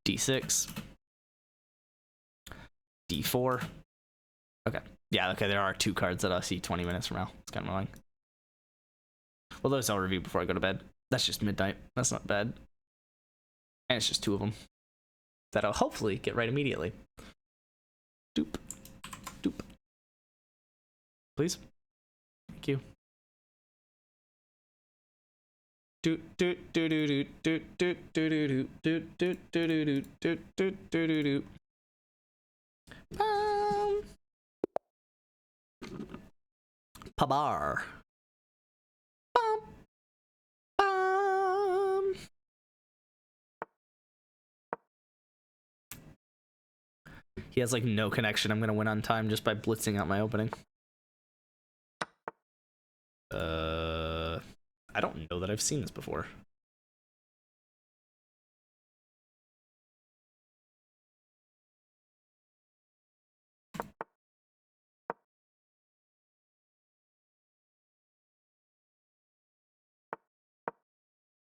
[SPEAKER 1] D6. D4. Okay. Yeah, okay, there are 2 cards that I'll see 20 minutes from now. It's kind of annoying. Well, those I'll review before I go to bed. That's just midnight. That's not bad. And it's just 2 of them that I'll hopefully get right immediately. Doop. Doop. Please. Thank you. Doot doot doot doot doot doot doot doot doot doot doot doot doot doot doot. Pabar. Bum. Bum. He has like no connection. I'm gonna win on time just by blitzing out my opening. I don't know that I've seen this before.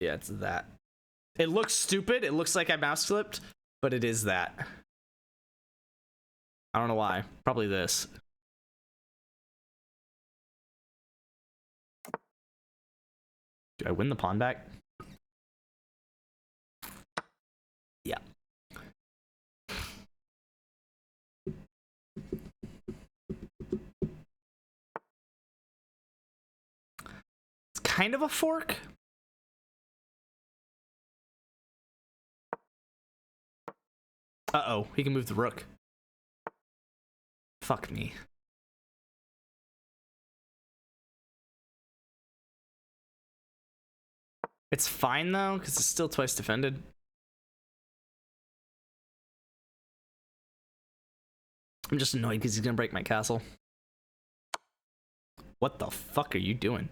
[SPEAKER 1] Yeah, it's that. It looks stupid. It looks like I mouse flipped, but it is that. I don't know why. Probably this. Do I win the pawn back? Yeah. It's kind of a fork. Uh-oh, he can move the rook. Fuck me. It's fine though, because it's still twice defended. I'm just annoyed because he's gonna break my castle. What the fuck are you doing?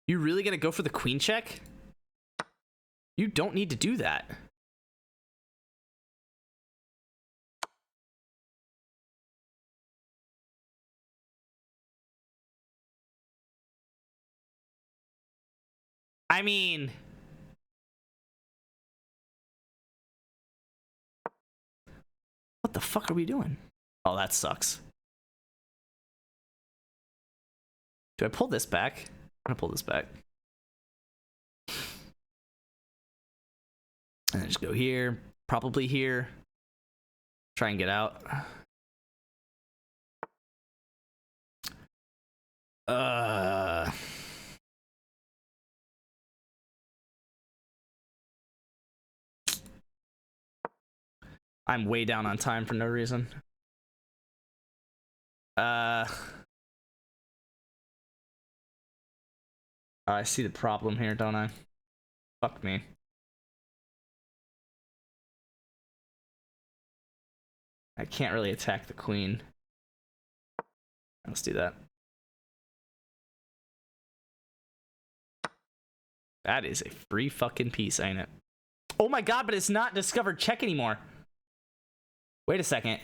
[SPEAKER 1] You really gonna go for the queen check? You don't need to do that. I mean... What the fuck are we doing? Oh, that sucks. Do I pull this back? I'm gonna pull this back. And then just go here. Probably here. Try and get out. I'm way down on time for no reason. I see the problem here, don't I? Fuck me. I can't really attack the queen. Let's do that. That is a free fucking piece, ain't it? Oh my god, but it's not discovered check anymore. Wait a second.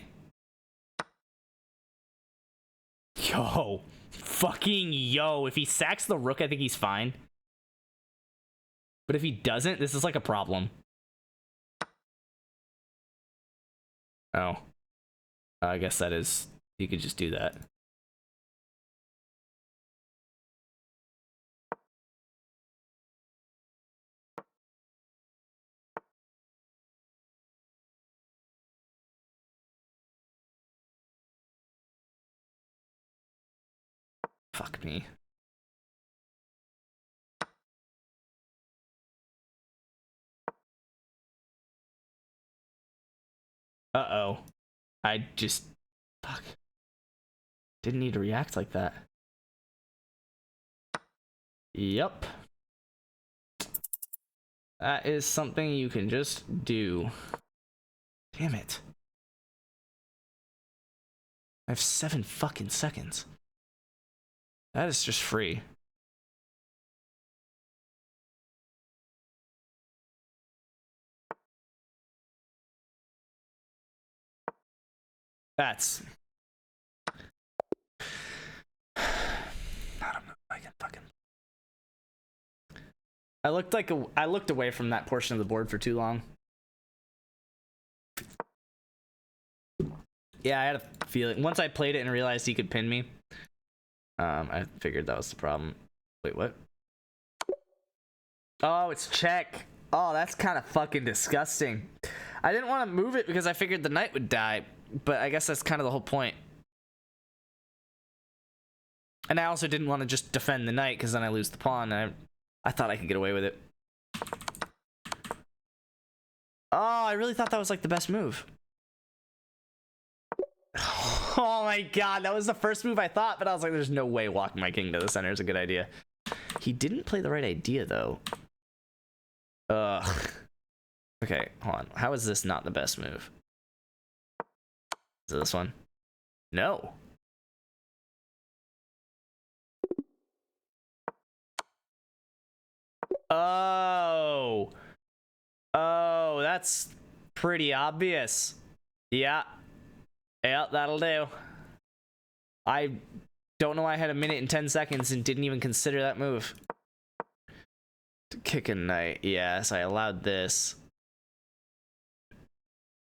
[SPEAKER 1] Yo. Fucking yo. If he sacks the rook, I think he's fine. But if he doesn't, this is like a problem. Oh. I guess that is... You could just do that. Fuck me. Uh-oh. I just... Fuck. Didn't need to react like that. Yup. That is something you can just do. Damn it. I have 7 fucking seconds. That is just free. That's not enough. I can fucking. I looked away from that portion of the board for too long. Yeah, I had a feeling once I played it and realized he could pin me. I figured that was the problem. Wait, what? Oh, it's check. Oh, that's kind of fucking disgusting. I didn't want to move it because I figured the knight would die, but I guess that's kind of the whole point. And I also didn't want to just defend the knight because then I lose the pawn. And I thought I could get away with it. Oh, I really thought that was like the best move. Oh my god, that was the first move I thought, but I was like, there's no way walking my king to the center is a good idea. He didn't play the right idea though. Ugh. Okay, hold on. How is this not the best move? Is it this one? No. Oh. Oh, that's pretty obvious. Yeah. Yeah, that'll do. I don't know why I had 1 minute and 10 seconds and didn't even consider that move. To kick a knight. Yes, I allowed this.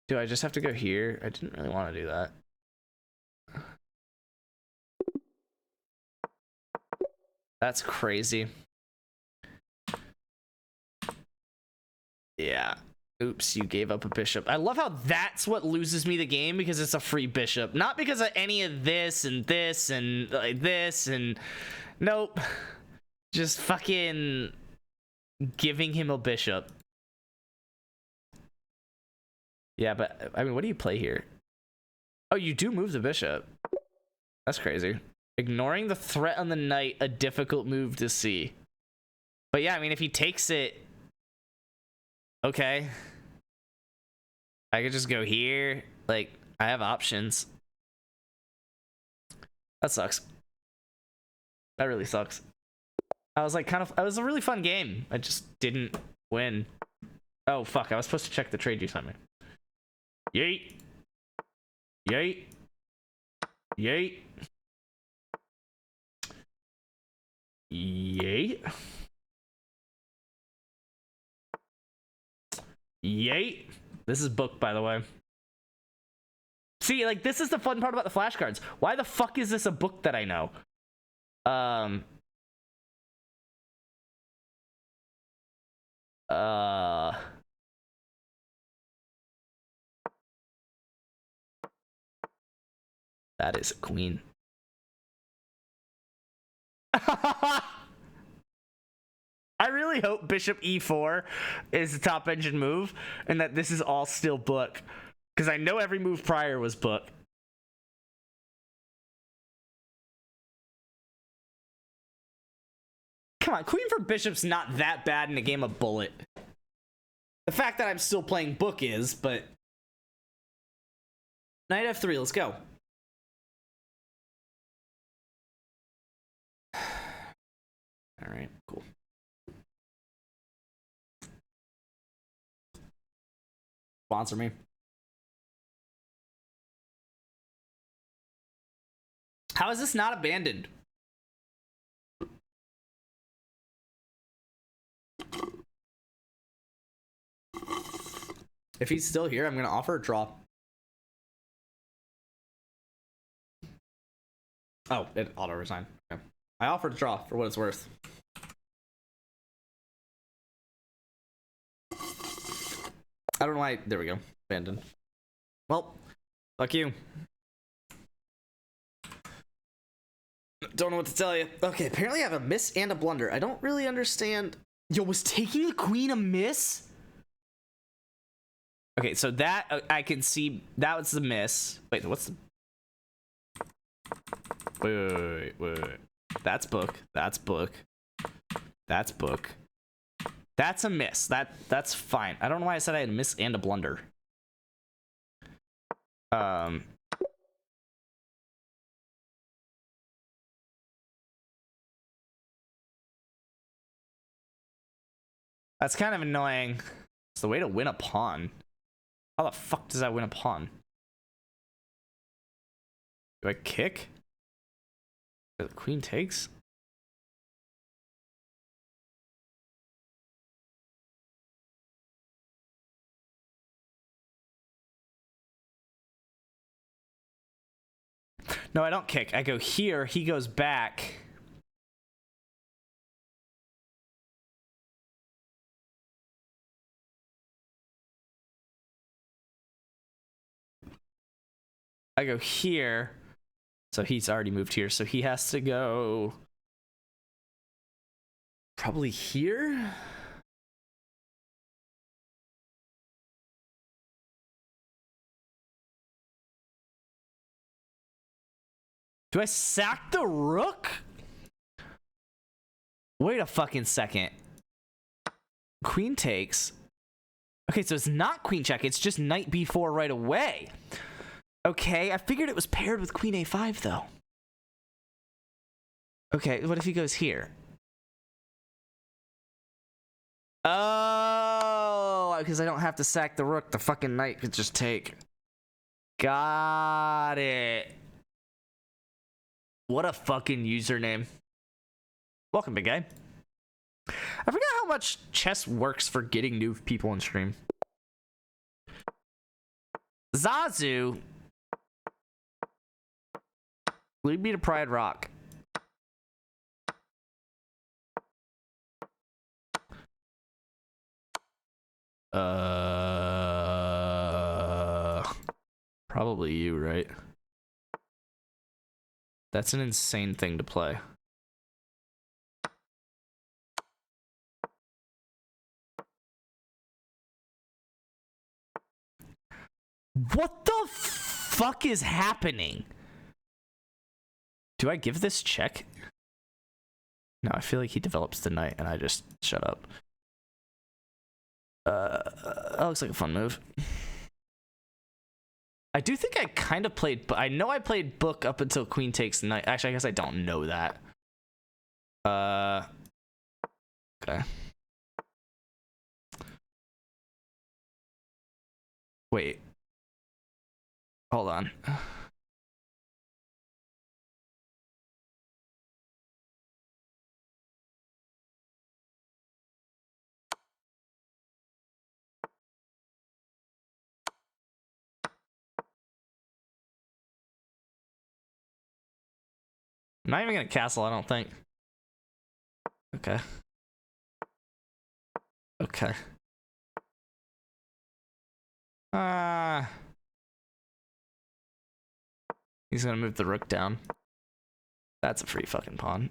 [SPEAKER 1] Do I just have to go here? I didn't really want to do that. That's crazy. Yeah. Oops, you gave up a bishop. I love how that's what loses me the game because it's a free bishop. Not because of any of this and this and like this and... Nope. Just fucking giving him a bishop. Yeah, but, I mean, what do you play here? Oh, you do move the bishop. That's crazy. Ignoring the threat on the knight, a difficult move to see. But yeah, I mean, if he takes it... Okay. I could just go here. Like, I have options. That sucks. That really sucks. I was like, it was a really fun game. I just didn't win. Oh, fuck. I was supposed to check the trade you sent me. Yeet. Yeet. Yeet. Yeet. Yeet. This is booked, by the way. See, like, this is the fun part about the flashcards. Why the fuck is this a book that I know? That is a queen. I really hope bishop e4 is the top engine move and that this is all still book. Because I know every move prior was book. Come on, queen for bishop's not that bad in a game of bullet. The fact that I'm still playing book is, but... Knight f3, let's go. Alright, cool. Sponsor me. How is this not abandoned? If he's still here, I'm gonna offer a draw. Oh, it auto resigned. Okay. I offered a draw for what it's worth. I don't know why. There we go. Abandoned. Well, fuck you. Don't know what to tell you. Okay, apparently I have a miss and a blunder. I don't really understand. Yo, was taking the queen a miss? Okay, so that I can see that was the miss. Wait, what's the? Wait. That's book. That's book. That's book. That's a miss. That's fine. I don't know why I said I had a miss and a blunder. That's kind of annoying. It's the way to win a pawn. How the fuck does that win a pawn? Do I kick? The queen takes? No, I don't kick. I go here. He goes back. I go here. So he's already moved here. So he has to go probably here. Do I sack the rook? Wait a fucking second. Queen takes. Okay, so it's not queen check. It's just knight b4 right away. Okay, I figured it was paired with queen a5 though. Okay, what if he goes here? Oh, because I don't have to sack the rook. The fucking knight could just take. Got it. What a fucking username. Welcome, big guy. I forgot how much chess works for getting new people in stream. Zazu. Lead me to Pride Rock. Probably you, right? That's an insane thing to play. What the fuck is happening? Do I give this check? No, I feel like he develops the knight and I just shut up. That looks like a fun move. I do think I kind of played, but I know I played book up until queen takes knight. Actually, I guess I don't know that. Okay. Wait. Hold on. I'm not even gonna castle, I don't think. Okay. Okay. He's gonna move the rook down. That's a free fucking pawn.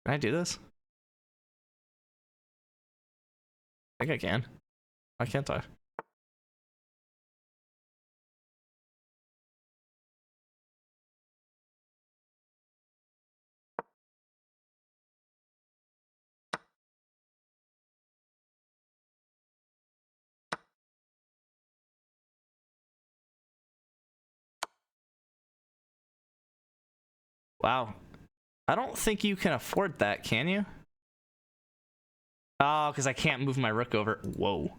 [SPEAKER 1] Can I do this? I think I can. Why can't I? Wow. I don't think you can afford that, can you? Oh, because I can't move my rook over. Whoa.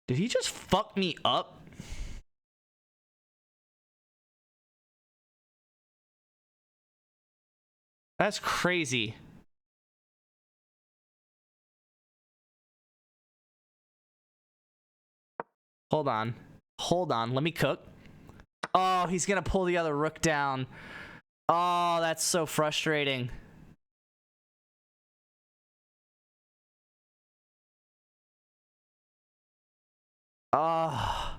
[SPEAKER 1] Did he just fuck me up? That's crazy. Hold on. Hold on. Let me cook. Oh, he's gonna pull the other rook down. Oh, that's so frustrating. Oh.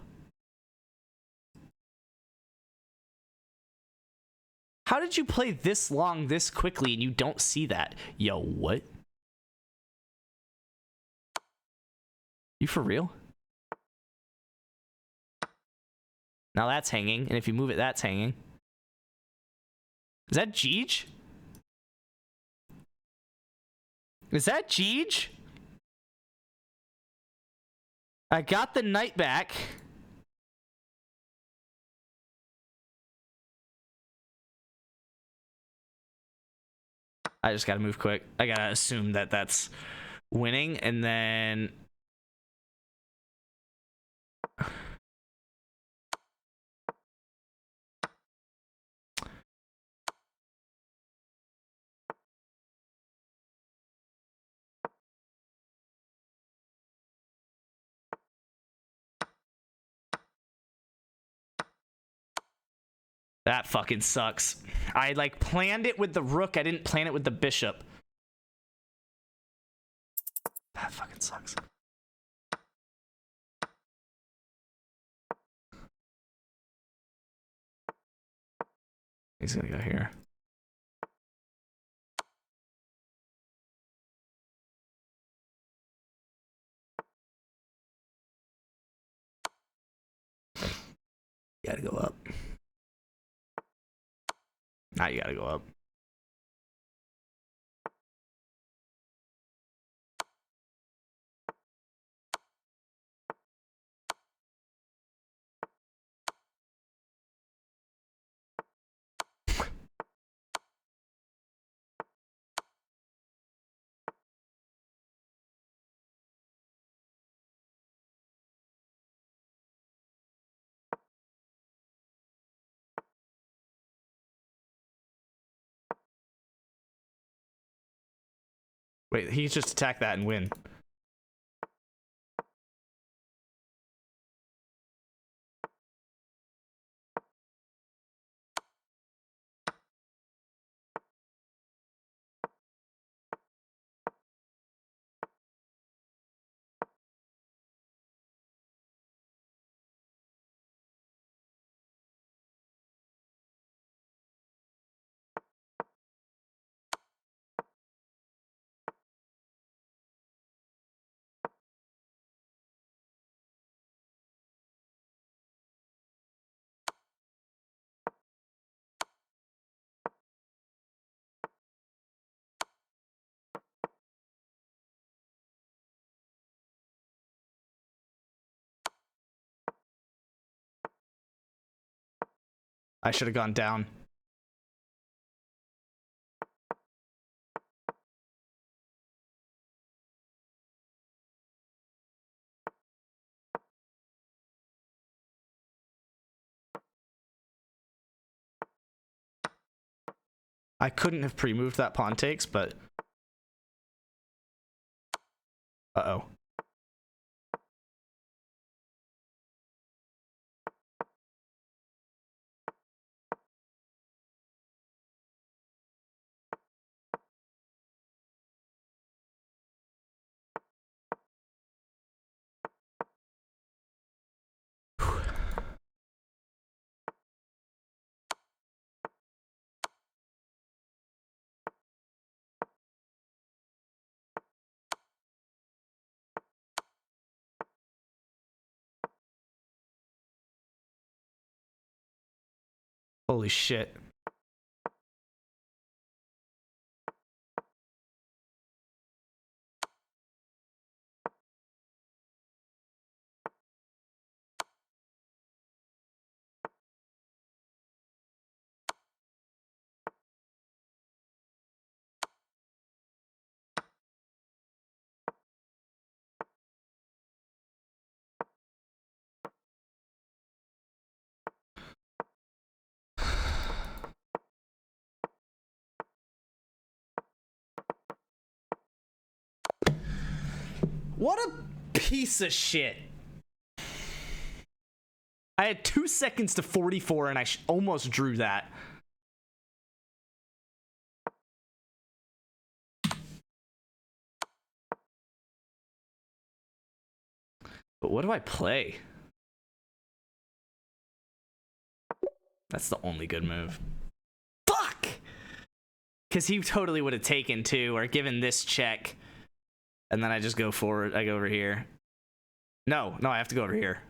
[SPEAKER 1] How did you play this long, this quickly, and you don't see that? Yo, what? You for real? Now that's hanging, and if you move it, that's hanging. Is that Jeej? Is that Jeej? I got the knight back. I just gotta move quick. I gotta assume that that's winning, and then... That fucking sucks. I like planned it with the rook. I didn't plan it with the bishop. That fucking sucks. He's gonna go here. Gotta go up. Now you gotta go up. Wait, he can just attack that and win. I should have gone down. I couldn't have pre-moved that pawn takes, but... Uh-oh. Holy shit. What a piece of shit. I had 2 seconds to 44 and I almost drew that. But what do I play? That's the only good move. Fuck! Because he totally would have taken two or given this check. And then I just go forward. I go over here. No, I have to go over here.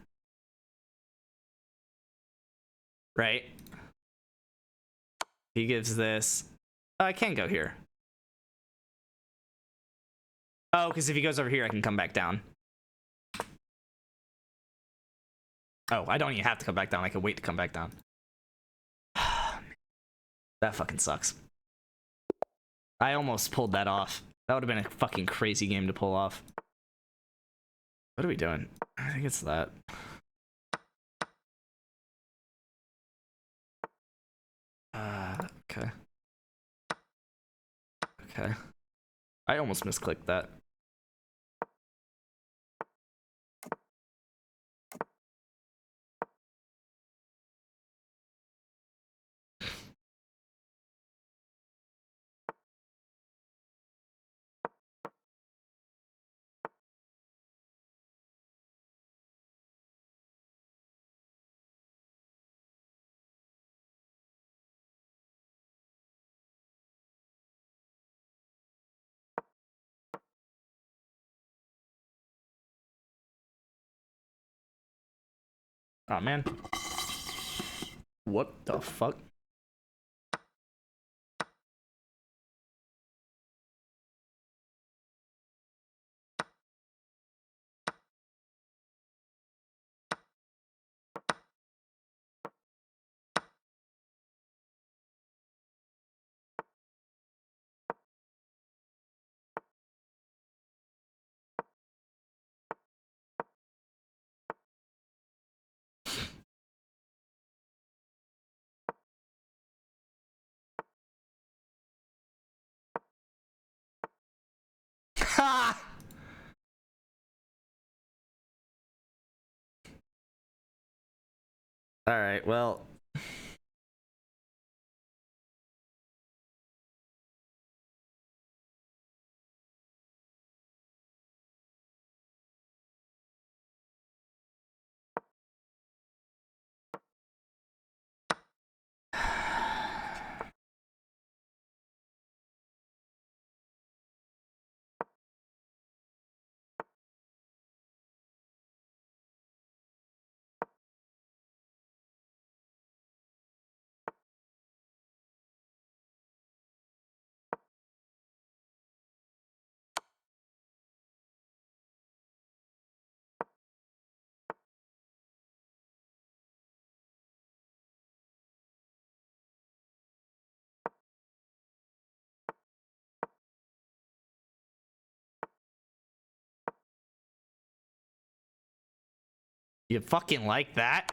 [SPEAKER 1] Right? He gives this. Oh, I can't go here. Oh, because if he goes over here, I can come back down. Oh, I don't even have to come back down. I can wait to come back down. That fucking sucks. I almost pulled that off. That would have been a fucking crazy game to pull off. What are we doing? I think it's that. Okay. Okay. I almost misclicked that. Oh man. What the fuck? Ha! All right, well. You fucking like that?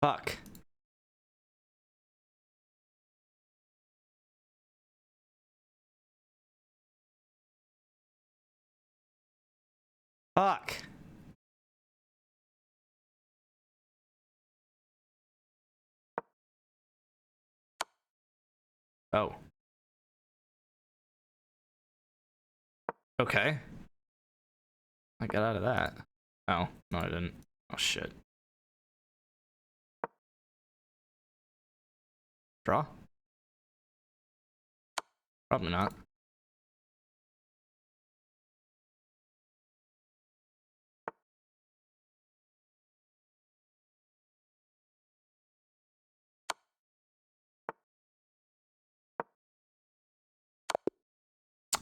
[SPEAKER 1] Fuck. Fuck. Oh. Okay. I got out of that. Oh, no, I didn't. Oh, shit. Draw? Probably not.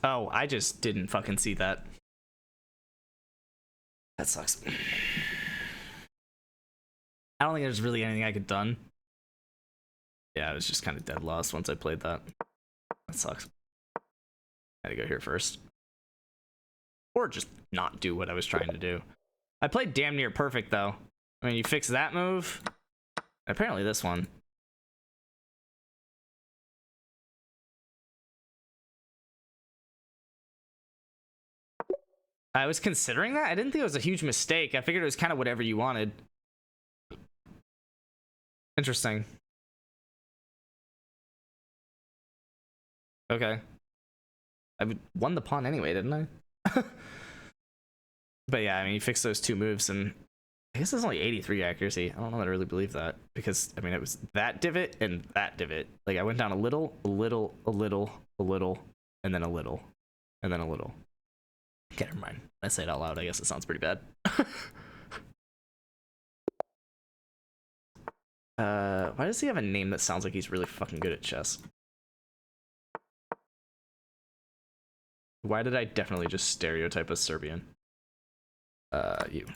[SPEAKER 1] Oh, I just didn't fucking see that. That sucks. I don't think there's really anything I could done. Yeah, I was just kind of dead lost once I played that. That sucks. I had to go here first. Or just not do what I was trying to do. I played damn near perfect, though. I mean, you fix that move. Apparently this one. I was considering that. I didn't think it was a huge mistake. I figured it was kind of whatever you wanted. Interesting. Okay. I won the pawn anyway, didn't I? But yeah, I mean, you fix those two moves, and I guess it's only 83 accuracy. I don't know that I really believe that, because, I mean, it was that divot and that divot. Like, I went down a little, a little, a little, a little, and then a little, and then a little. Okay, never mind. When I say it out loud, I guess it sounds pretty bad. Why does he have a name that sounds like he's really fucking good at chess? Why did I definitely just stereotype as Serbian? You.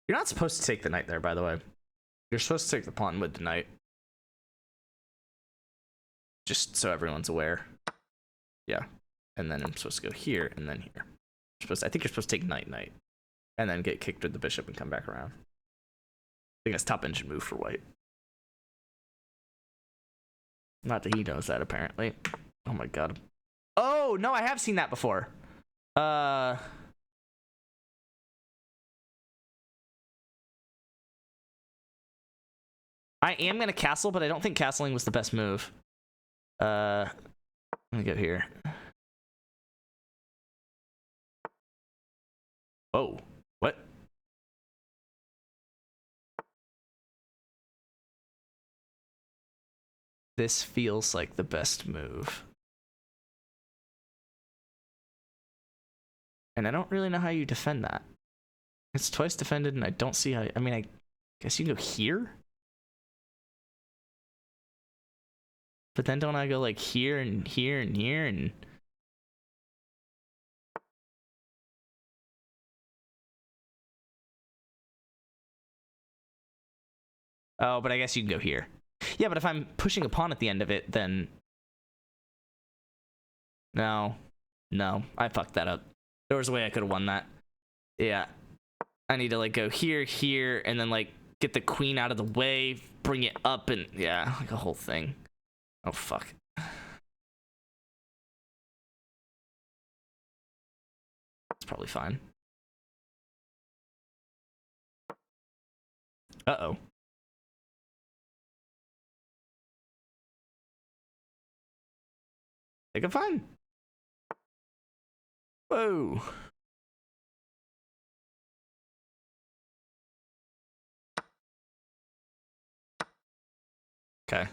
[SPEAKER 1] You're not supposed to take the knight there, by the way. You're supposed to take the pawn with the knight. Just so everyone's aware. Yeah. And then I'm supposed to go here and then here. I think you're supposed to take knight, knight. And then get kicked with the bishop and come back around. I think that's top engine move for white. Not that he knows that, apparently. Oh my god. Oh, no, I have seen that before. I am gonna castle, but I don't think castling was the best move. Let me go here. Whoa, what? This feels like the best move. And I don't really know how you defend that. It's twice defended, and I don't see how... I mean, I guess you can go here? But then don't I go, like, here and here and here and... Oh, but I guess you can go here. Yeah, but if I'm pushing a pawn at the end of it, then... No. No, I fucked that up. There was a way I could have won that. Yeah. I need to, like, go here, here, and then, like, get the queen out of the way, bring it up, and... Yeah, like a whole thing. Oh, fuck. It's probably fine. Uh-oh. I think I'm fine. Whoa. Okay.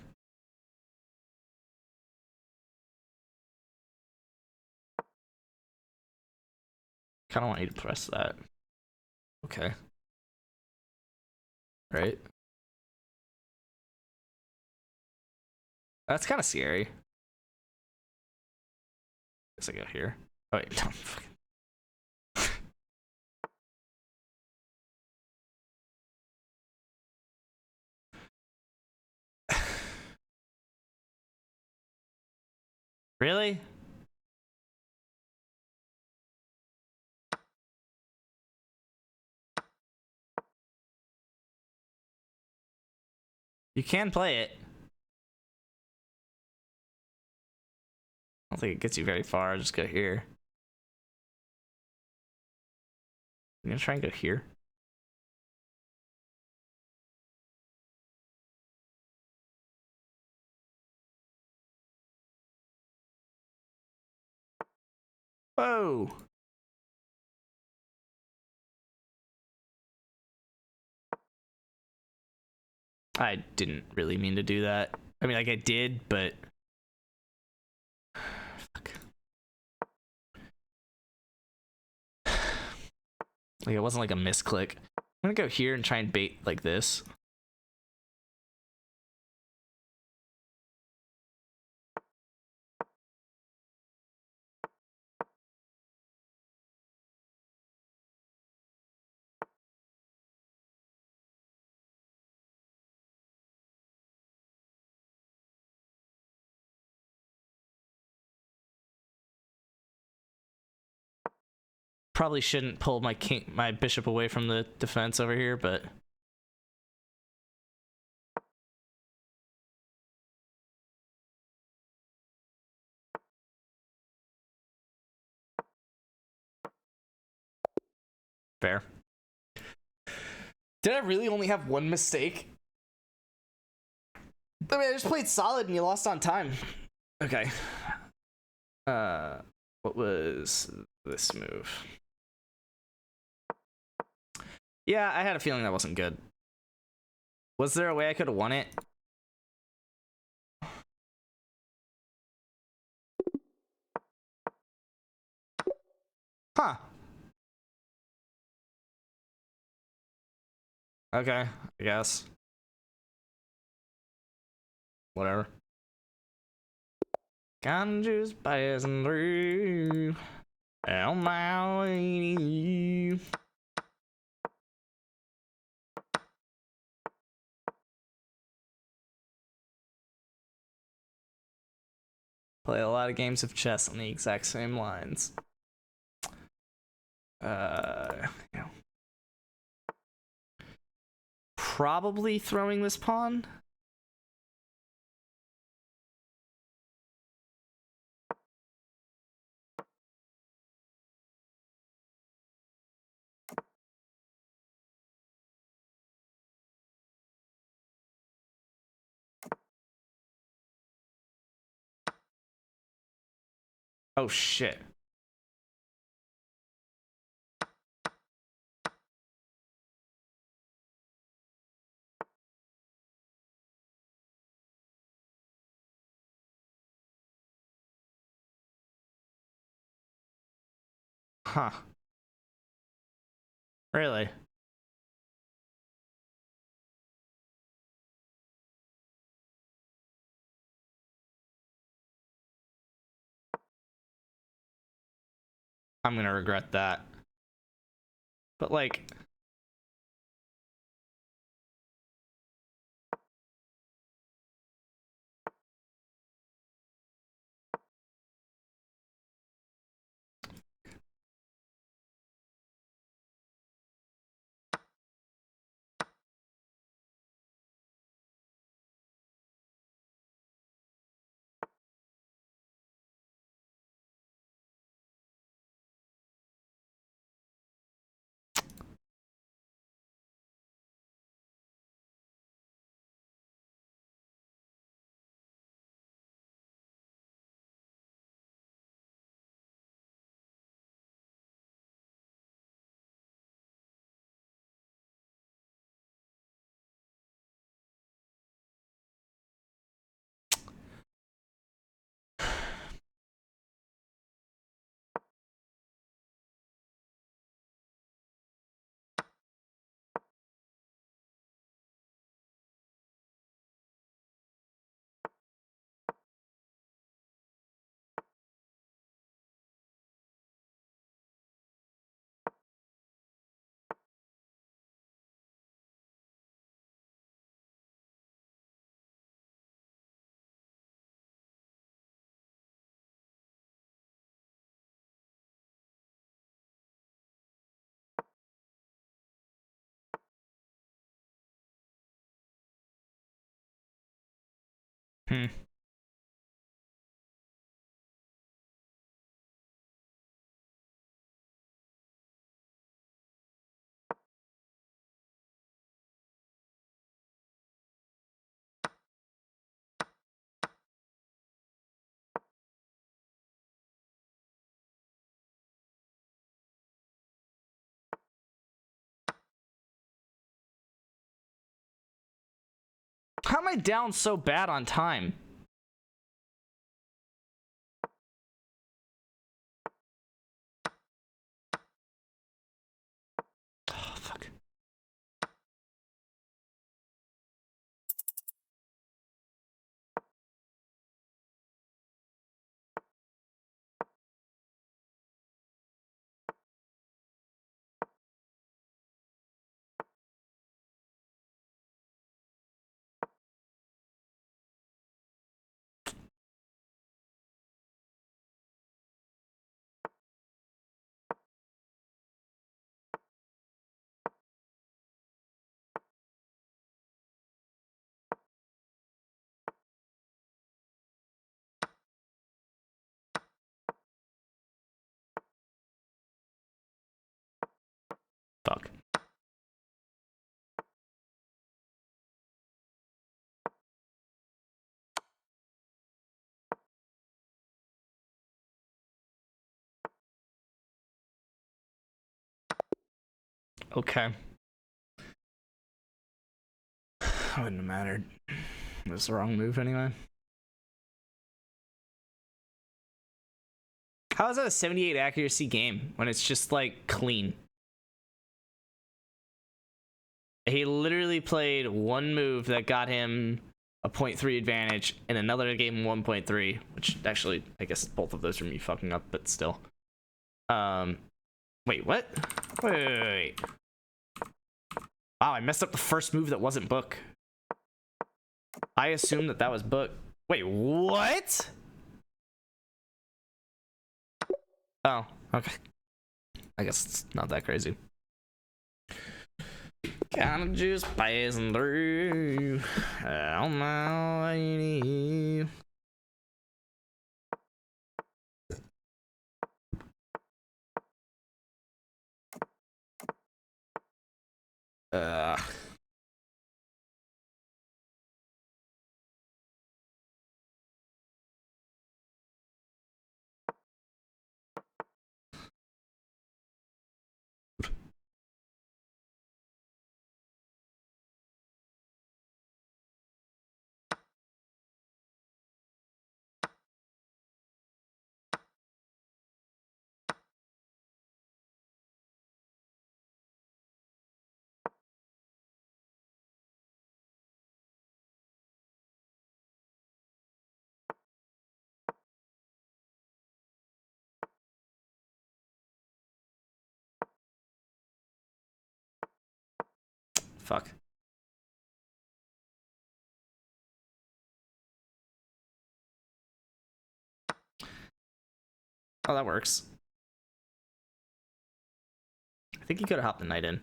[SPEAKER 1] Kind of want you to press that. Okay. Right. That's kind of scary. Guess I go here. Oh wait, no. Really? You can play it. I don't think it gets you very far. Just go here. I'm gonna try and go here. Whoa. I didn't really mean to do that. I mean, like, I did, but... Fuck. Like, it wasn't like a misclick. I'm gonna go here and try and bait like this. Probably shouldn't pull my bishop away from the defense over here, but... Fair. Did I really only have one mistake? I mean, I just played solid and you lost on time. Okay. What was this move? Yeah, I had a feeling that wasn't good. Was there a way I could have won it? Huh. Okay, I guess. Whatever. Can just passing through on my way. Play a lot of games of chess on the exact same lines. Yeah. Probably throwing this pawn. Oh shit. Huh. Really? I'm gonna regret that. But like, hmm. How am I down so bad on time? Oh, fuck. Okay. Wouldn't have mattered. It was the wrong move anyway. How is that a 78 accuracy game when it's just like clean? He literally played one move that got him a 0.3 advantage and another gave him 1.3, which actually, I guess both of those are me fucking up, but still. Wait, what? Wait. Wow, I messed up the first move that wasn't book. I assumed that was book. Wait, what? Oh, okay. I guess it's not that crazy. Kinda just passing through on my way. Fuck. Oh, that works. I think he could have hopped the knight in.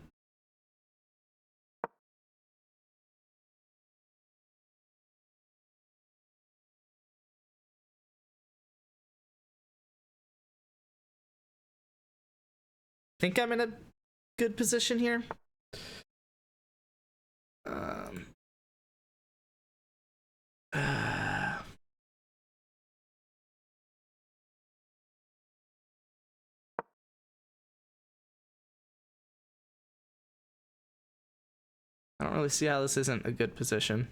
[SPEAKER 1] Think I'm in a good position here. I don't really see how this isn't a good position.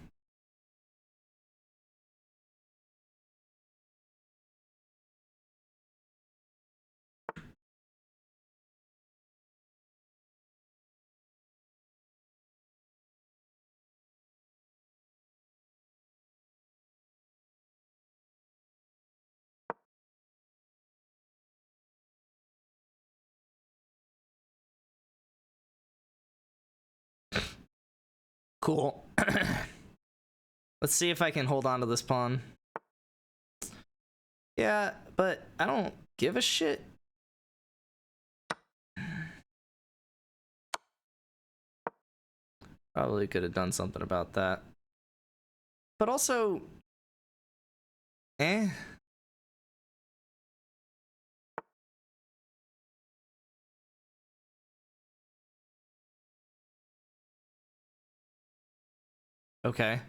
[SPEAKER 1] Cool. Let's see if I can hold on to this pawn. Yeah, but I don't give a shit. Probably could have done something about that. But also, eh. Okay.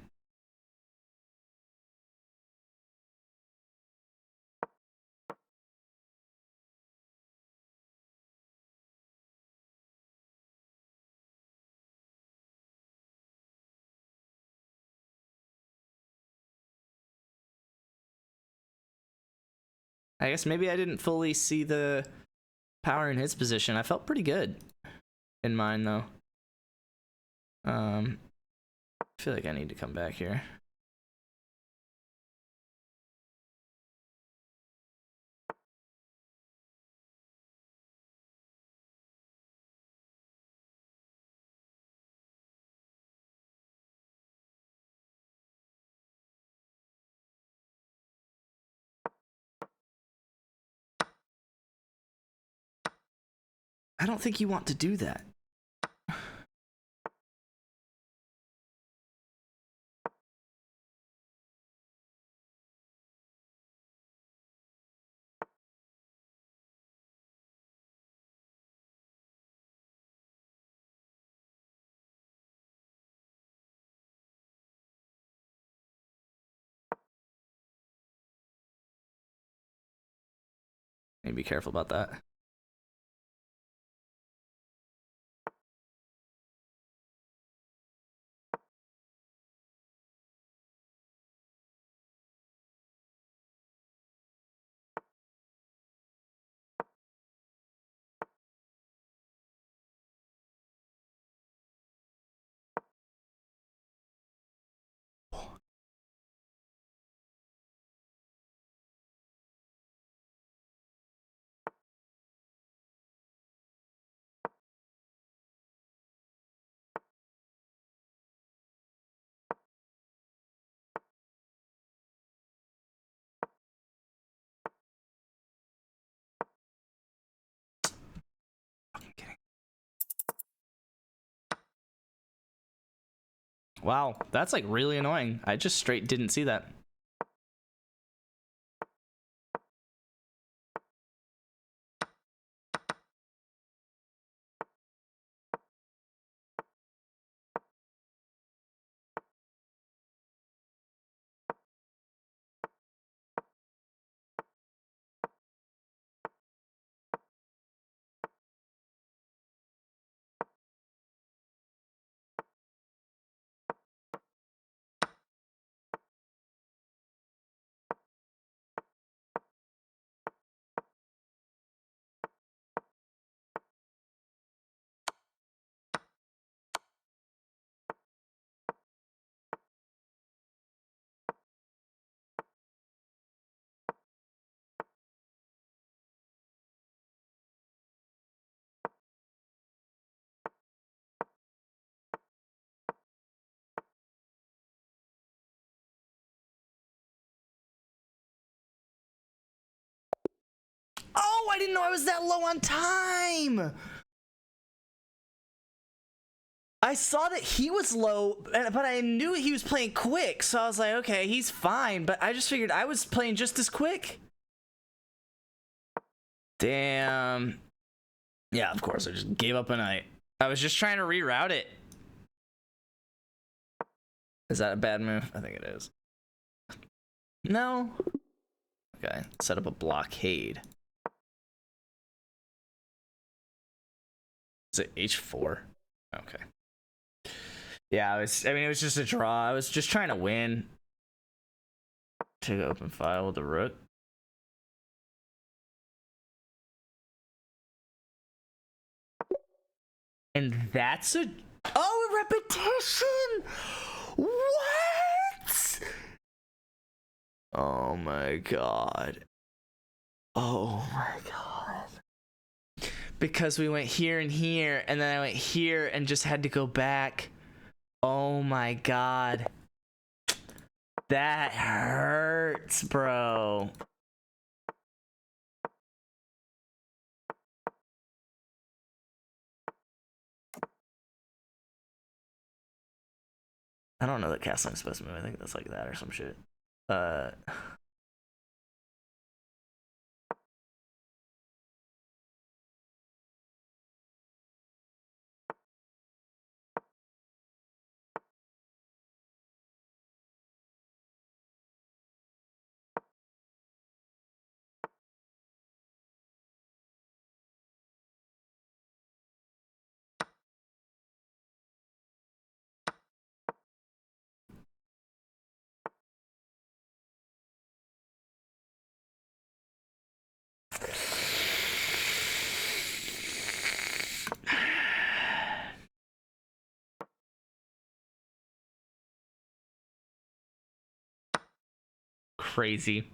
[SPEAKER 1] I guess maybe I didn't fully see the power in his position. I felt pretty good in mine, though. I feel like I need to come back here. I don't think you want to do that. Need to be careful about that. Wow, that's like really annoying. I just straight didn't see that. Oh, I didn't know I was that low on time. I saw that he was low, but I knew he was playing quick, so I was like, okay, he's fine, but I just figured I was playing just as quick. Damn. Yeah, of course, I just gave up a night. I was just trying to reroute it. Is that a bad move? I think it is. No. Okay, set up a blockade. Is it H4? Okay. Yeah, I mean, it was just a draw. I was just trying to win. Take open file with the rook. And that's a repetition. What? Oh my god. Oh my god. Because we went here and here, and then I went here and just had to go back. Oh my god. That hurts, bro. I don't know that castling's supposed to move. I think that's like that or some shit. Crazy.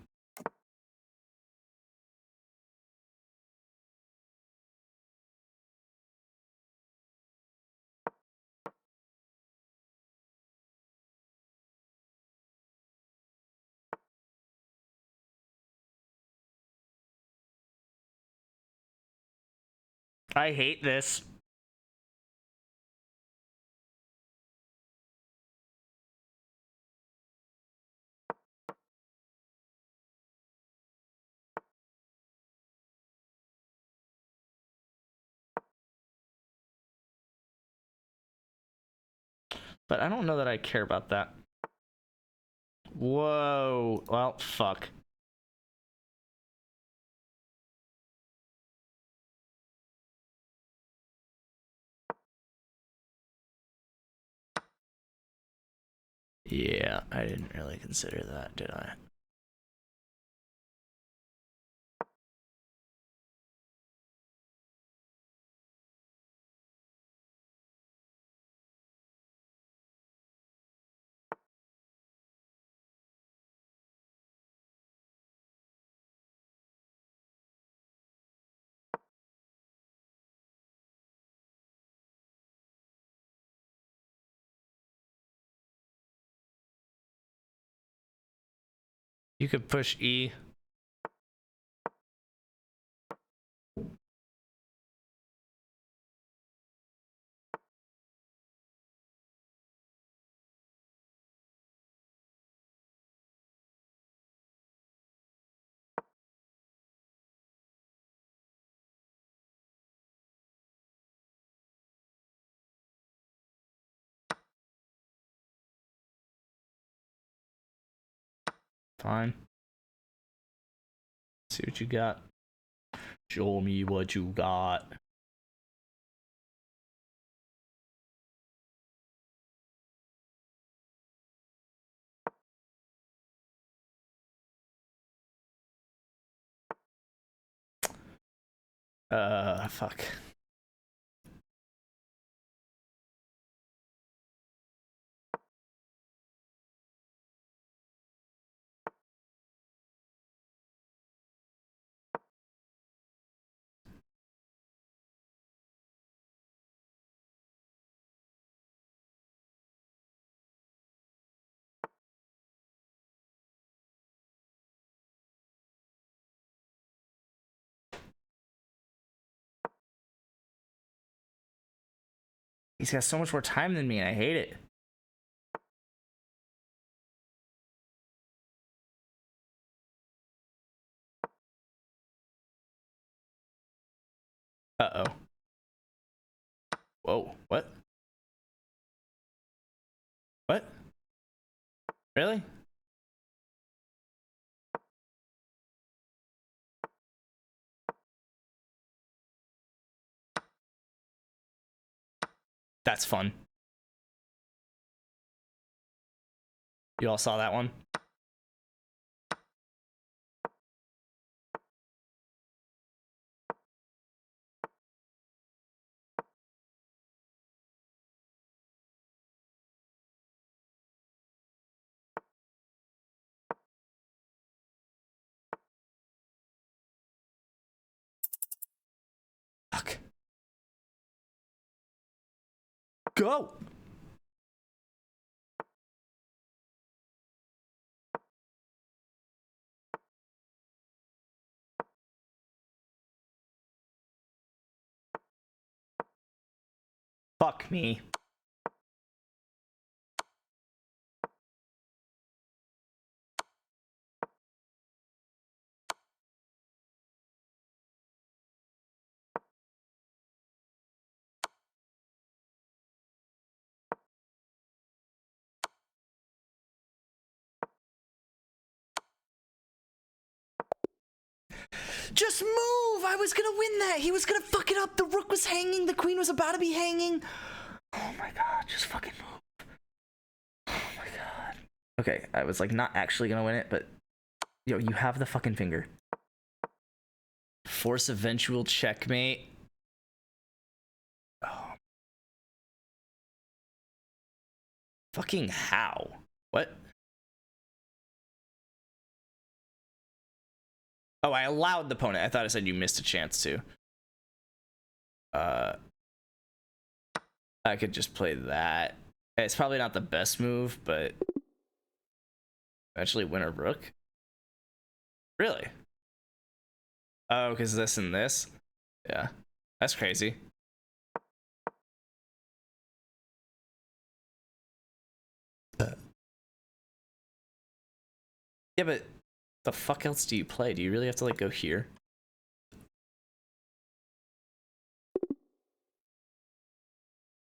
[SPEAKER 1] I hate this. But I don't know that I care about that. Whoa. Well, fuck. Yeah, I didn't really consider that, did I? You could push E. Fine. See what you got. Show me what you got. Fuck. He's got so much more time than me, and I hate it. Uh-oh. Whoa, what? What? Really? That's fun. You all saw that one? Fuck. Go! Fuck me. Just move! I was gonna win that! He was gonna fuck it up! The rook was hanging, the queen was about to be hanging! Oh my god, just fucking move. Oh my god. Okay, I was like not actually gonna win it, but yo, you have the fucking finger. Force eventual checkmate. Oh. Fucking how? What? Oh, I allowed the opponent. I thought I said you missed a chance to. I could just play that. It's probably not the best move, but eventually win a rook. Really? Oh, because this and this? Yeah. That's crazy. Yeah, but the fuck else do you play? Do you really have to like go here?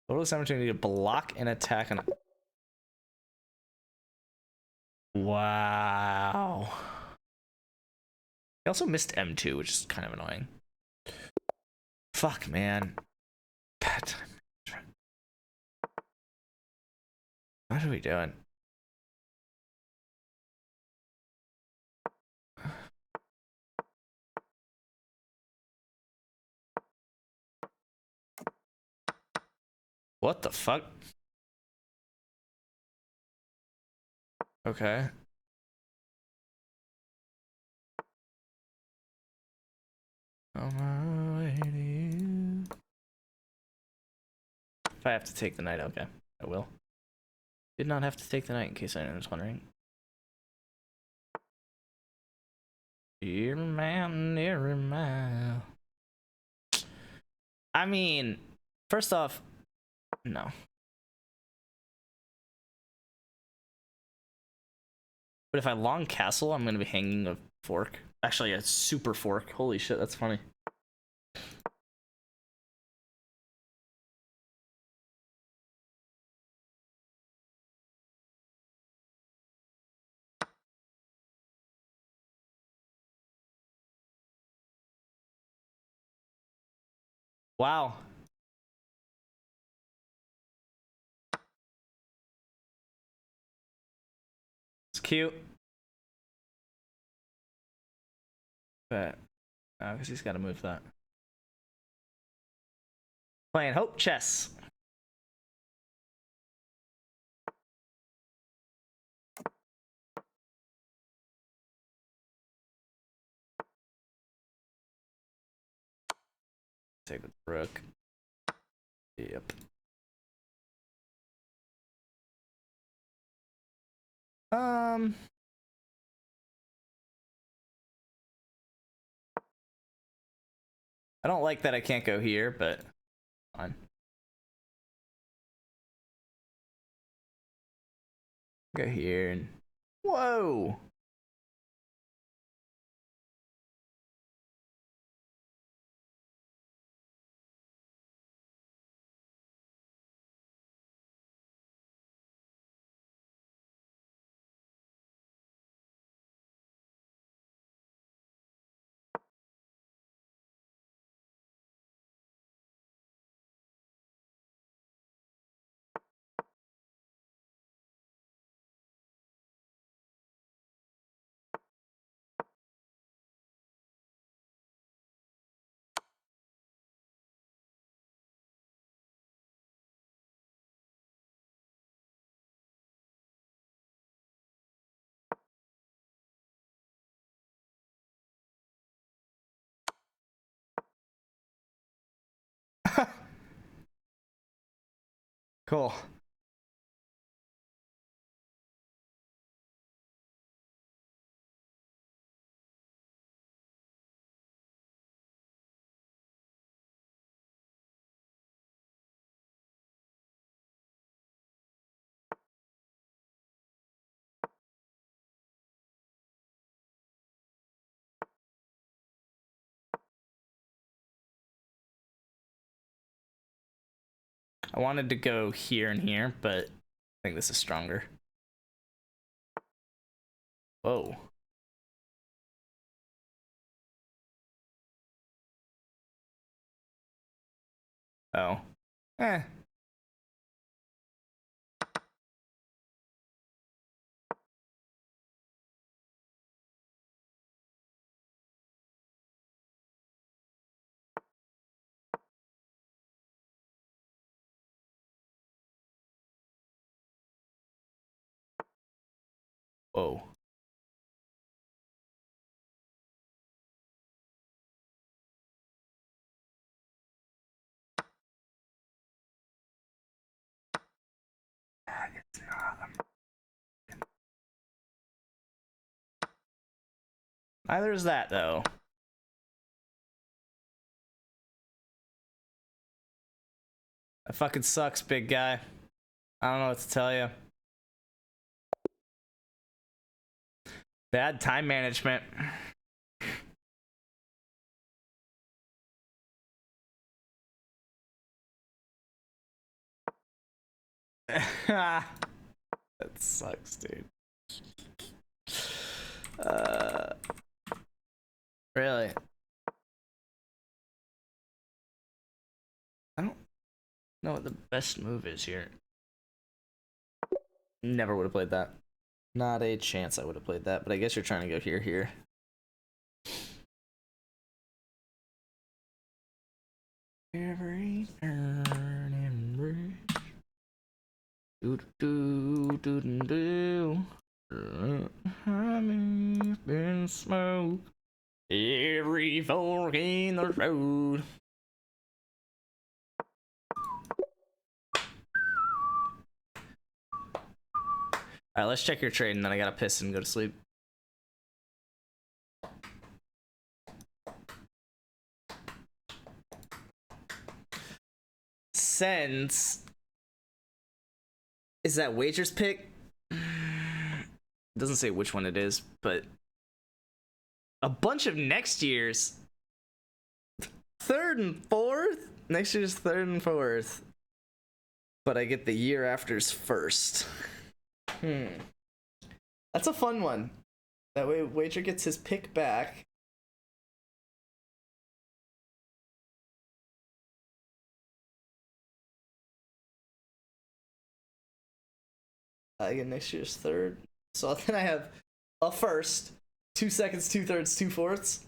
[SPEAKER 1] Total opportunity to block and attack an. Wow. He also missed M2, which is kind of annoying. Fuck, man. Bad time. What are we doing? What the fuck? Okay. On my way to you. If I have to take the knight, okay, I will. Did not have to take the knight, in case anyone was wondering. Dear man, dear man. I mean, first off, no. But if I long castle, I'm gonna be hanging a fork. Actually, a super fork. Holy shit, that's funny. Wow. It's cute. But, oh, because he's got to move that. Playing Hope Chess. Take the rook. Yep. I don't like that I can't go here, but fine. Go here and whoa. Cool. I wanted to go here and here, but I think this is stronger. Whoa. Oh. Eh. Whoa. It's not. Neither is that, though. That fucking sucks, big guy. I don't know what to tell you. Bad time management. That sucks, dude. Really? I don't know what the best move is here. Never would have played that. Not a chance I would have played that, but I guess you're trying to go here. Every turn and bridge. Do do do do do. Honey's been smoke. Every fork in the road. Alright, let's check your trade and then I gotta piss and go to sleep. Sends. Is that Wager's pick? It doesn't say which one it is, but a bunch of next year's third and fourth. Next year's third and fourth, but I get the year after's first. That's a fun one. That way, Wager gets his pick back. I get next year's third. So then I have a first, 2 seconds, 2/3, 2/4.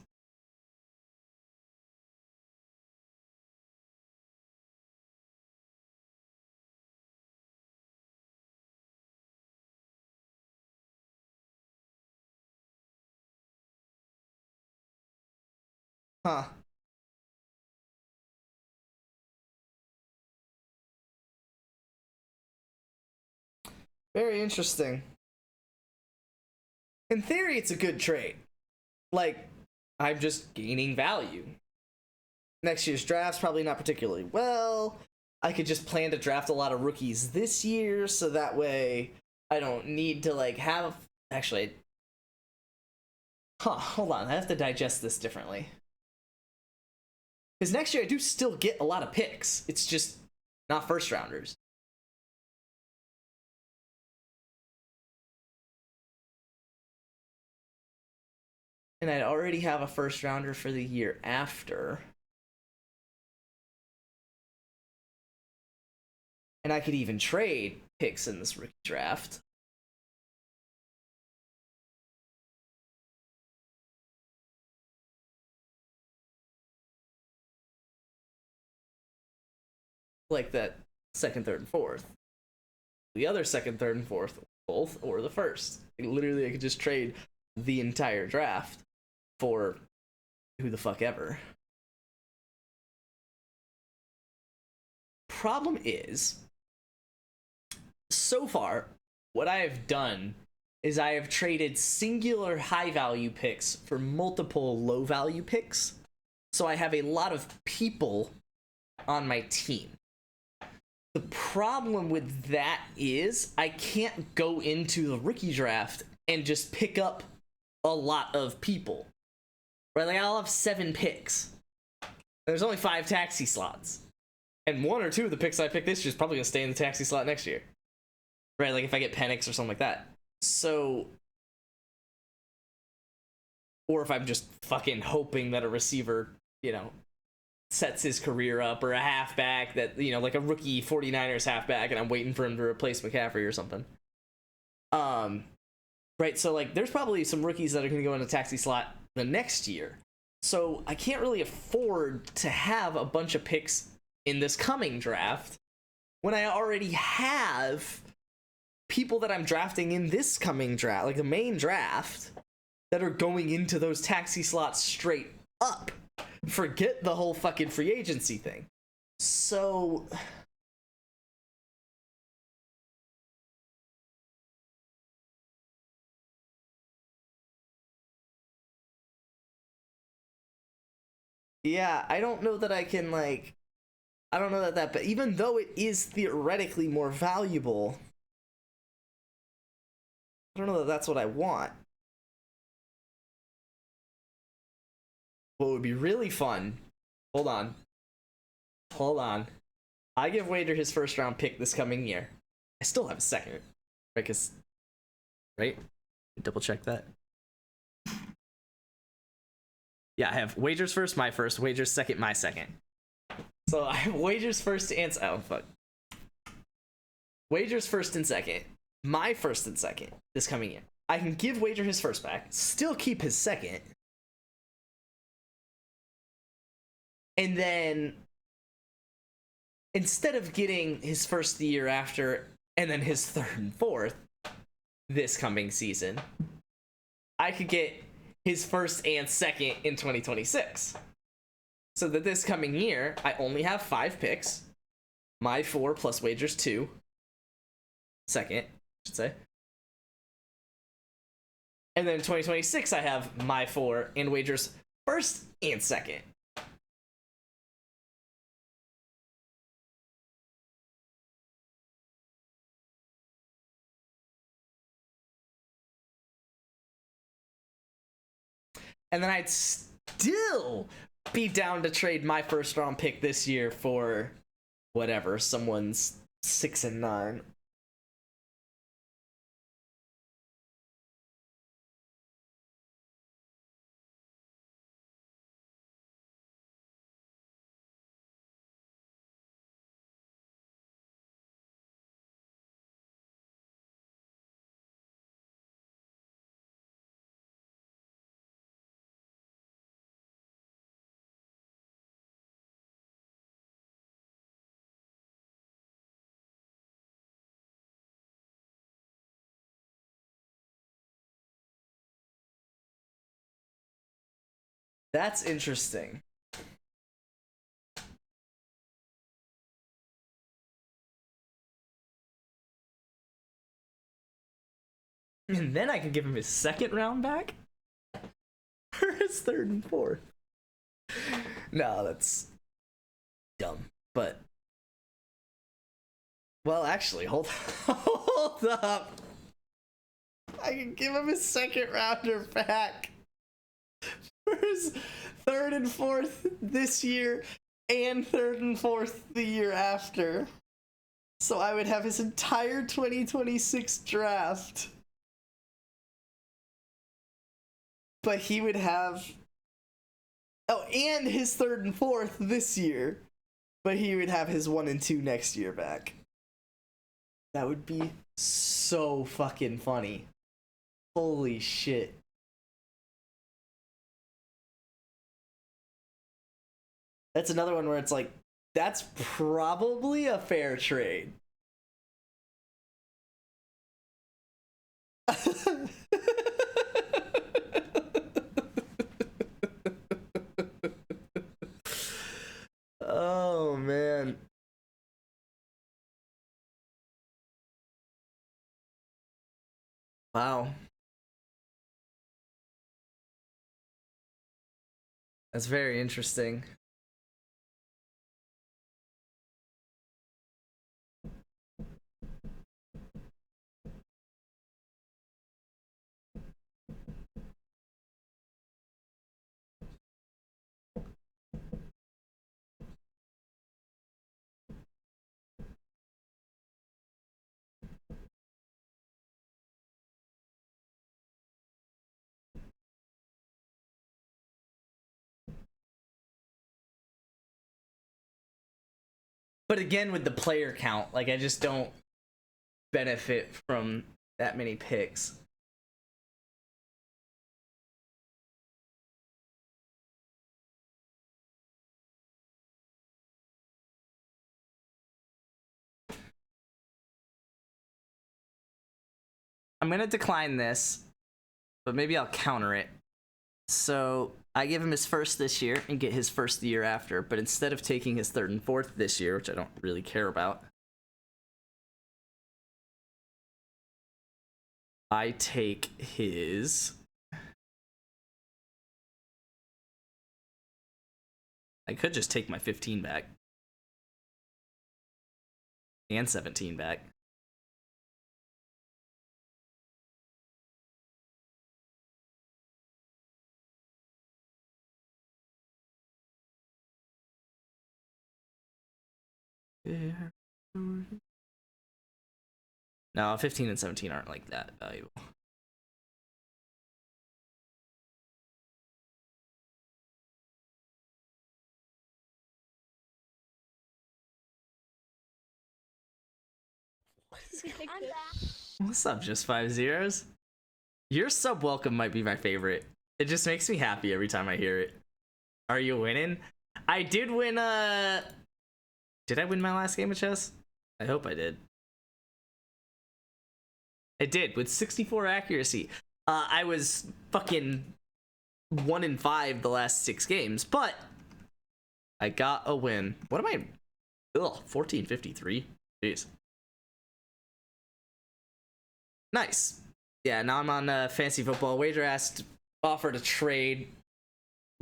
[SPEAKER 1] Huh. Very interesting. In theory, it's a good trade. Like, I'm just gaining value. Next year's draft's probably not particularly well. I could just plan to draft a lot of rookies this year, so that way I don't need to, like, have... Actually... hold on. I have to digest this differently. Because next year I do still get a lot of picks. It's just not first-rounders. And I'd already have a first-rounder for the year after. And I could even trade picks in this rookie draft. Like that second, third, and fourth. The other second, third, and fourth, both, or the first. Literally, I could just trade the entire draft for who the fuck ever. Problem is, so far, what I have done is I have traded singular high value picks for multiple low value picks. So I have a lot of people on my team. The problem with that is I can't go into the rookie draft and just pick up a lot of people. Right? Like, I'll have 7 picks. There's only 5 taxi slots. And 1 or 2 of the picks I picked this year is probably going to stay in the taxi slot next year. Right? Like, if I get Penix or something like that. So... Or if I'm just fucking hoping that a receiver, you know, sets his career up, or a halfback that, you know, like a rookie 49ers halfback, and I'm waiting for him to replace McCaffrey or something. Right, so, like, there's probably some rookies that are going to go in a taxi slot the next year. So I can't really afford to have a bunch of picks in this coming draft when I already have people that I'm drafting in this coming draft, like the main draft, that are going into those taxi slots straight up. Forget the whole fucking free agency thing. So... yeah, I don't know that I can, like... I don't know that but even though it is theoretically more valuable, I don't know that that's what I want. What would be really fun... Hold on. I give Wader his first round pick this coming year. I still have a second. Because... Right? Double check that. Yeah, I have Wager's first, my first, Wager's second, my second. So I have Wager's first and... Oh, fuck. Wager's first and second. My first and second this coming year. I can give Wager his first back, still keep his second. And then, instead of getting his first the year after, and then his third and fourth this coming season, I could get his first and second in 2026. So that this coming year, I only have 5 picks. My 4 plus Wager's 2. Second, I should say. And then in 2026, I have my 4 and Wager's first and second. And then I'd still be down to trade my first round pick this year for whatever, someone's 6 and 9. That's interesting. And then I can give him his second round back? For his third and fourth. No, that's dumb. But well, actually, hold up. I can give him his second rounder back for his third and fourth this year and third and fourth the year after. So I would have his entire 2026 draft. But he would have... Oh, and his third and fourth this year. But he would have his 1 and 2 next year back. That would be so fucking funny. Holy shit. That's another one where it's like, that's probably a fair trade. Oh, man. Wow. That's very interesting. But again, with the player count, like, I just don't benefit from that many picks. I'm gonna decline this, but maybe I'll counter it. So I give him his first this year and get his first the year after, but instead of taking his third and fourth this year, which I don't really care about, I take his... I could just take my 15 back. And 17 back. No, 15 and 17 aren't like that valuable. What's up, just 5 zeros? Your sub welcome might be my favorite. It just makes me happy every time I hear it. Are you winning? I did win Did I win my last game of chess? I hope I did. I did, with 64 accuracy. I was fucking 1 in 5 the last 6 games, but I got a win. What am I? Ugh, 1453. Jeez. Nice. Yeah, now I'm on Fantasy Football. Wager asked, offered a trade.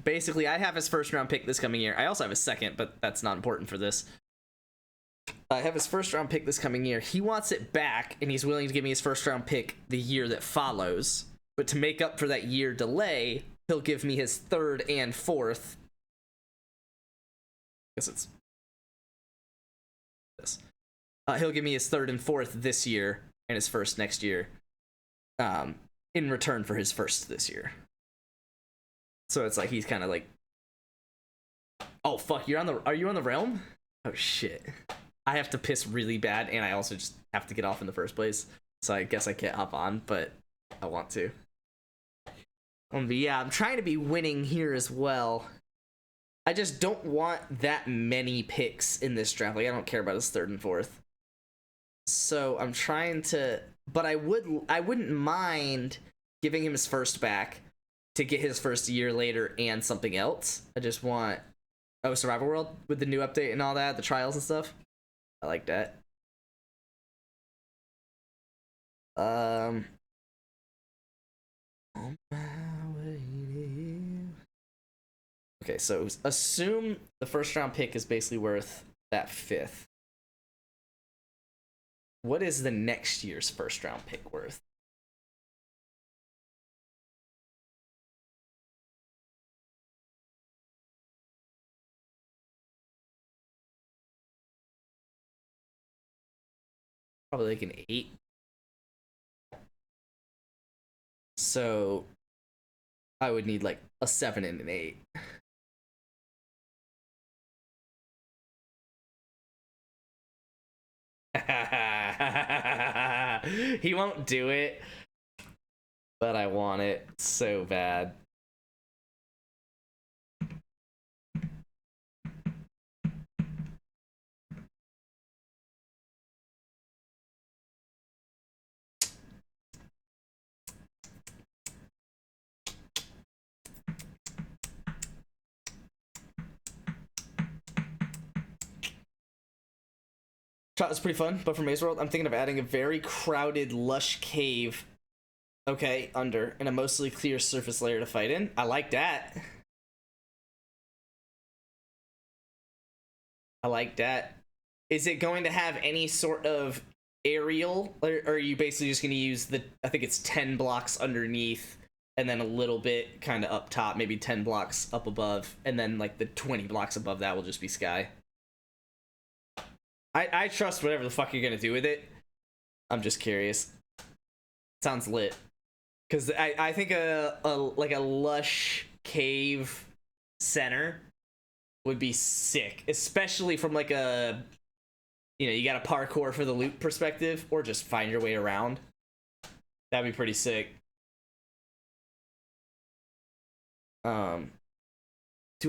[SPEAKER 1] Basically, I have his first round pick this coming year. I also have his second, but that's not important for this. I have his first round pick this coming year. He wants it back, and he's willing to give me his first round pick the year that follows. But to make up for that year delay, he'll give me his third and fourth. I guess it's this. He'll give me his third and fourth this year and his first next year, in return for his first this year. So it's like he's kind of like, oh fuck, are you on the realm? Oh shit. I have to piss really bad, and I also just have to get off in the first place. So I guess I can't hop on, but I want to. But yeah, I'm trying to be winning here as well. I just don't want that many picks in this draft. Like, I don't care about his third and fourth. So I'm trying to, but I wouldn't mind giving him his first back,
[SPEAKER 6] to get his first year later and something else. I just want Survival World with the new update and all that, the trials and stuff. I like that. Okay, so assume the first round pick is basically worth that 5th. What is the next year's first round pick worth? Probably like an 8. So I would need like a 7 and an 8. He won't do it, but I want it so bad. It's pretty fun, but for Maze World, I'm thinking of adding a very crowded, lush cave. Okay, under, and a mostly clear surface layer to fight in. I like that. I like that. Is it going to have any sort of aerial, or are you basically just going to use the, I think it's 10 blocks underneath, and then a little bit kind of up top, maybe 10 blocks up above, and then like the 20 blocks above that will just be sky? I trust whatever the fuck you're gonna do with it. I'm just curious. Sounds lit. Cause I think a like a lush cave center would be sick, especially from like a, you know, you got a parkour for the loot perspective, or just find your way around. That'd be pretty sick. Do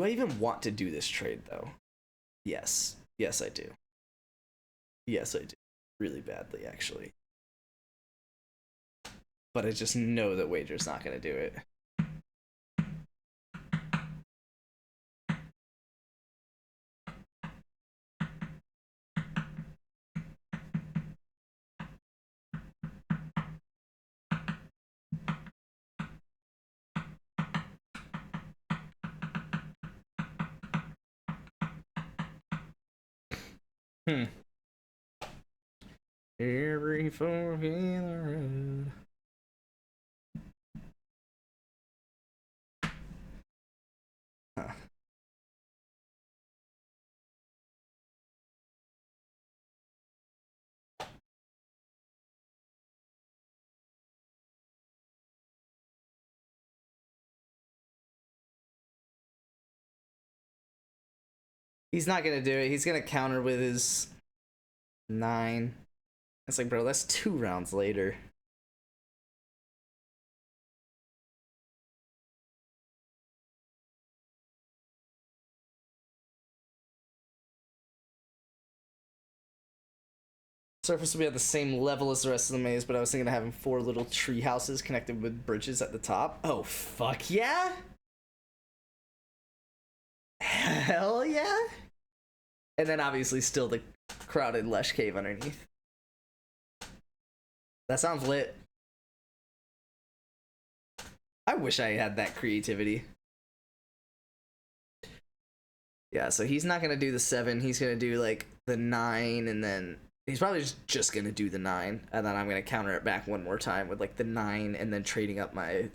[SPEAKER 6] I even want to do this trade though? Yes. Yes, I do. Yes, I do. Really badly, actually. But I just know that Wager's not going to do it. Every fork in the road. Huh. He's not gonna do it. He's gonna counter with his 9. It's like, bro, that's 2 rounds later. Surface will be at the same level as the rest of the maze, but I was thinking of having 4 little tree houses connected with bridges at the top. Oh, fuck yeah! Hell yeah! And then obviously still the crowded lush cave underneath. That sounds lit. I wish I had that creativity. Yeah, so he's not gonna do the 7, he's gonna do like the 9, and then he's probably just gonna do the 9, and then I'm gonna counter it back one more time with like the 9, and then trading up my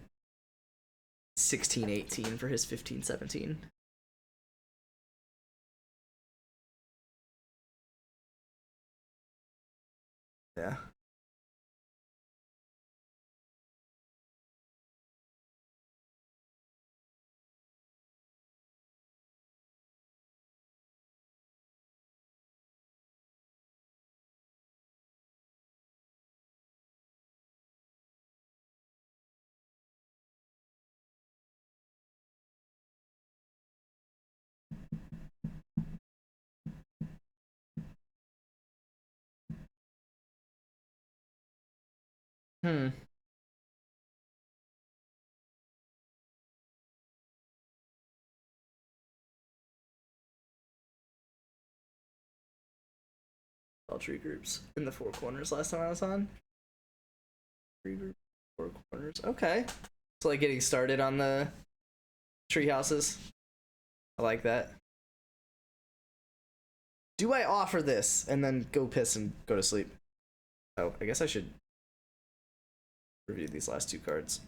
[SPEAKER 6] 16-18 for his 15-17. Yeah. Hmm.
[SPEAKER 1] all tree groups in the four corners last time I was on. Tree group, four corners. Okay. So like getting started on the tree houses. I like that. Do I offer this and then go piss and go to sleep? Oh, I guess I should review these last two cards.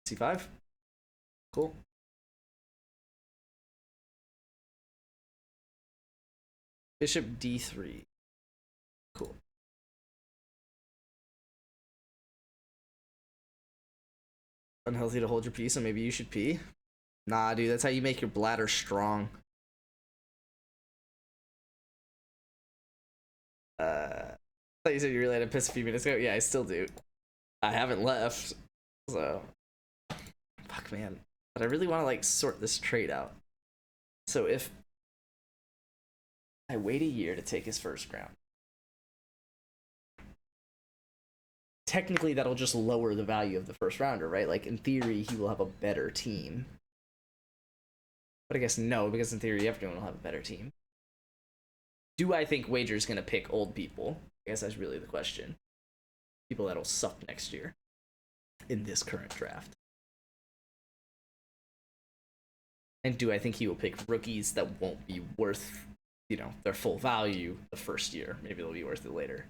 [SPEAKER 1] C5. Cool. Bishop D3. Cool. Unhealthy to hold your pee, so maybe you should pee. Nah, dude, that's how you make your bladder strong. I thought you said you really had to piss a few minutes ago. Yeah, I still do. I haven't left, so fuck, man. But I really want to like sort this trade out. So if I wait a year to take his first round, technically that'll just lower the value of the first rounder, right? Like in theory, he will have a better team. But I guess no, because in theory, everyone will have a better team. Do I think Wager's gonna pick old people? I guess that's really the question. People that'll suck next year in this current draft. And do I think he will pick rookies that won't be worth, you know, their full value the first year? Maybe they'll be worth it later.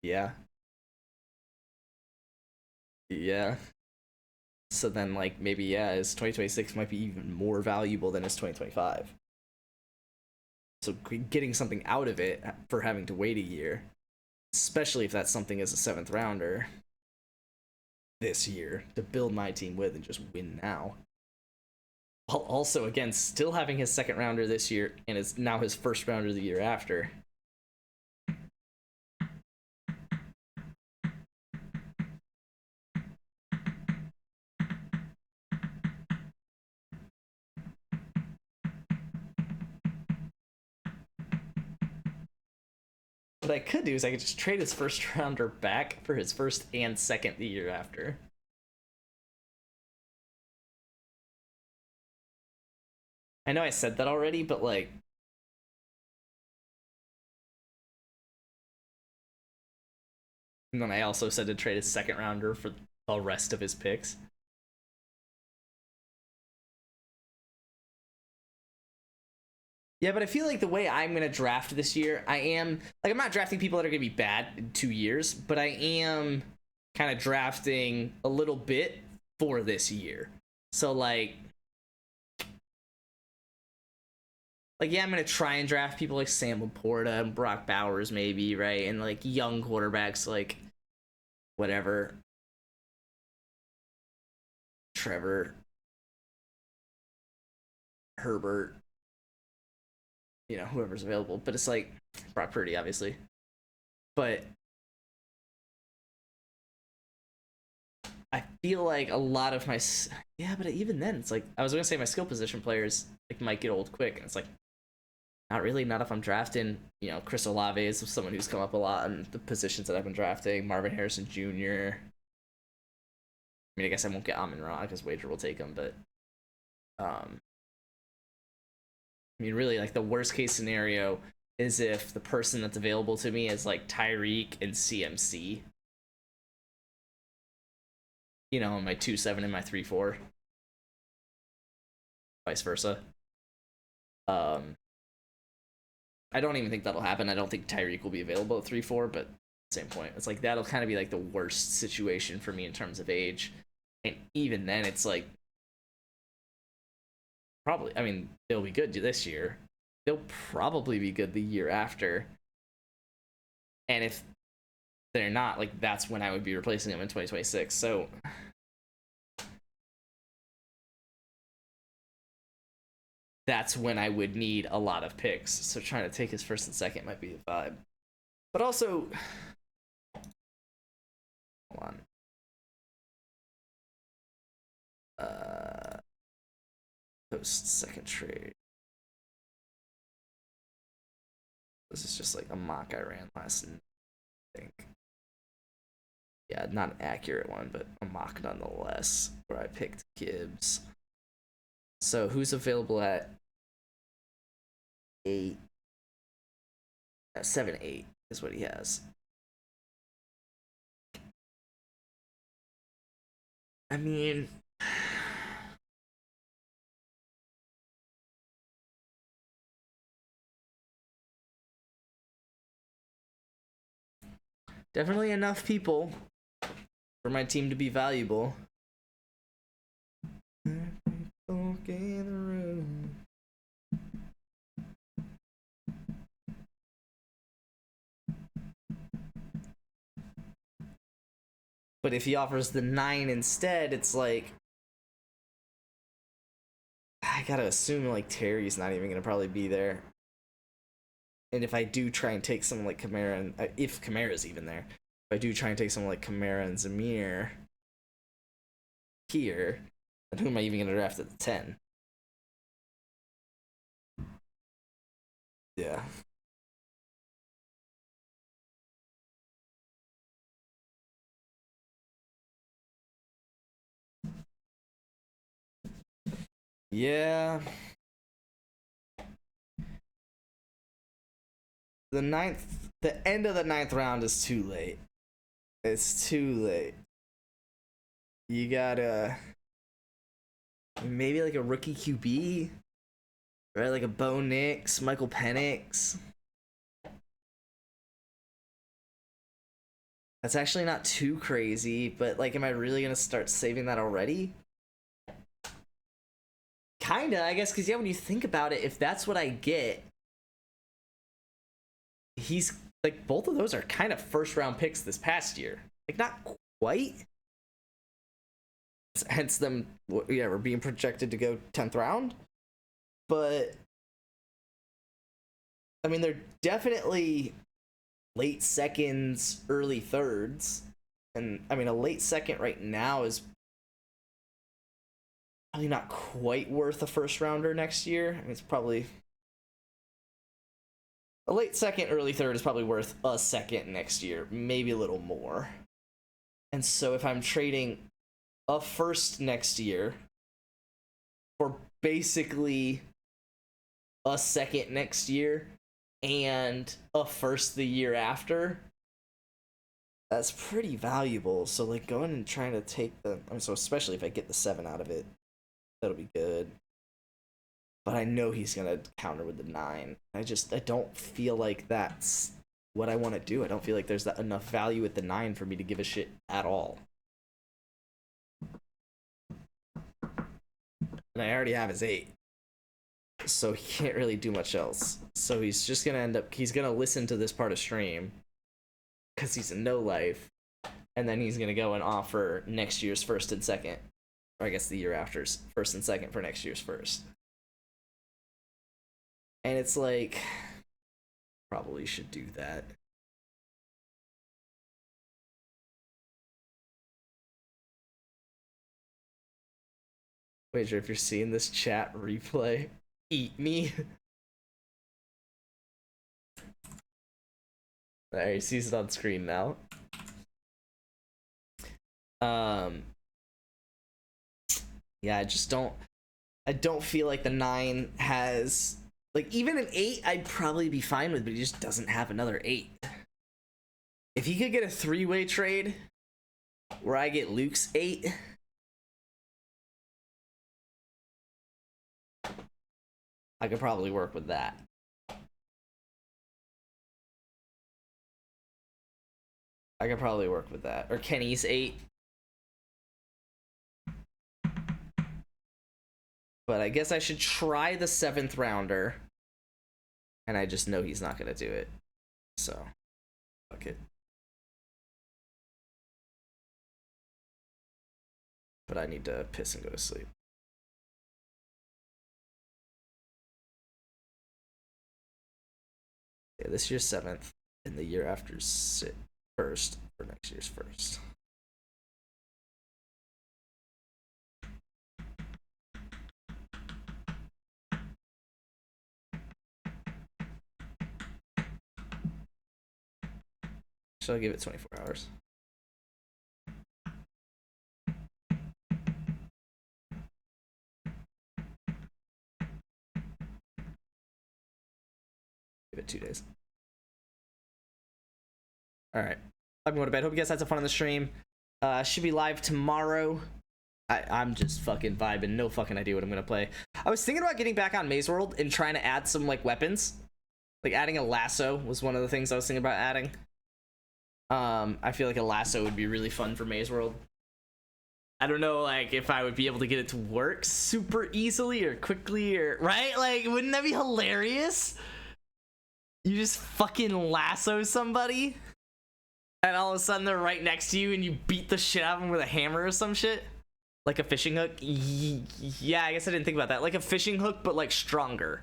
[SPEAKER 1] Yeah. Yeah. So then, like, maybe, yeah, his 2026 might be even more valuable than his 2025. So getting something out of it for having to wait a year, especially if that something is a 7th rounder this year to build my team with and just win now. While also, again, still having his 2nd rounder this year and is now his 1st rounder the year after. What I could do is I could just trade his 1st rounder back for his 1st and 2nd the year after. I know I said that already, but like... And then I also said to trade his 2nd rounder for the rest of his picks. Yeah, but I feel like the way I'm going to draft this year, I'm not drafting people that are going to be bad in 2 years, but I am kind of drafting a little bit for this year. So, like, yeah, I'm going to try and draft people like Sam Laporta and Brock Bowers, maybe, right? And, like, young quarterbacks like, whatever, Trevor, Herbert, you know, whoever's available. But it's like Brock Purdy, obviously. But I feel like a lot of my... Yeah, but even then, it's like... I was going to say my skill position players like might get old quick. And it's like, not really. Not if I'm drafting, you know, Chris Olave is someone who's come up a lot in the positions that I've been drafting. Marvin Harrison Jr. I mean, I guess I won't get Amon-Ra because Wager will take him, but... I mean, really, like, the worst case scenario is if the person that's available to me is, like, Tyreek and CMC. You know, my 2-7 and my 3-4. Vice versa. I don't even think that'll happen. I don't think Tyreek will be available at 3-4, but same point. It's like, that'll kind of be, like, the worst situation for me in terms of age. And even then, it's like, probably, I mean, they'll be good this year. They'll probably be good the year after. And if they're not, like, that's when I would be replacing them in 2026. So that's when I would need a lot of picks. So trying to take his 1st and 2nd might be a vibe. But also, hold on. Post 2nd trade.
[SPEAKER 6] This is just like a mock I ran last night, I think. Yeah, not an accurate one, but a mock nonetheless, where I picked Gibbs. So who's available at 8? 7-8 is what he has. I mean, definitely enough people for my team to be valuable. But if he offers the 9 instead, it's like, I gotta assume like Terry's not even gonna probably be there. And if I do try and take someone like Kamara, and if Kamara's even there, if I do try and take someone like Kamara and Zamir here, then who am I even gonna draft at the 10? Yeah. Yeah. The end of the 9th round is too late. It's too late. You gotta maybe like a rookie QB, right? Like a Bo Nix, Michael Penix. That's actually not too crazy, but like, am I really gonna start saving that already? Kinda, I guess, because yeah, when you think about it, if that's what I get, he's like, both of those are kind of first round picks this past year. Like, not quite. Hence them, yeah, we're being projected to go 10th round. But I mean, they're definitely late seconds, early thirds. And I mean, a late second right now is probably not quite worth a first rounder next year. I mean, it's probably a late second, early third is probably worth a second next year, maybe a little more. And so if I'm trading a first next year for basically a second next year and a first the year after, that's pretty valuable. So like going and trying to take the, I mean, so especially if I get the 7 out of it, that'll be good. But I know he's gonna counter with the 9. I don't feel like that's what I want to do. I don't feel like there's enough value at the 9 for me to give a shit at all. And I already have his 8. So he can't really do much else. So he's just gonna he's gonna listen to this part of stream because he's in no life, and then he's gonna go and offer next year's first and second, or I guess the year after's first and second for next year's first. And it's like, probably should do that. Wager, if you're seeing this chat replay, eat me. There, he sees it on screen now. Yeah, I don't feel like the 9 has, like, even an 8 I'd probably be fine with, but he just doesn't have another 8. If he could get a 3-way trade where I get Luke's 8, I could probably work with that. I could probably work with that. Or Kenny's 8. But I guess I should try the 7th rounder. And I just know he's not going to do it. So, fuck it. But I need to piss and go to sleep. Yeah, this year's 7th, and the year after's first for next year's first. Should I give it 24 hours? Give it 2 days. Alright. I'm going to bed. Hope you guys had some fun on the stream. Should be live tomorrow. I'm just fucking vibing. No fucking idea what I'm gonna play. I was thinking about getting back on Maze World and trying to add some like weapons. Like adding a lasso was one of the things I was thinking about adding. I feel like a lasso would be really fun for Maze World. I don't know like if I would be able to get it to work super easily or quickly or right? Like wouldn't that be hilarious? You just fucking lasso somebody and all of a sudden they're right next to you and you beat the shit out of them with a hammer or some shit. Like a fishing hook? Yeah, I guess I didn't think about that. Like a fishing hook, but like stronger.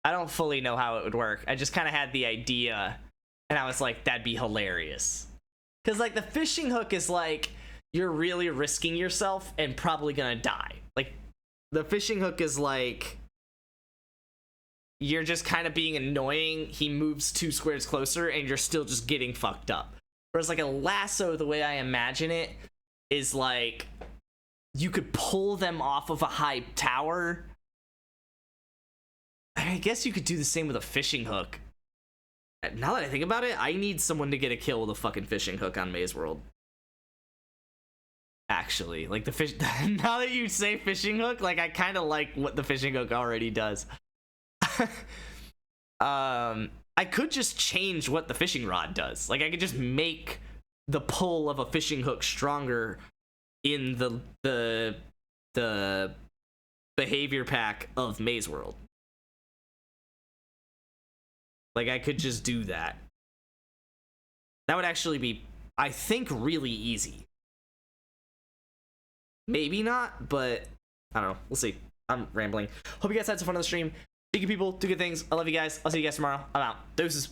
[SPEAKER 6] I don't fully know how it would work. I just kind of had the idea, and I was like, that'd be hilarious. Because like the fishing hook is like, you're really risking yourself and probably gonna die. Like, the fishing hook is like, you're just kind of being annoying. He moves 2 squares closer, and you're still just getting fucked up. Whereas like a lasso, the way I imagine it, is like you could pull them off of a high tower. I guess you could do the same with a fishing hook. Now that I think about it, I need someone to get a kill with a fucking fishing hook on Maze World. Actually, like the fish. Now that you say fishing hook, like I kind of like what the fishing hook already does. I could just change what the fishing rod does. Like I could just make the pull of a fishing hook stronger in the behavior pack of Maze World. Like I could just do that. That would actually be, I think, really easy. Maybe not, but I don't know. We'll see. I'm rambling. Hope you guys had some fun on the stream. Be good people, do good things. I love you guys. I'll see you guys tomorrow. I'm out. Deuces.